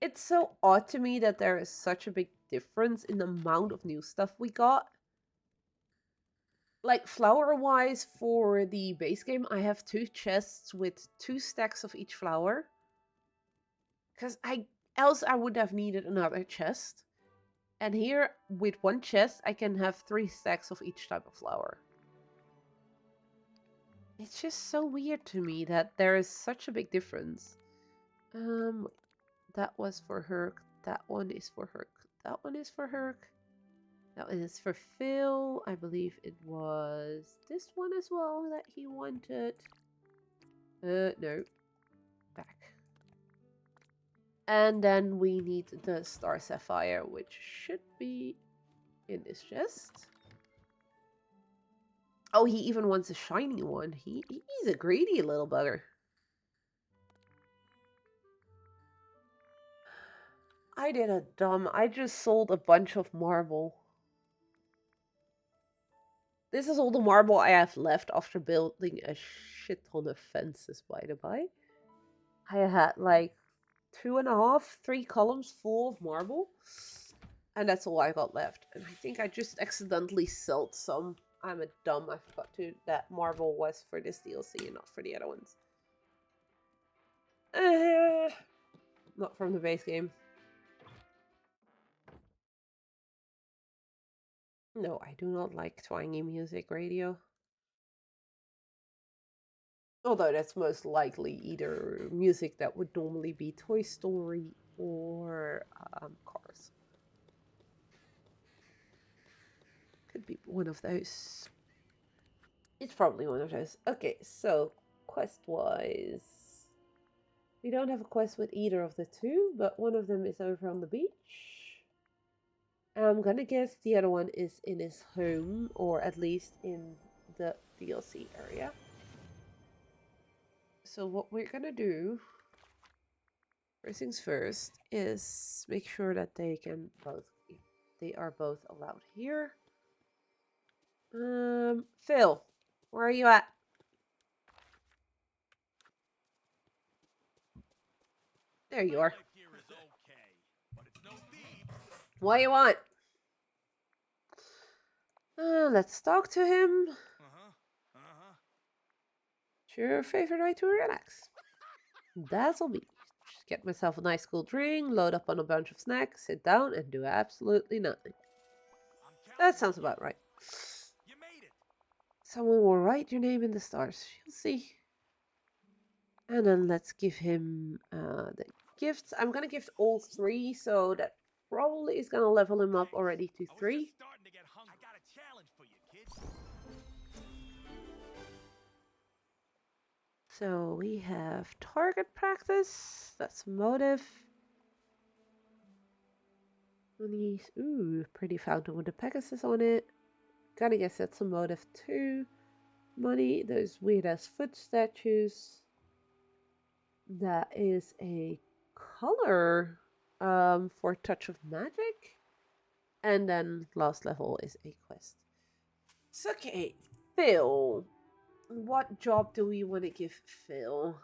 It's so odd to me that there is such a big difference in the amount of new stuff we got. Like, flower-wise, for the base game, I have 2 chests with 2 stacks of each flower. Because else I would have needed another chest. And here, with 1 chest, I can have 3 stacks of each type of flower. It's just so weird to me that there is such a big difference. That was for Herc. That one is for Herc. That one is for Herc. That is for Phil. I believe it was this one as well that he wanted. No. Back. And then we need the Star Sapphire, which should be in this chest. Oh, he even wants a shiny one. He's a greedy little bugger. I did a dumb. I just sold a bunch of marble. This is all the marble I have left after building a shit ton of fences, by the by. I had like 2.5, 3 columns full of marble. And that's all I got left. And I think I just accidentally sold some. I'm a dumb. I forgot that marble was for this DLC and not for the other ones. Not from the base game. No, I do not like twangy music radio. Although that's most likely either music that would normally be Toy Story or Cars. Could be one of those. It's probably one of those. Okay, so quest-wise, we don't have a quest with either of the two, but one of them is over on the beach. I'm gonna guess the other one is in his home, or at least in the DLC area. So what we're gonna do, first things first, is make sure that they are both allowed here. Phil, where are you at? There you are.
Life here is okay, but it's no
What do you want? Let's talk to him. It's your favorite way to relax. That'll be. Just get myself a nice cool drink, load up on a bunch of snacks, sit down, and do absolutely nothing. That sounds about right.
You made it.
Someone will write your name in the stars. You'll see. And then let's give him the gifts. I'm gonna gift all 3, so that probably is gonna level him up already to 3.
I was just starting to get hungry. I got a challenge for you, kid.
So we have target practice. That's motive. Money. Ooh, pretty fountain with a Pegasus on it. Gotta guess that's a motive too. Money. Those weird ass foot statues. That is a color for Touch of Magic. And then last level is a quest. So, okay, Phil. What job do we want to give Phil?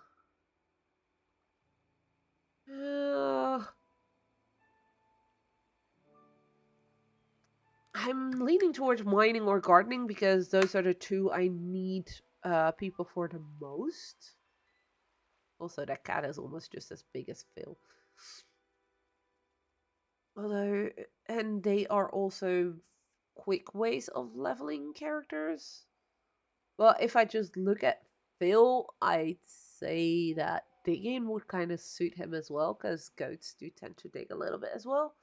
I'm leaning towards mining or gardening because those are the 2 I need people for the most. Also, that cat is almost just as big as Phil. Although, and they are also quick ways of leveling characters. Well, if I just look at Phil, I'd say that digging would kind of suit him as well, because goats do tend to dig a little bit as well.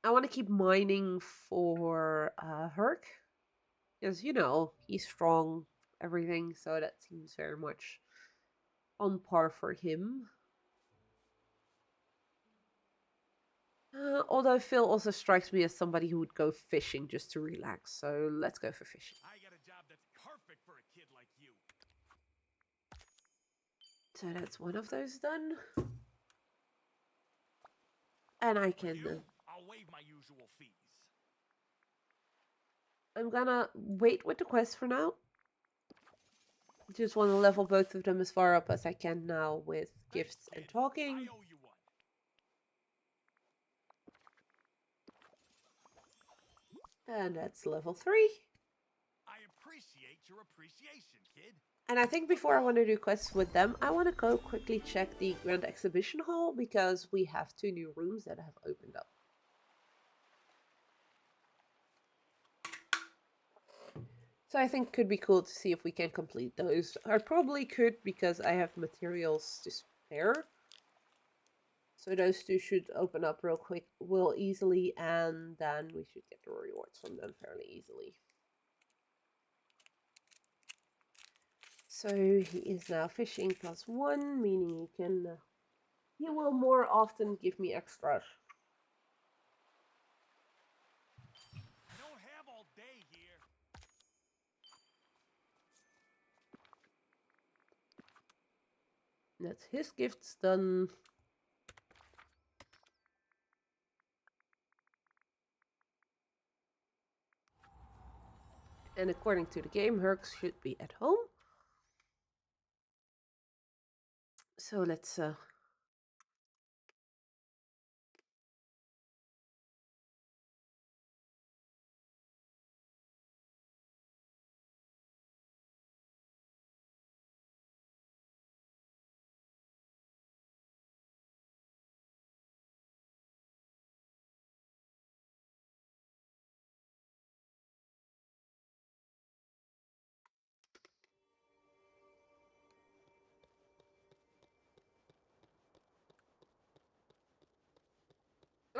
I want to keep mining for Herc, because, you know, he's strong, everything, so that seems very much on par for him. Although Phil also strikes me as somebody who would go fishing just to relax, so let's go for fishing.
I got a job that's perfect for a kid like you.
So that's one of those done. And I can...
I'll waive my usual fees.
I'm gonna wait with the quest for now. Just want to level both of them as far up as I can now with gifts and talking.
I owe you one.
And that's level 3.
I appreciate your appreciation, kid.
And I think before I want to do quests with them, I want to go quickly check the Grand Exhibition Hall because we have 2 new rooms that have opened up. So I think it could be cool to see if we can complete those. I probably could because I have materials to spare. So those 2 should open up real easily, and then we should get the rewards from them fairly easily. So he is now fishing +1, meaning he will more often give me extras.
I don't have all day here.
That's his gifts done. And according to the game, Herc should be at home. So let's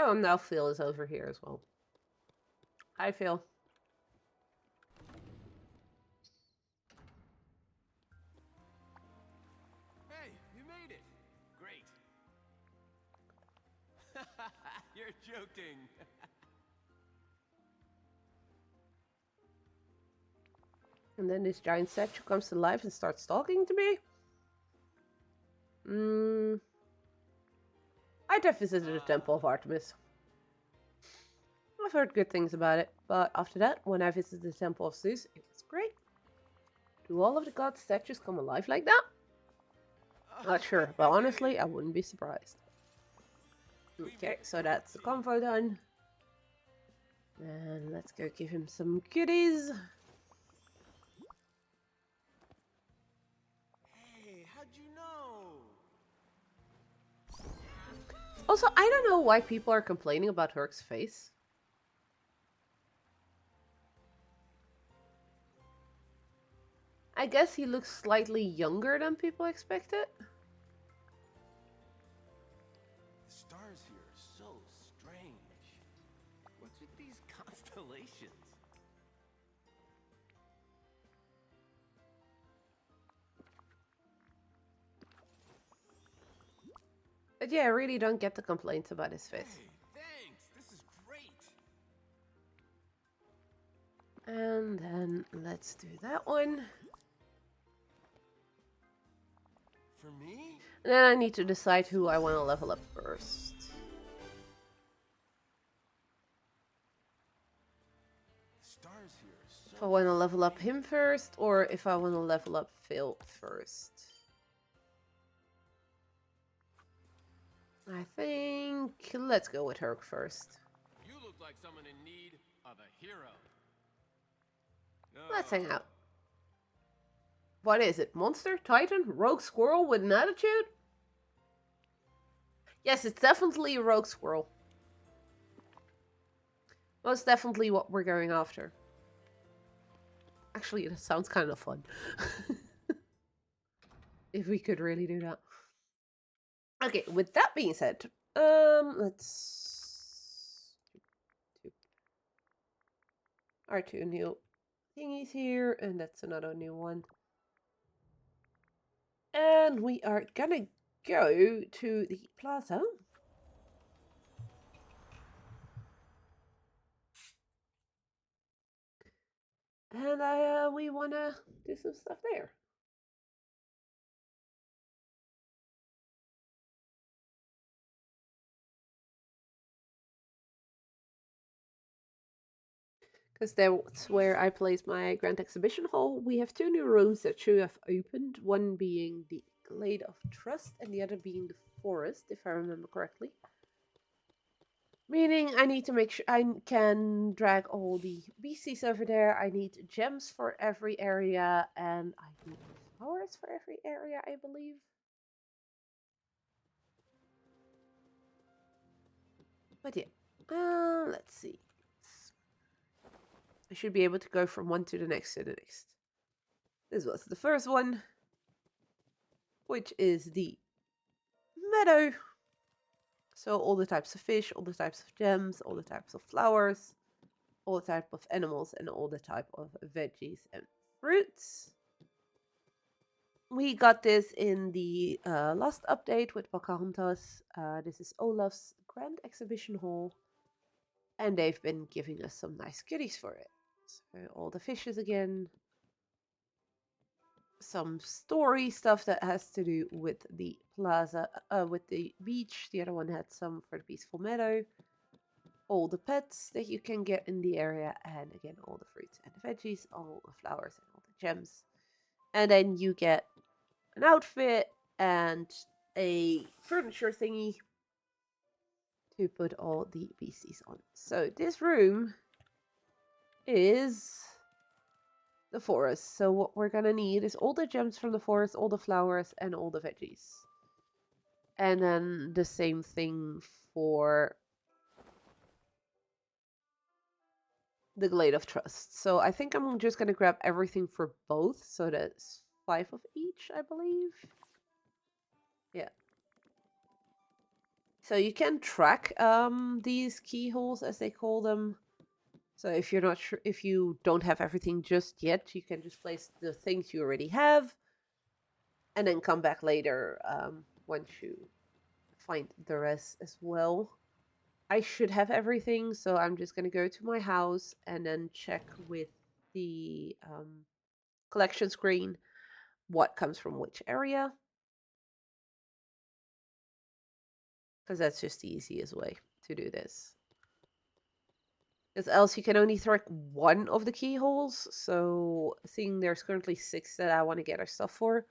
oh, now Phil is over here as well. Hi, Phil.
Hey, you made it. Great. You're joking.
And then this giant statue comes to life and starts talking to me. I'd have visited the Temple of Artemis. I've heard good things about it, but after that, when I visited the Temple of Zeus, it was great. Do all of the gods' statues come alive like that? Not sure, but honestly, I wouldn't be surprised. Okay, so that's the convo done. And let's go give him some goodies.
Hey, how'd you know?
Also, I don't know why people are complaining about Herc's face. I guess he looks slightly younger than people expected.
The stars here are so strange. What's with these constellations?
But yeah, I really don't get the complaints about his face.
Hey, thanks. This is great.
And then let's do that one.
For me?
And then I need to decide who I want to level up first.
The stars here are so
If I want to level up him first, or if I want to level up Phil first. I think let's go with Herc first.
You look like someone in need of a hero.
Let's hang out. What is it? Monster? Titan? Rogue squirrel with an attitude? Yes, it's definitely a rogue squirrel. Most definitely what we're going after. Actually, that sounds kind of fun. If we could really do that. Okay, with that being said, let's do our two new thingies here, and that's another new one. And we are gonna go to the plaza. And we wanna do some stuff there. Because that's where I place my Grand Exhibition Hall. We have two new rooms that should have opened, one being the Glade of Trust and the other being the Forest, if I remember correctly. Meaning I need to make sure I can drag all the beasties over there. I need gems for every area, and I need flowers for every area, I believe. But yeah, let's see. I should be able to go from one to the next to the next. This was the first one, which is the meadow. So all the types of fish, all the types of gems, all the types of flowers, all the type of animals, and all the type of veggies and fruits. We got this in the last update with Pocahontas. This is Olaf's Grand Exhibition Hall. And they've been giving us some nice goodies for it. So all the fishes again. Some story stuff that has to do with the plaza, with the beach. The other one had some for the peaceful meadow. All the pets that you can get in the area. And again, all the fruits and the veggies, all the flowers and all the gems. And then you get an outfit and a furniture thingy to put all the beasties on. So this room is the forest. So what we're gonna need is all the gems from the forest, all the flowers, and all the veggies. And then the same thing for the Glade of Trust. So I think I'm just gonna grab everything for both. So that's 5 of each, I believe. Yeah. So you can track these keyholes, as they call them. So if you're not sure, if you don't have everything just yet, you can just place the things you already have, and then come back later once you find the rest as well. I should have everything, so I'm just gonna go to my house and then check with the collection screen what comes from which area. Because that's just the easiest way to do this. Because else you can only track one of the keyholes. So seeing there's currently 6 that I want to get our stuff for,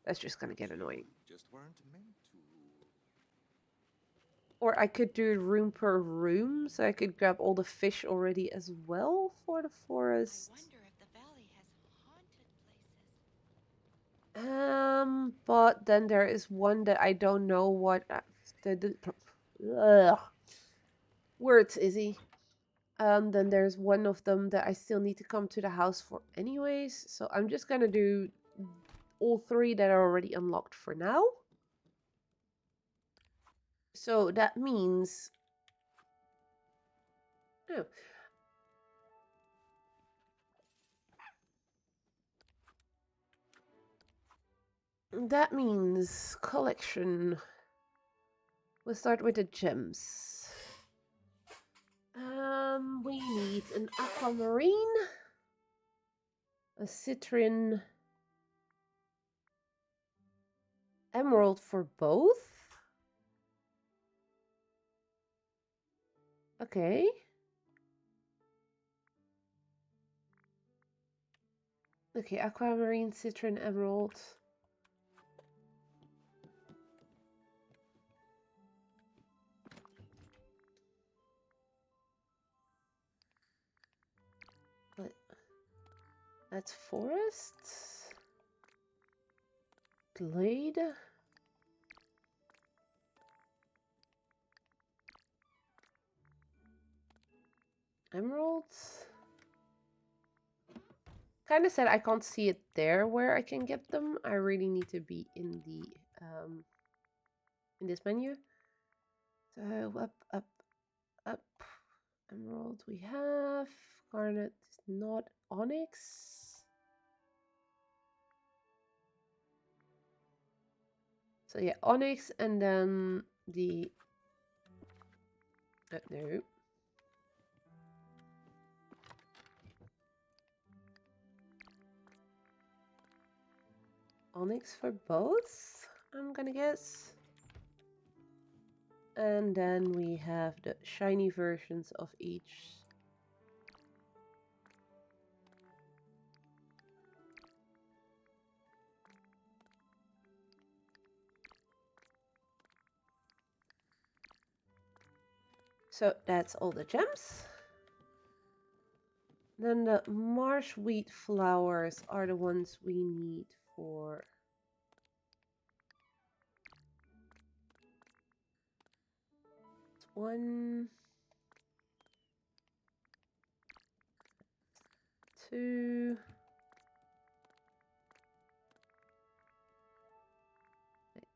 that's just going to get annoying.
Just weren't meant to.
Or I could do it room per room, so I could grab all the fish already as well for the forest.
I wonder if the valley has haunted places.
But then there is one that I don't know what ugh. Words, Izzy. Then there's one of them that I still need to come to the house for anyways. So I'm just gonna do all 3 that are already unlocked for now. So that means... Oh. That means collection. We'll start with the gems. We need an aquamarine, a citrine, emerald for both. Okay. Okay, aquamarine, citrine, emerald. That's forest. Glade. Emeralds. Kind of said I can't see it there where I can get them. I really need to be in the in this menu. So up. Emerald we have. Garnet is not. Onyx. So yeah, onyx and then the no. Onyx for both, I'm gonna guess. And then we have the shiny versions of each. So that's all the gems. Then the marsh wheat flowers are the ones we need for one, 2.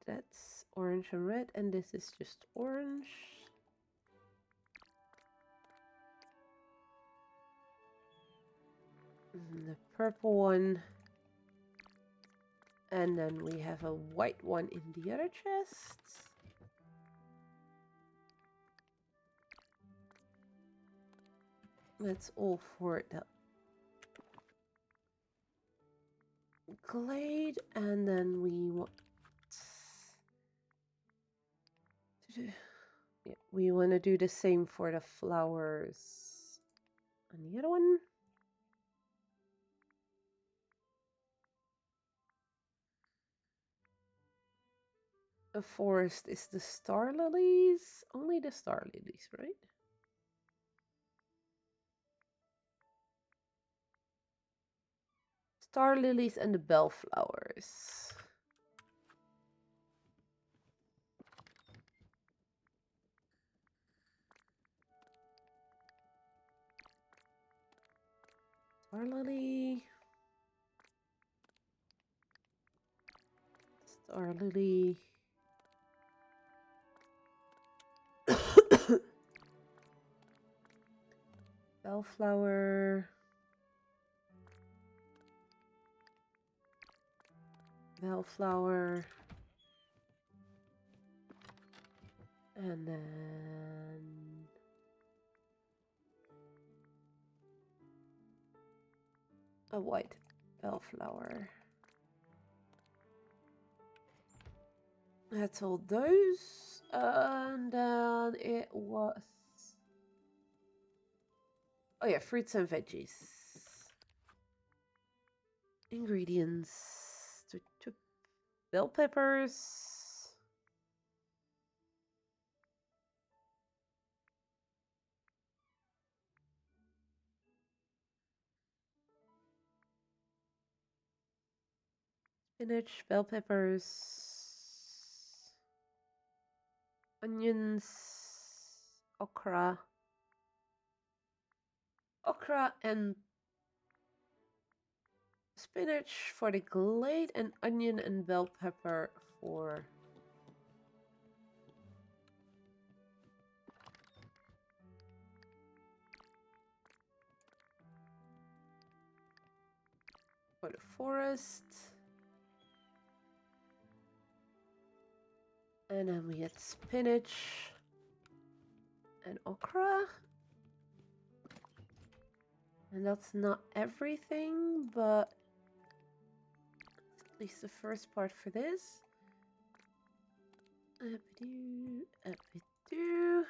That's orange and red, and this is just orange. And the purple one. And then we have a white one in the other chest. That's all for the glade. And then we want to do, yeah, we want to do the same for the flowers on the other one. A forest is the star lilies. Only the star lilies, right? Star lilies and the bellflowers. Star lily. Star lily. Bellflower. Bellflower. And then a white bellflower. That's all those. And then it was... Oh yeah, fruits and veggies. Ingredients. Bell peppers. Spinach, bell peppers, onions, okra, and spinach for the glade, and onion and bell pepper for the forest. And then we get spinach and okra. And that's not everything, but at least the first part for this. Up-a-doo, up-a-doo.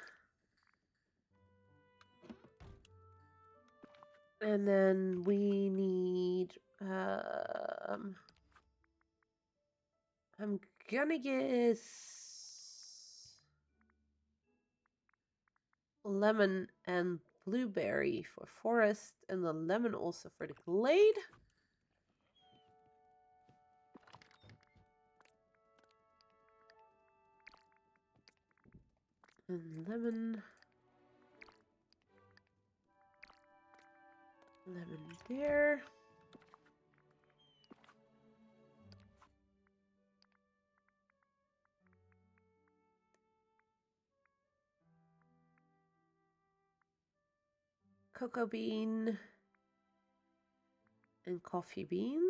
And then we need I'm gonna guess lemon and blueberry for forest, and the lemon also for the glade. And lemon there. Cocoa bean and coffee bean.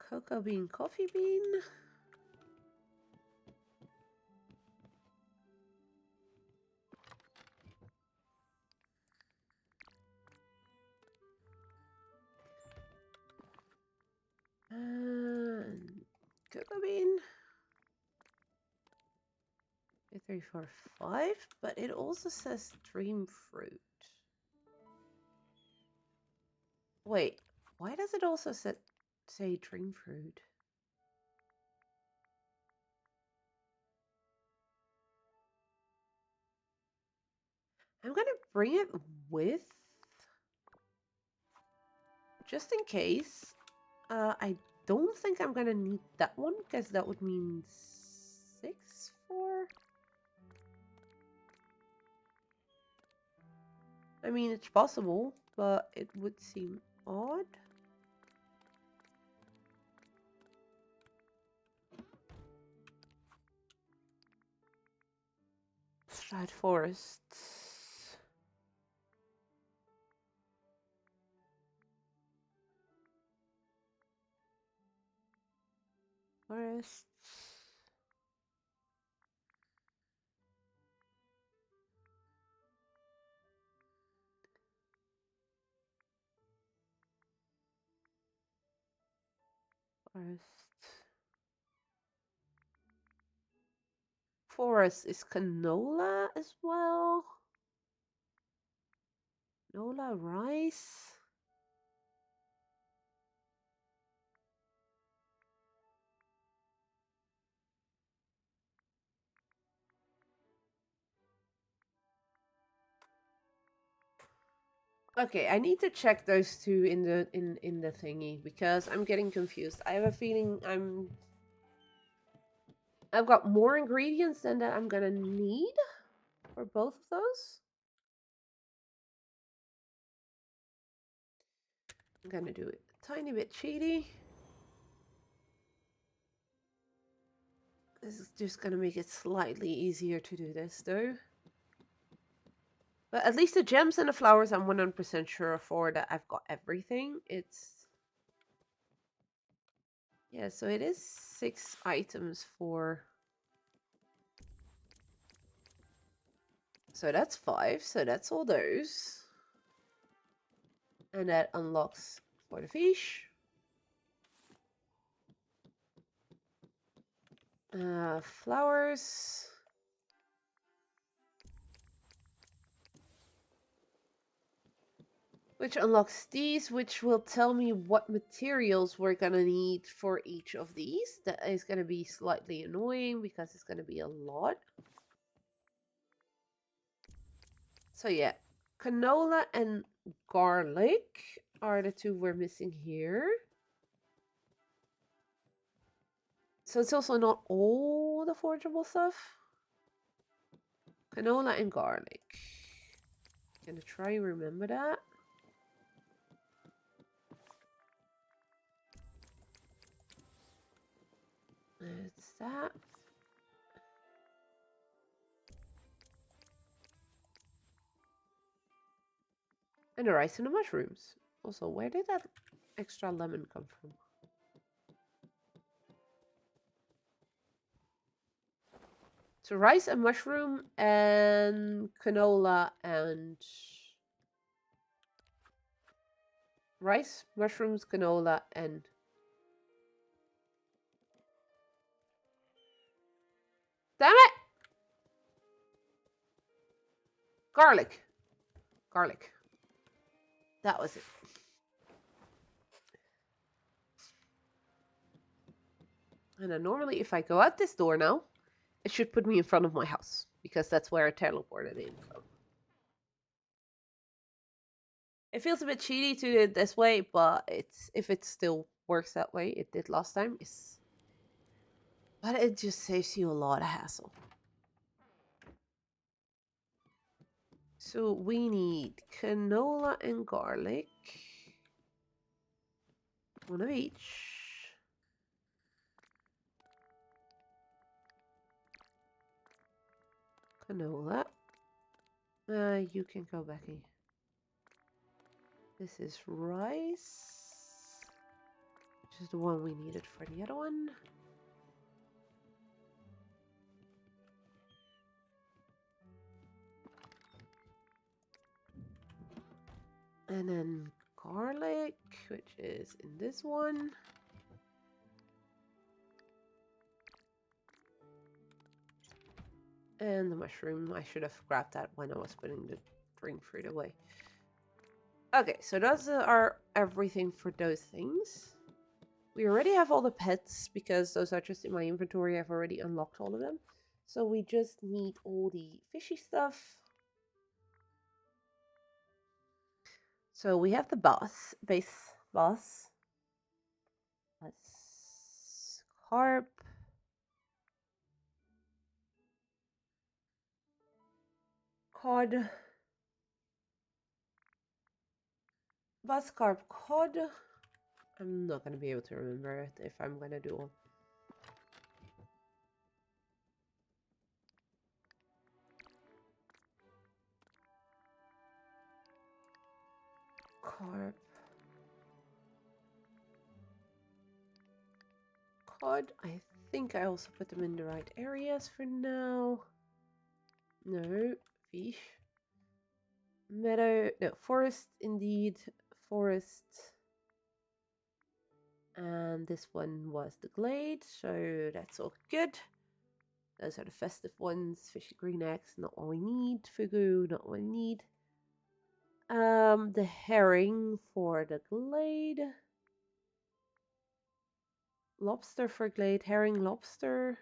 Cocoa bean, coffee bean. And cocoa bean. 2, 3, 4, 5, but it also says dream fruit. Wait, why does it also say dream fruit? I'm gonna bring it with, just in case. I don't think I'm gonna need that one, because that would mean 6, 4. I mean, it's possible, but it would seem odd. Stride forests. Forests. Forest is canola as well. Canola, rice. Okay, I need to check those two in the thingy because I'm getting confused. I have a feeling I've got more ingredients than that I'm gonna need for both of those. I'm gonna do it a tiny bit cheaty. This is just gonna make it slightly easier to do this though. But at least the gems and the flowers I'm 100% sure for that I've got everything. Yeah, so it is 6 items for... So that's 5, so that's all those. And that unlocks for the fish. Flowers. Which unlocks these, which will tell me what materials we're gonna need for each of these. That is gonna be slightly annoying because it's gonna be a lot. So yeah, canola and garlic are the two we're missing here. So it's also not all the forgeable stuff. Canola and garlic. Gonna try and remember that. It's that. And the rice and the mushrooms. Also, where did that extra lemon come from? So rice and mushroom and canola and rice, mushrooms, canola, and damn it! Garlic. Garlic. That was it. And then normally if I go out this door now, it should put me in front of my house. Because that's where I teleported in from. It feels a bit cheaty to do it this way, but if it still works that way, it did last time. But it just saves you a lot of hassle. So we need canola and garlic. One of each. Canola. You can go back in. This is rice. Which is the one we needed for the other one. And then garlic, which is in this one. And the mushroom, I should have grabbed that when I was putting the drink fruit away. Okay, so those are everything for those things. We already have all the pets because those are just in my inventory. I've already unlocked all of them. So we just need all the fishy stuff. So we have the base boss. That's carp. Cod. Bass, carp, cod. I'm not going to be able to remember it if I'm going to do all. Carp. Cod. I think I also put them in the right areas for now. No. Fish. Meadow. No. Forest indeed. Forest. And this one was the glade. So that's all good. Those are the festive ones. Fishy green eggs. Not what we need. Fugu. Not what we need. The herring for the glade. Lobster for glade, herring, lobster,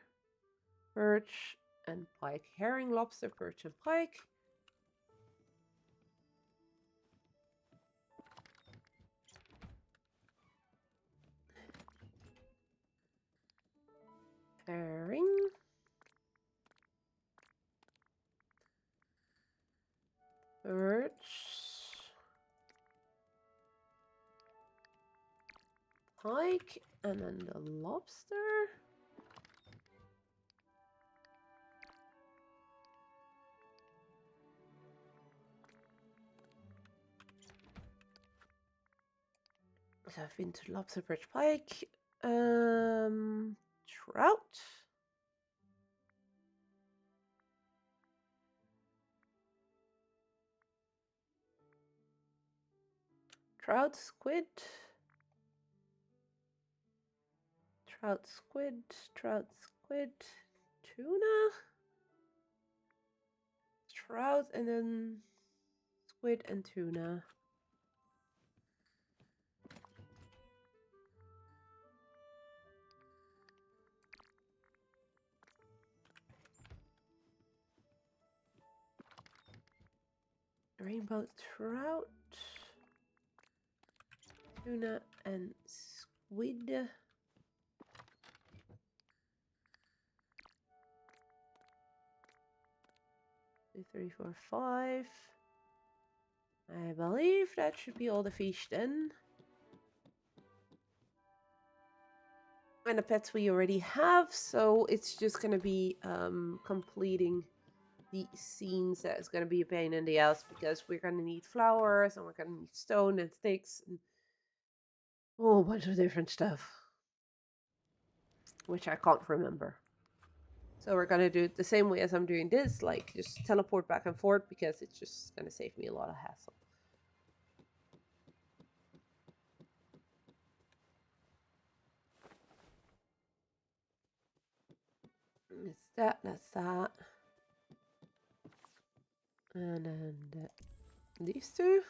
perch, and pike. Herring, lobster, perch, and pike. Herring. Perch. Pike, and then the lobster. So I've been to lobster, perch, pike. Trout. Trout, squid. Trout, squid, tuna. Trout, and then squid and tuna. rainbow trout, tuna, and squid. 2, 3, 4, 5. I believe that should be all the fish then. And the pets we already have, so it's just going to be completing the scenes. That is going to be a pain in the ass because we're going to need flowers and we're going to need stone and sticks and a whole bunch of different stuff, which I can't remember. So we're going to do it the same way as I'm doing this, like just teleport back and forth because it's just going to save me a lot of hassle. It's that, that's that. And then these two.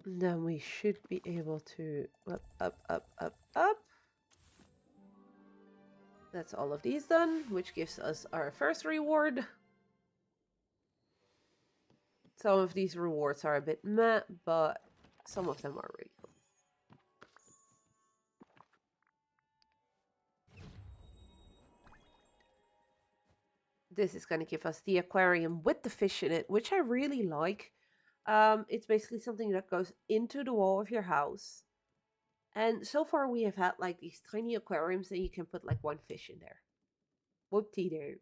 And then we should be able to up. That's all of these done, which gives us our first reward. Some of these rewards are a bit meh, but some of them are really cool. This is going to give us the aquarium with the fish in it, which I really like. It's basically something that goes into the wall of your house. And so far we have had like these tiny aquariums that you can put like one fish in there. Whoop-dee-doo.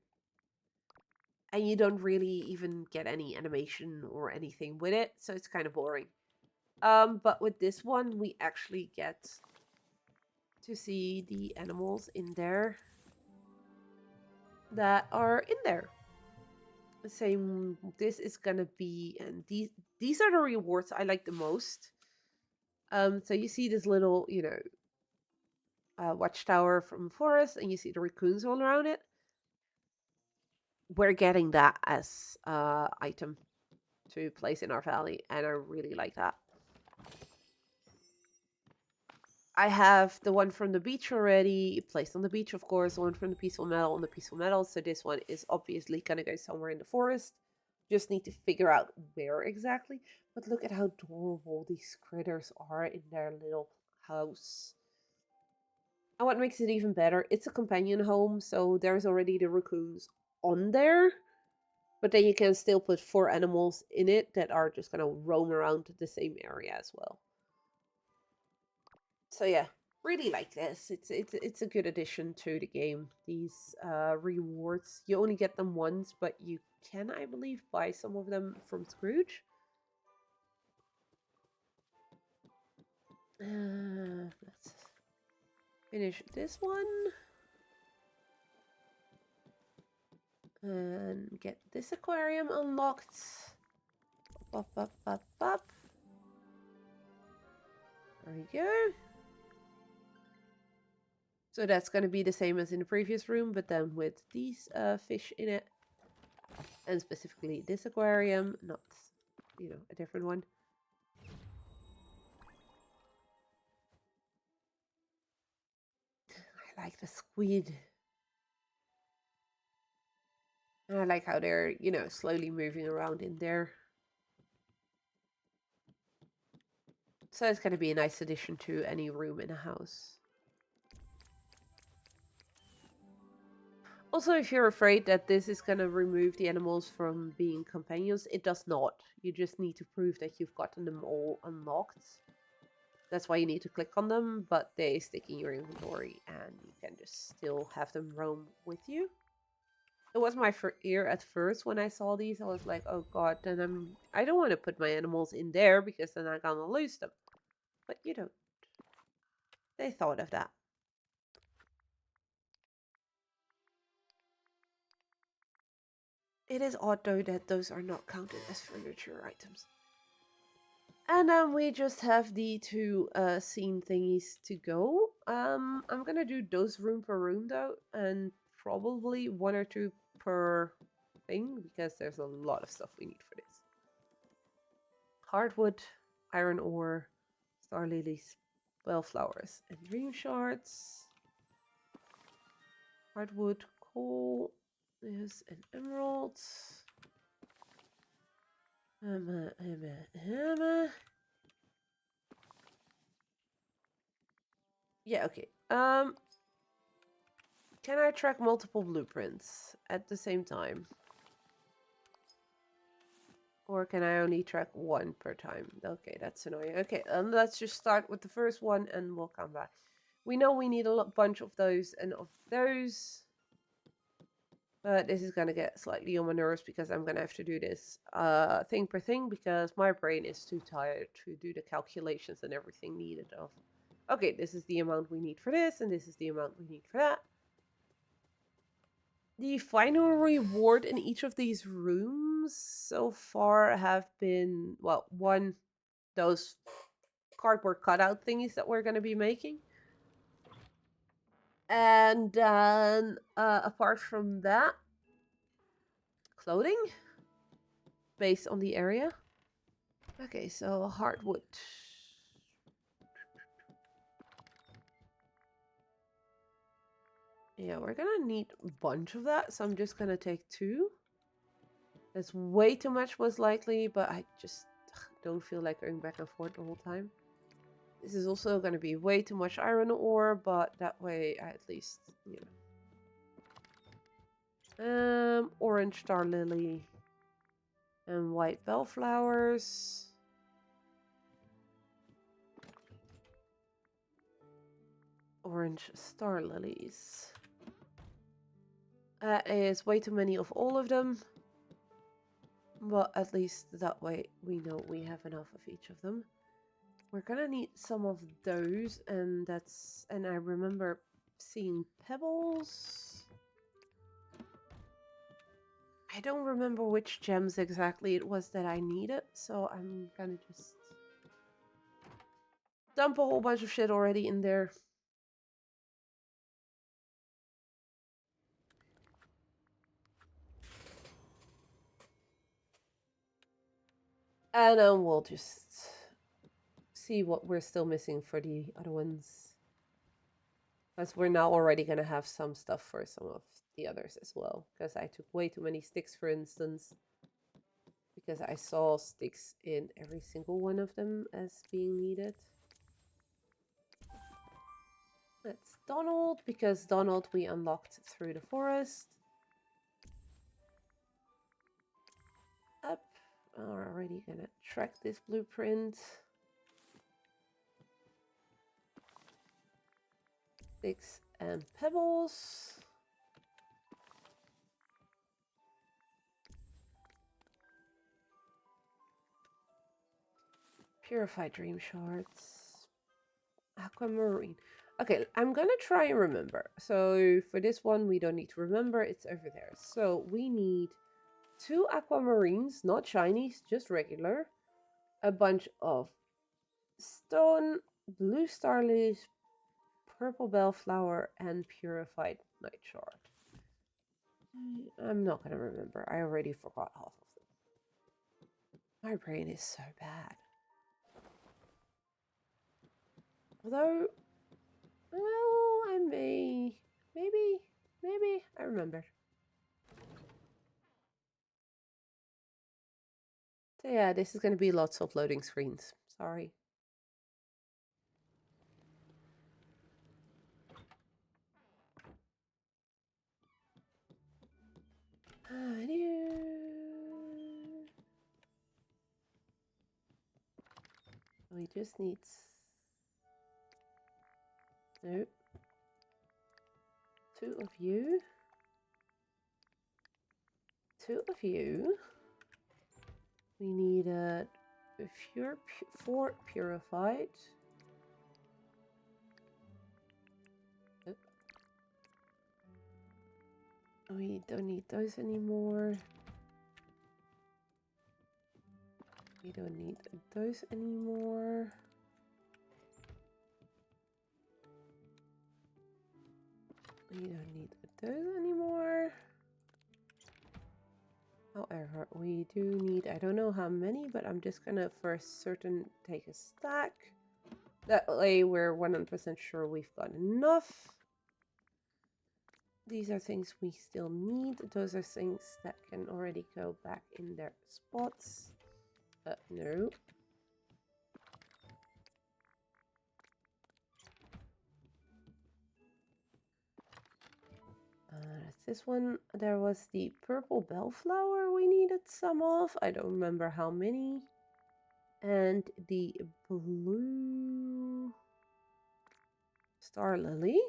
And you don't really even get any animation or anything with it, so it's kind of boring. But with this one, we actually get to see the animals in there that are in there. The same, this is gonna be, and these are the rewards I like the most. So you see this little, watchtower from forest, and you see the raccoons all around it. We're getting that as item to place in our valley, and I really like that. I have the one from the beach already placed on the beach, of course, the one from the Peaceful Meadow on the Peaceful Meadow, so this one is obviously going to go somewhere in the forest. Just need to figure out where exactly. But look at how adorable these critters are in their little house. And what makes it even better, it's a companion home, so there's already the raccoons on there. But then you can still put 4 animals in it that are just going to roam around the same area as well. So yeah, really like this. It's a good addition to the game. These rewards, you only get them once, but you can, I believe, buy some of them from Scrooge. Let's finish this one. And get this aquarium unlocked. Up. There we go. So that's going to be the same as in the previous room, but then with these fish in it. And specifically this aquarium, not, a different one. I like the squid. And I like how they're, slowly moving around in there. So it's going to be a nice addition to any room in a house. Also, if you're afraid that this is going to remove the animals from being companions, it does not. You just need to prove that you've gotten them all unlocked. That's why you need to click on them, but they stick in your inventory and you can just still have them roam with you. It was my fear at first when I saw these. I was like, oh god, then I don't want to put my animals in there because then I'm gonna lose them. But you don't. They thought of that. It is odd though that those are not counted as furniture items. And then we just have the 2 scene thingies to go. I'm gonna do those room per room though, and probably 1 or 2 per thing because there's a lot of stuff we need for this. Hardwood, iron ore, star lilies, bellflowers, and dream shards. Hardwood, coal, yes, and emeralds. Yeah, okay. Can I track multiple blueprints at the same time? Or can I only track one per time? Okay, that's annoying. Okay, let's just start with the first one and we'll come back. We know we need a bunch of those and of those. But this is going to get slightly on my nerves because I'm going to have to do this thing per thing because my brain is too tired to do the calculations and everything needed of. Okay, this is the amount we need for this and this is the amount we need for that. The final reward in each of these rooms so far have been, well, one, those cardboard cutout thingies that we're going to be making. And then, apart from that, clothing based on the area. Okay, so hardwood. Yeah, we're gonna need a bunch of that, so I'm just gonna take 2. That's way too much, most likely, but I just don't feel like going back and forth the whole time. This is also gonna be way too much iron ore, but that way I at least, you know. Orange star lily and white bellflowers. Orange star lilies. That is way too many of all of them. But at least that way we know we have enough of each of them. We're gonna need some of those, and I remember seeing pebbles. I don't remember which gems exactly it was that I needed, so I'm gonna just dump a whole bunch of shit already in there. And then we'll just see what we're still missing for the other ones. Because we're now already going to have some stuff for some of the others as well. Because I took way too many sticks, for instance. Because I saw sticks in every single one of them as being needed. That's Donald, because Donald we unlocked through the forest. Up. We're already going to track this blueprint. Sticks and pebbles. Purified dream shards. Aquamarine. Okay, I'm gonna try and remember. So for this one, we don't need to remember. It's over there. So we need 2 aquamarines, not shinies, just regular. A bunch of stone, blue star lilies, purple bellflower, and purified night shard. I'm not gonna remember. I already forgot half of them. My brain is so bad. Although, well, I maybe I remember. So yeah, this is going to be lots of loading screens. Sorry. We just need... Nope. 2 of you. 2 of you. We need a 4 purified. Oop. We don't need those anymore. We don't need those anymore. We don't need those anymore. However, we do need, I don't know how many, but I'm just gonna for certain take a stack. That way we're 100% sure we've got enough. These are things we still need. Those are things that can already go back in their spots. No. That's this one. There was the purple bellflower we needed some of. I don't remember how many. And the blue star lily.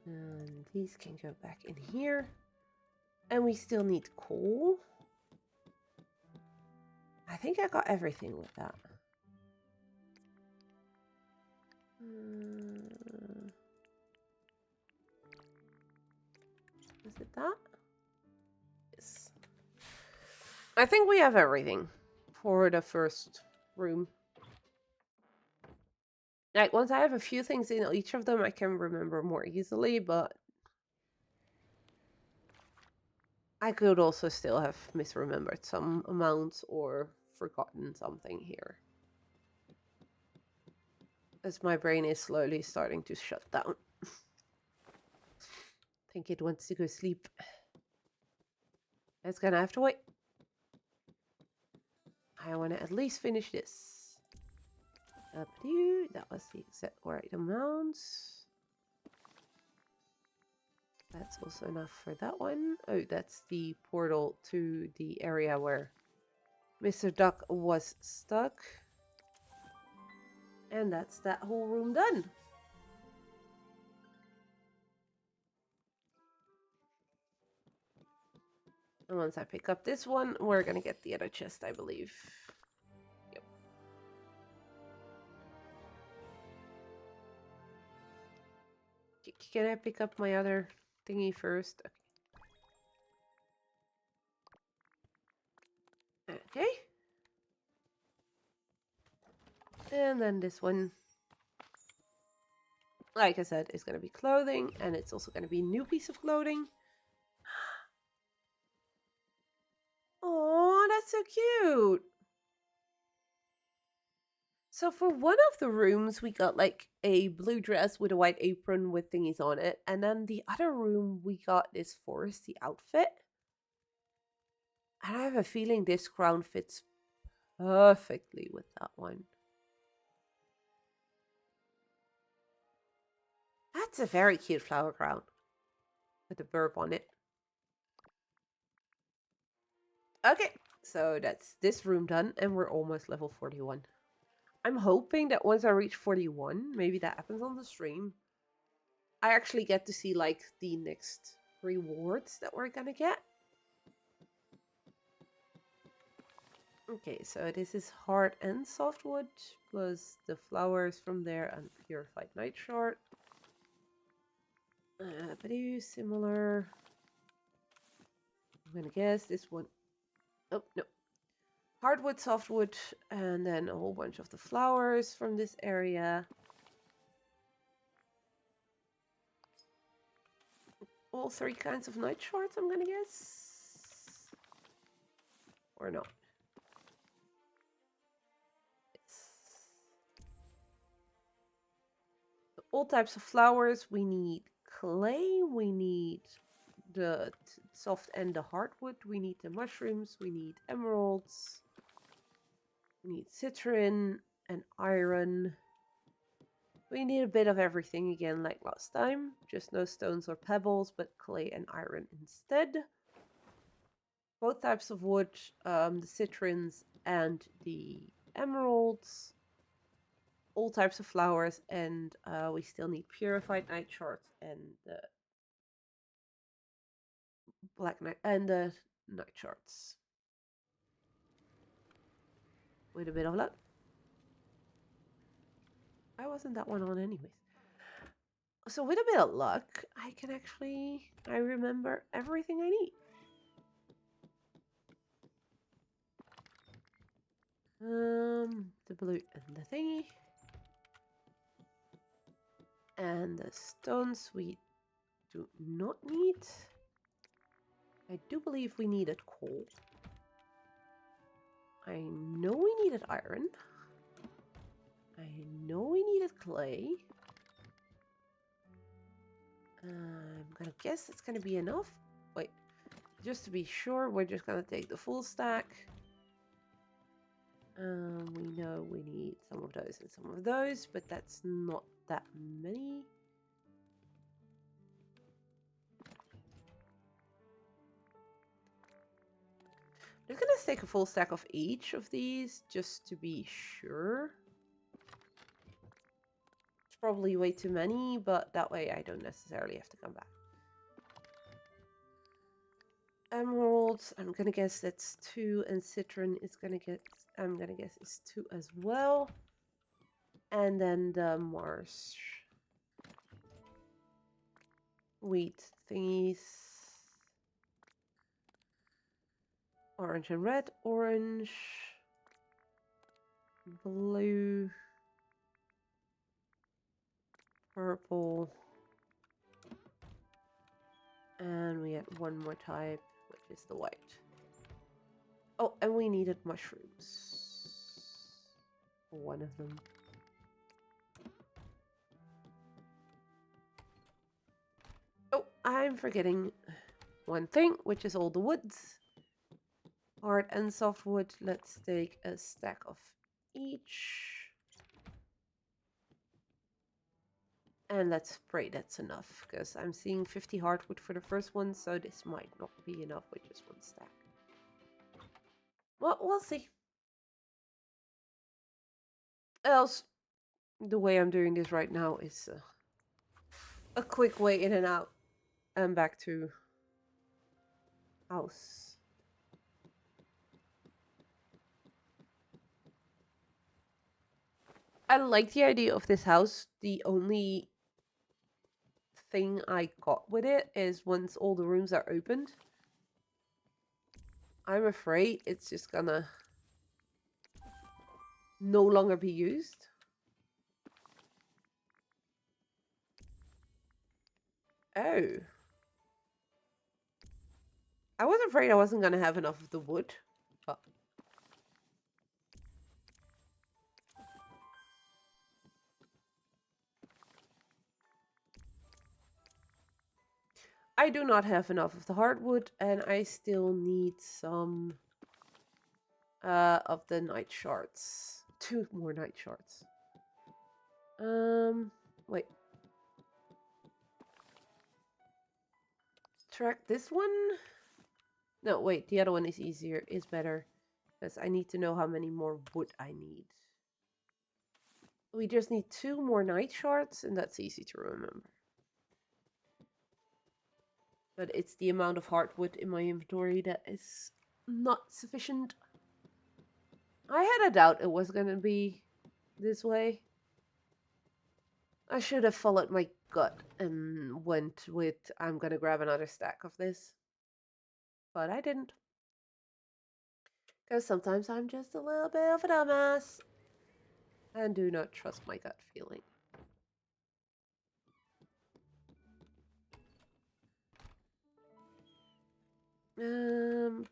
And these can go back in here. And we still need coal. I think I got everything with that. Is it that? Yes. I think we have everything for the first room. Like, once I have a few things in each of them, I can remember more easily, but I could also still have misremembered some amounts or forgotten something here. As my brain is slowly starting to shut down. I think it wants to go sleep. It's gonna have to wait. I want to at least finish this. Up here. That was the exact right amount. That's also enough for that one. Oh, that's the portal to the area where Mr. Duck was stuck. And that's that whole room done. And once I pick up this one, we're gonna get the other chest, I believe. Yep. Can I pick up my other thingy first? Okay. And then this one, like I said, is going to be clothing, and it's also going to be a new piece of clothing. Oh, that's so cute. So for one of the rooms, we got like a blue dress with a white apron with thingies on it. And then the other room, we got this foresty outfit. And I have a feeling this crown fits perfectly with that one. That's a very cute flower crown with a burp on it. Okay, so that's this room done, and we're almost level 41. I'm hoping that once I reach 41, maybe that happens on the stream, I actually get to see like the next rewards that we're gonna get. Okay, so this is hard and softwood, plus the flowers from there and purified night shard. Pretty similar. I'm gonna guess this one. Oh, no. Hardwood, softwood, and then a whole bunch of the flowers from this area. All 3 kinds of night shards, I'm gonna guess. Or not. Yes. All types of flowers. We need clay. We need the soft and the hardwood. We need the mushrooms. We need emeralds. We need citron and iron. We need a bit of everything again like last time. Just no stones or pebbles, but clay and iron instead. Both types of wood, the citrons and the emeralds. All types of flowers, and we still need purified night shards and the black night and the night shards. With a bit of luck. Why wasn't that one on anyways? So with a bit of luck, I remember everything I need. The blue and the thingy. And the stones we do not need. I do believe we needed coal. I know we needed iron. I know we needed clay. I'm gonna guess it's gonna be enough. Wait, just to be sure, we're just gonna take the full stack. We know we need some of those and some of those, but that's not that many. I'm gonna take a full stack of each of these just to be sure. It's probably way too many, but that way I don't necessarily have to come back. Emeralds, I'm gonna guess that's 2, and citron is gonna get, I'm gonna guess it's 2 as well. And then the marsh wheat thingies. Orange and red, orange, blue, purple, and we had one more type, which is the white. Oh, and we needed mushrooms. One of them. Oh, I'm forgetting one thing, which is all the woods. Hard and softwood. Let's take a stack of each. And let's pray that's enough, because I'm seeing 50 hardwood for the first one, so this might not be enough with just one stack. Well, we'll see. Else, the way I'm doing this right now is a quick way in and out and back to house. I like the idea of this house. The only thing I got with it is once all the rooms are opened, I'm afraid it's just gonna no longer be used. Oh. I was afraid I wasn't gonna have enough of the wood. But I do not have enough of the hardwood, and I still need some of the night shards. 2 more night shards. Wait. Track this one? No, wait, the other one is easier, is better. Because I need to know how many more wood I need. We just need 2 more night shards, and that's easy to remember. But it's the amount of hardwood in my inventory that is not sufficient. I had a doubt it was going to be this way. I should have followed my gut and went with, I'm going to grab another stack of this. But I didn't. Because sometimes I'm just a little bit of a dumbass. And do not trust my gut feeling.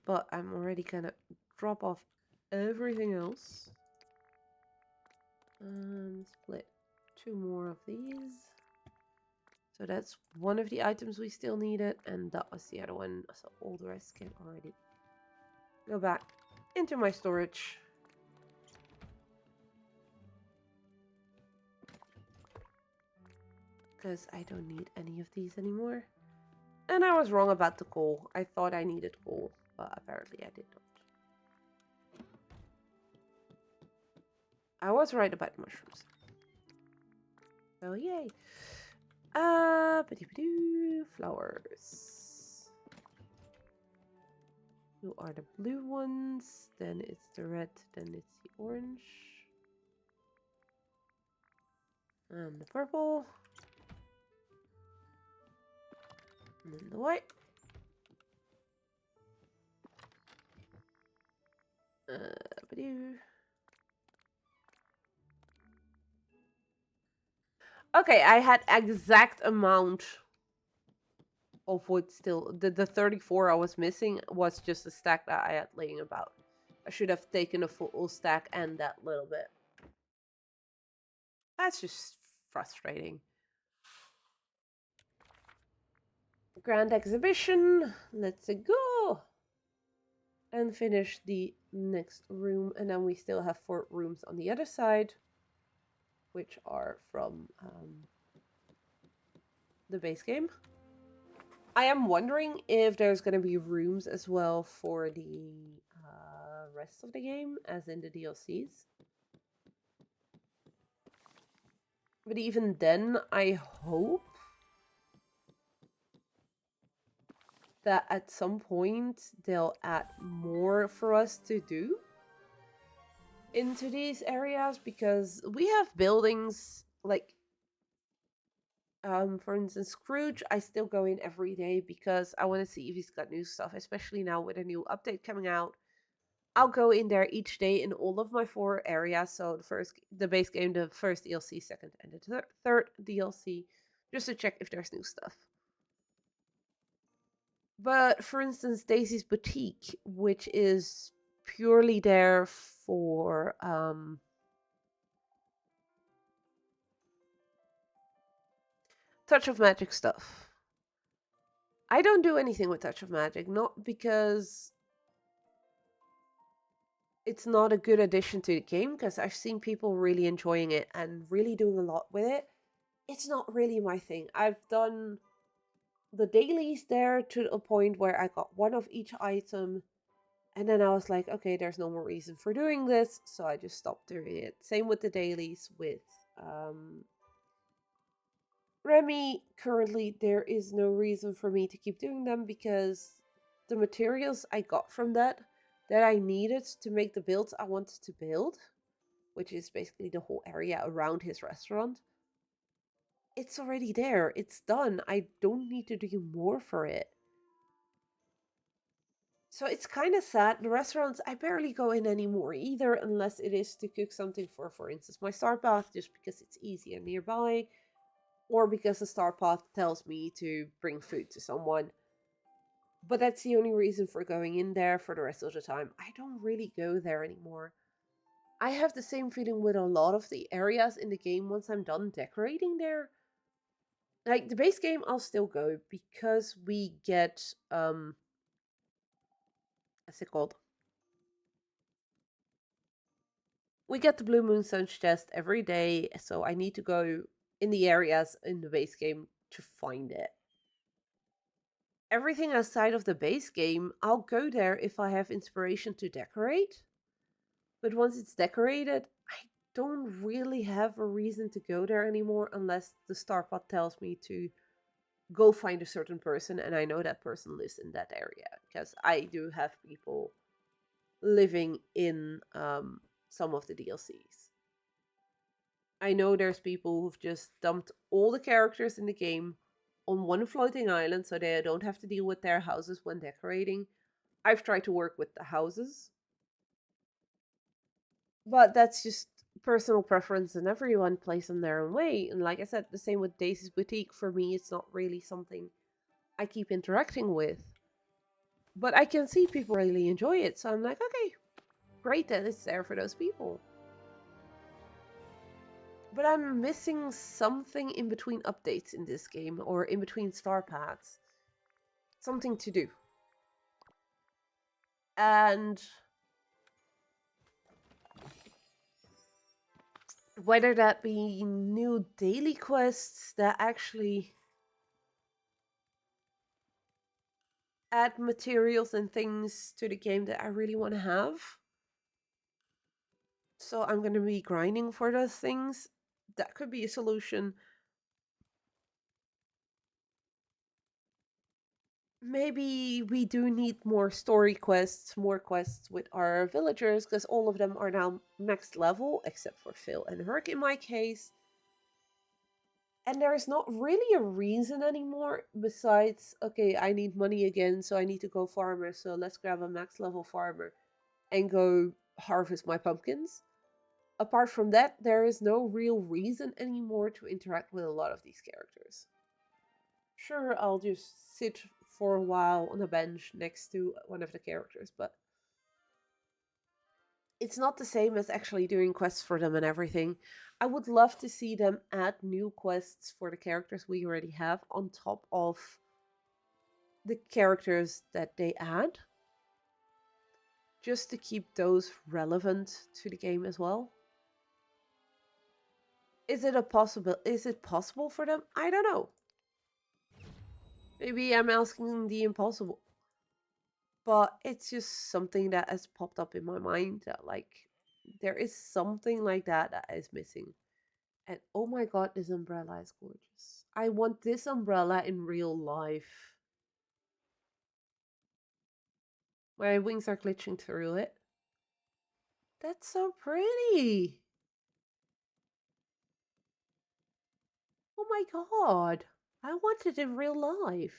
But I'm already gonna drop off everything else. Split 2 more of these. So that's one of the items we still needed, and that was the other one. So all the rest can already go back into my storage. Because I don't need any of these anymore. And I was wrong about the coal. I thought I needed coal, but apparently I did not. I was right about mushrooms. So yay. Flowers. Who are the blue ones? Then it's the red, then it's the orange. And the purple. And then the white. Okay, I had exact amount of wood still. The 34 I was missing was just a stack that I had laying about. I should have taken a full stack and that little bit. That's just frustrating. Grand exhibition. Let's go. And finish the next room. And then we still have 4 rooms on the other side, which are from the base game. I am wondering if there's going to be rooms as well for the rest of the game, as in the DLCs. But even then, I hope that at some point they'll add more for us to do into these areas, because we have buildings like for instance Scrooge. I still go in every day because I want to see if he's got new stuff, especially now with a new update coming out. I'll go in there each day in all of my 4 areas. So the base game, the first DLC, second, and the third DLC, just to check if there's new stuff. But for instance, Daisy's Boutique, which is purely there for Touch of Magic stuff. I don't do anything with Touch of Magic, not because it's not a good addition to the game, because I've seen people really enjoying it and really doing a lot with it. It's not really my thing. I've done the dailies there to a point where I got 1 of each item, and then I was like, okay, there's no more reason for doing this, so I just stopped doing it. Same with the dailies with Remy. Currently, there is no reason for me to keep doing them, because the materials I got from that I needed to make the builds I wanted to build, which is basically the whole area around his restaurant, it's already there. It's done. I don't need to do more for it. So it's kind of sad. The restaurants, I barely go in anymore either, unless it is to cook something for instance, my Star Path, just because it's easy and nearby, or because the Star Path tells me to bring food to someone. But that's the only reason for going in there. For the rest of the time, I don't really go there anymore. I have the same feeling with a lot of the areas in the game once I'm done decorating there. Like, the base game, I'll still go, because we get, what's it called? We get the Blue Moon Sun's chest every day, so I need to go in the areas in the base game to find it. Everything outside of the base game, I'll go there if I have inspiration to decorate. But once it's decorated, I don't really have a reason to go there anymore, unless the Star Pod tells me to go find a certain person and I know that person lives in that area, because I do have people living in some of the DLCs. I know there's people who've just dumped all the characters in the game on one floating island so they don't have to deal with their houses when decorating. I've tried to work with the houses, but that's just personal preference, and everyone plays in their own way. And like I said, the same with Daisy's Boutique. For me, it's not really something I keep interacting with, but I can see people really enjoy it, so I'm like, okay, great that it's there for those people. But I'm missing something in between updates in this game, or in between star paths. Something to do. And whether that be new daily quests that actually add materials and things to the game that I really want to have. So I'm going to be grinding for those things. That could be a solution. Maybe we do need more story quests, more quests with our villagers, because all of them are now max level, except for Phil and Herc in my case. And there's not really a reason anymore besides, okay, I need money again, so I need to go farmer, so let's grab a max level farmer and go harvest my pumpkins. Apart from that, there is no real reason anymore to interact with a lot of these characters. Sure, I'll just sit for a while on a bench next to one of the characters, but it's not the same as actually doing quests for them and everything. I would love to see them add new quests for the characters we already have on top of the characters that they add, just to keep those relevant to the game as well. Is it possible for them? I don't know. Maybe I'm asking the impossible. But it's just something that has popped up in my mind that like there is something like that is missing. And oh my god, this umbrella is gorgeous. I want this umbrella in real life. My wings are glitching through it. That's so pretty. Oh my god. I want it in real life.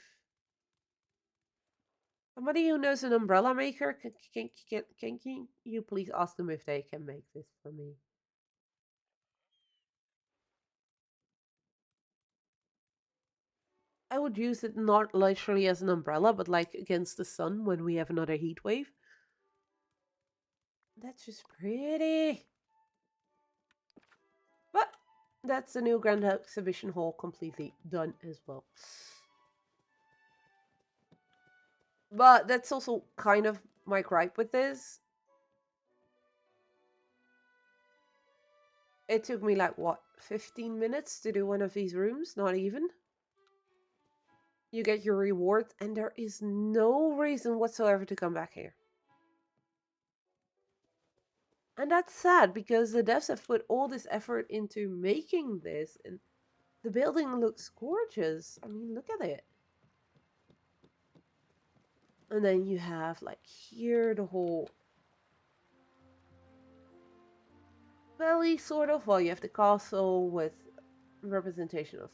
Somebody who knows an umbrella maker, can you please ask them if they can make this for me? I would use it not literally as an umbrella, but like against the sun when we have another heat wave. That's just pretty. But that's the new Grand Exhibition Hall completely done as well. But that's also kind of my gripe with this. It took me like, what, 15 minutes to do one of these rooms? Not even. You get your reward, and there is no reason whatsoever to come back here. And that's sad, because the devs have put all this effort into making this, and the building looks gorgeous. I mean, look at it. And then you have, like, here the whole valley, sort of. Well, you have the castle with representation of,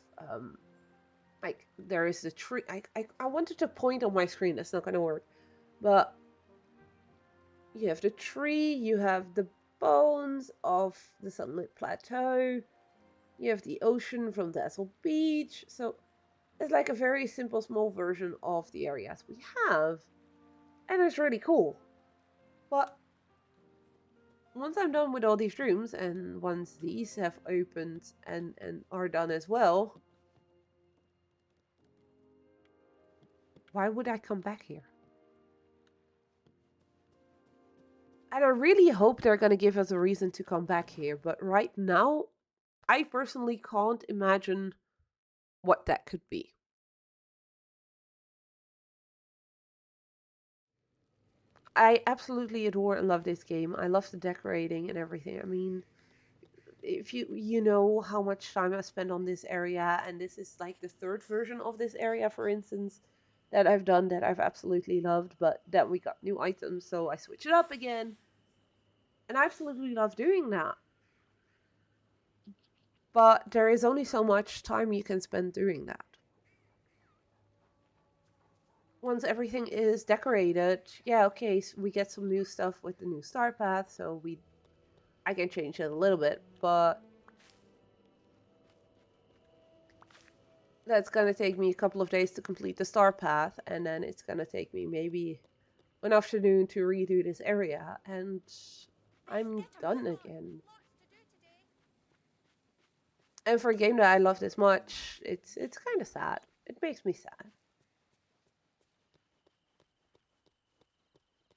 like, there is the tree. I wanted to point on my screen. That's not going to work. But you have the tree. You have the bones of the Sunlit Plateau. You have the ocean from Dazzle Beach. So it's like a very simple, small version of the areas we have. And it's really cool. But once I'm done with all these rooms, and once these have opened and are done as well, why would I come back here? And I really hope they're going to give us a reason to come back here. But right now, I personally can't imagine what that could be. I absolutely adore and love this game. I love the decorating and everything. I mean, if you know how much time I spent on this area, and this is like the third version of this area, for instance, that I've done that I've absolutely loved, but then we got new items, so I switch it up again. And I absolutely love doing that. But there is only so much time you can spend doing that. Once everything is decorated, yeah, okay, so we get some new stuff with the new star path, so I can change it a little bit, but that's gonna take me a couple of days to complete the star path, and then it's gonna take me maybe an afternoon to redo this area, and I'm done again. And for a game that I love this much, it's kind of sad. It makes me sad.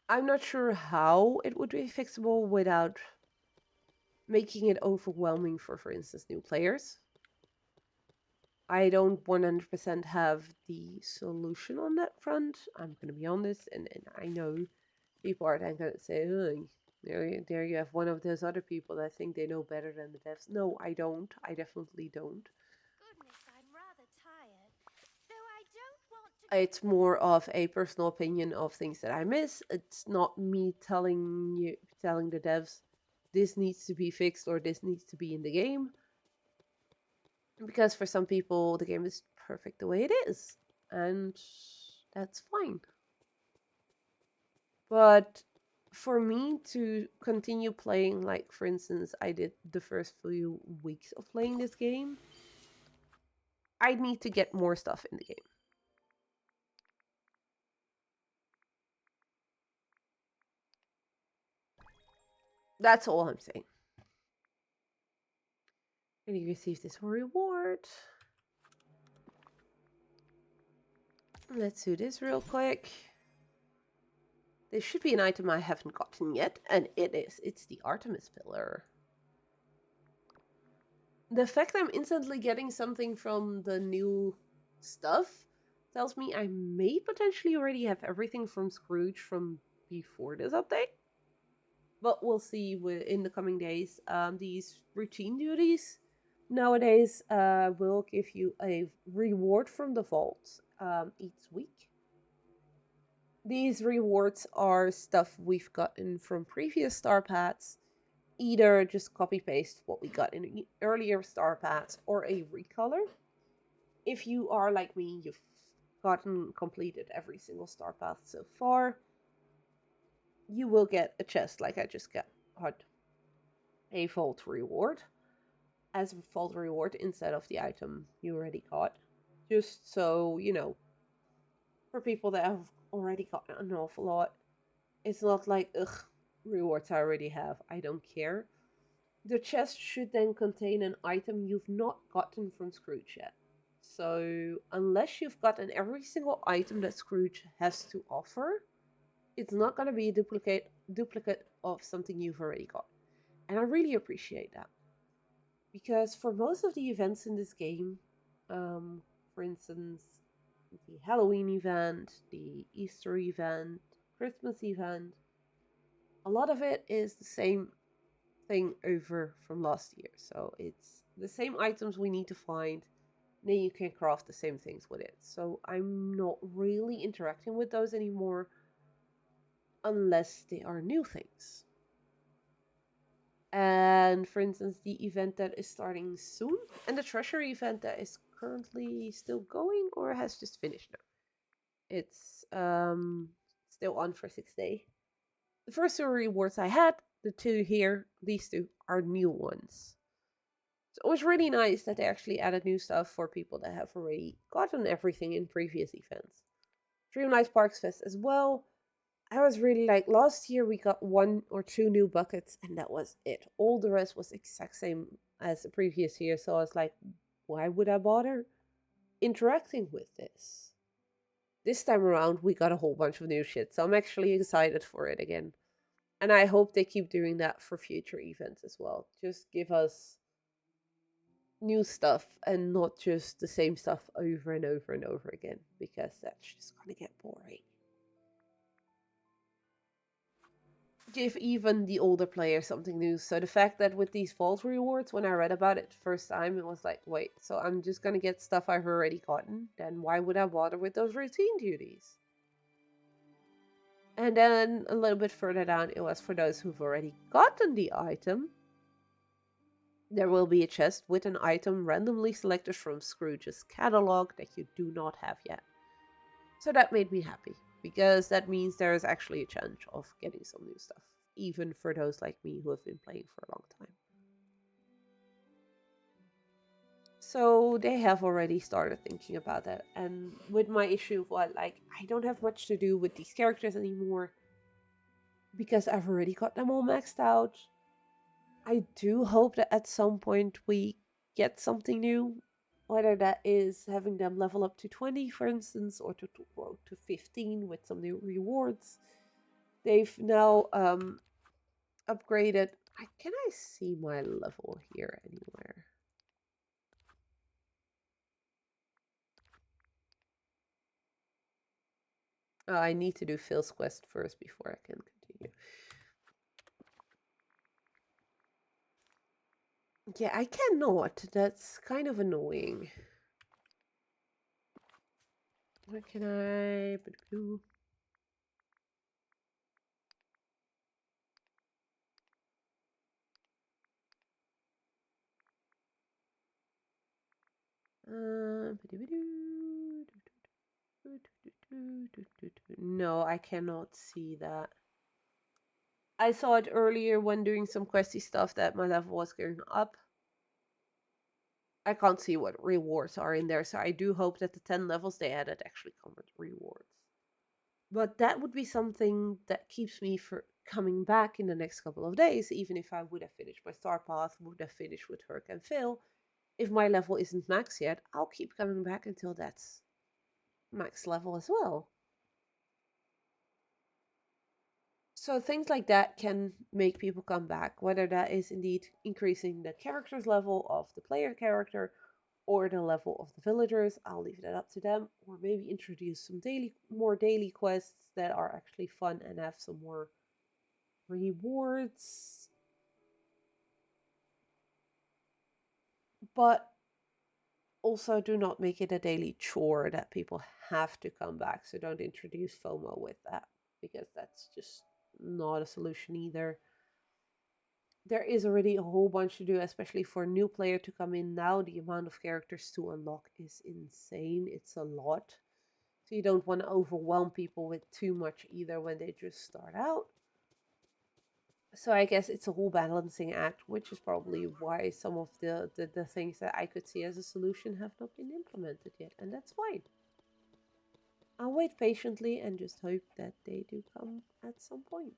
I'm not sure how it would be fixable without making it overwhelming for instance, new players. I don't 100% have the solution on that front. I'm going to be honest, and I know people are then going to say, oh, there you have one of those other people that think they know better than the devs. No, I don't. I definitely don't.
Goodness, I'm rather tired. Though I don't want to.
It's more of a personal opinion of things that I miss. It's not me telling the devs this needs to be fixed or this needs to be in the game. Because for some people, the game is perfect the way it is. And that's fine. But for me to continue playing, like, for instance, I did the first few weeks of playing this game, I need to get more stuff in the game. That's all I'm saying. And you receive this reward. Let's do this real quick. There should be an item I haven't gotten yet, and it is. It's the Artemis Pillar. The fact I'm instantly getting something from the new stuff tells me I may potentially already have everything from Scrooge from before this update. But we'll see in the coming days. These routine duties nowadays will give you a reward from the vault each week. These rewards are stuff we've gotten from previous star paths, either just copy paste what we got in earlier star paths or a recolor. If you are like me, you've completed every single star path so far, you will get a chest like I just got a vault reward as a vault reward instead of the item you already got. Just so you know, for people that have already gotten an awful lot, it's not like, ugh, rewards I already have, I don't care. The chest should then contain an item you've not gotten from Scrooge yet. So unless you've gotten every single item that Scrooge has to offer, it's not going to be a duplicate of something you've already got. And I really appreciate that. Because for most of the events in this game, for instance, the Halloween event, the Easter event, Christmas event, a lot of it is the same thing over from last year. So it's the same items we need to find, then you can craft the same things with it. So I'm not really interacting with those anymore unless they are new things. And for instance, the event that is starting soon, and the treasure event that is currently still going or has just finished now. It's still on for 6 days. The first 2 rewards I had, the 2 here, these 2 are new ones. So it was really nice that they actually added new stuff for people that have already gotten everything in previous events. Dreamlight Sparks Fest as well. I was really like, last year we got 1 or 2 new buckets and that was it. All the rest was exact same as the previous year. So I was like, why would I bother interacting with this? This time around we got a whole bunch of new shit. So I'm actually excited for it again. And I hope they keep doing that for future events as well. Just give us new stuff and not just the same stuff over and over and over again. Because that's just gonna get boring. Give even the older players something new. So the fact that with these vault rewards, when I read about it first time, it was like, wait, so I'm just gonna get stuff I've already gotten? Then why would I bother with those routine duties? And then a little bit further down, it was for those who've already gotten the item. There will be a chest with an item randomly selected from Scrooge's catalog that you do not have yet. So that made me happy, because that means there is actually a chance of getting some new stuff, even for those like me who have been playing for a long time. So they have already started thinking about that. And with my issue of what, like, I don't have much to do with these characters anymore because I've already got them all maxed out. I do hope that at some point we get something new, whether that is having them level up to 20, for instance, or to 15 with some new rewards. They've now upgraded. Can I see my level here anywhere? I need to do Phil's quest first before I can continue. Yeah, I cannot. That's kind of annoying. Where can I... No, I cannot see that. I saw it earlier when doing some questy stuff that my level was going up. I can't see what rewards are in there, so I do hope that the 10 levels they added actually come with rewards. But that would be something that keeps me for coming back in the next couple of days, even if I would have finished my star path, would have finished with Herc and Phil. If my level isn't max yet, I'll keep coming back until that's max level as well. So things like that can make people come back, whether that is indeed increasing the character's level of the player character or the level of the villagers. I'll leave that up to them, or maybe introduce some more daily quests that are actually fun and have some more rewards. But also do not make it a daily chore that people have to come back. So don't introduce FOMO with that, because that's just not a solution either. There is already a whole bunch to do, especially for a new player to come in now. The amount of characters to unlock is insane. It's a lot. So you don't want to overwhelm people with too much either when they just start out. So I guess it's a whole balancing act, which is probably why some of the things that I could see as a solution have not been implemented yet. And that's fine. I'll wait patiently and just hope that they do come at some point.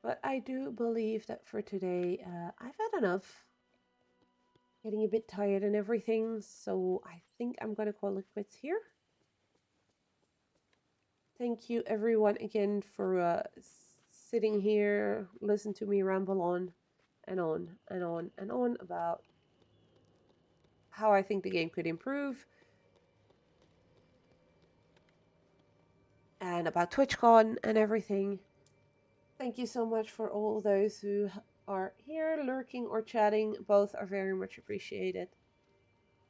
But I do believe that for today, I've had enough. Getting a bit tired and everything, so I think I'm going to call it quits here. Thank you everyone again for sitting here, listen to me ramble on and on and on and on about how I think the game could improve. And about TwitchCon and everything. Thank you so much for all those who are here, lurking or chatting. Both are very much appreciated.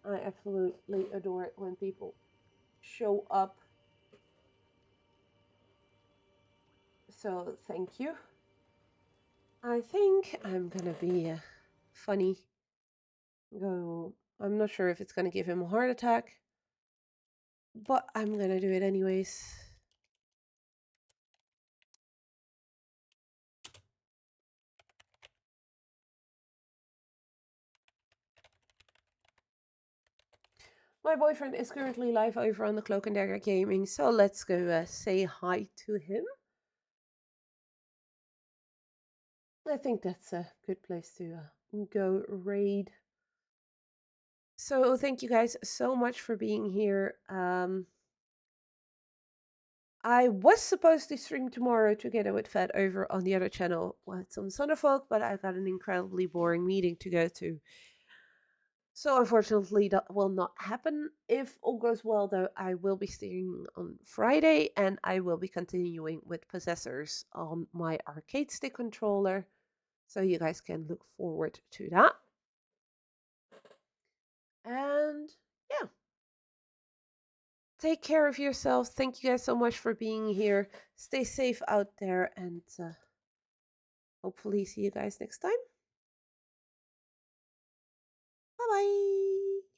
I absolutely adore it when people show up. So thank you. I think I'm gonna be funny. I'm not sure if it's gonna give him a heart attack, but I'm gonna do it anyways. My boyfriend is currently live over on the Cloak and Dagger Gaming, so let's go say hi to him. I think that's a good place to go raid. So thank you guys so much for being here. I was supposed to stream tomorrow together with Fed over on the other channel with some Sonderfolk, but I got an incredibly boring meeting to go to. So unfortunately, that will not happen. If all goes well, though, I will be streaming on Friday, and I will be continuing with Possessors on my arcade stick controller. So you guys can look forward to that. And yeah. Take care of yourselves. Thank you guys so much for being here. Stay safe out there, and hopefully see you guys next time. Bye bye.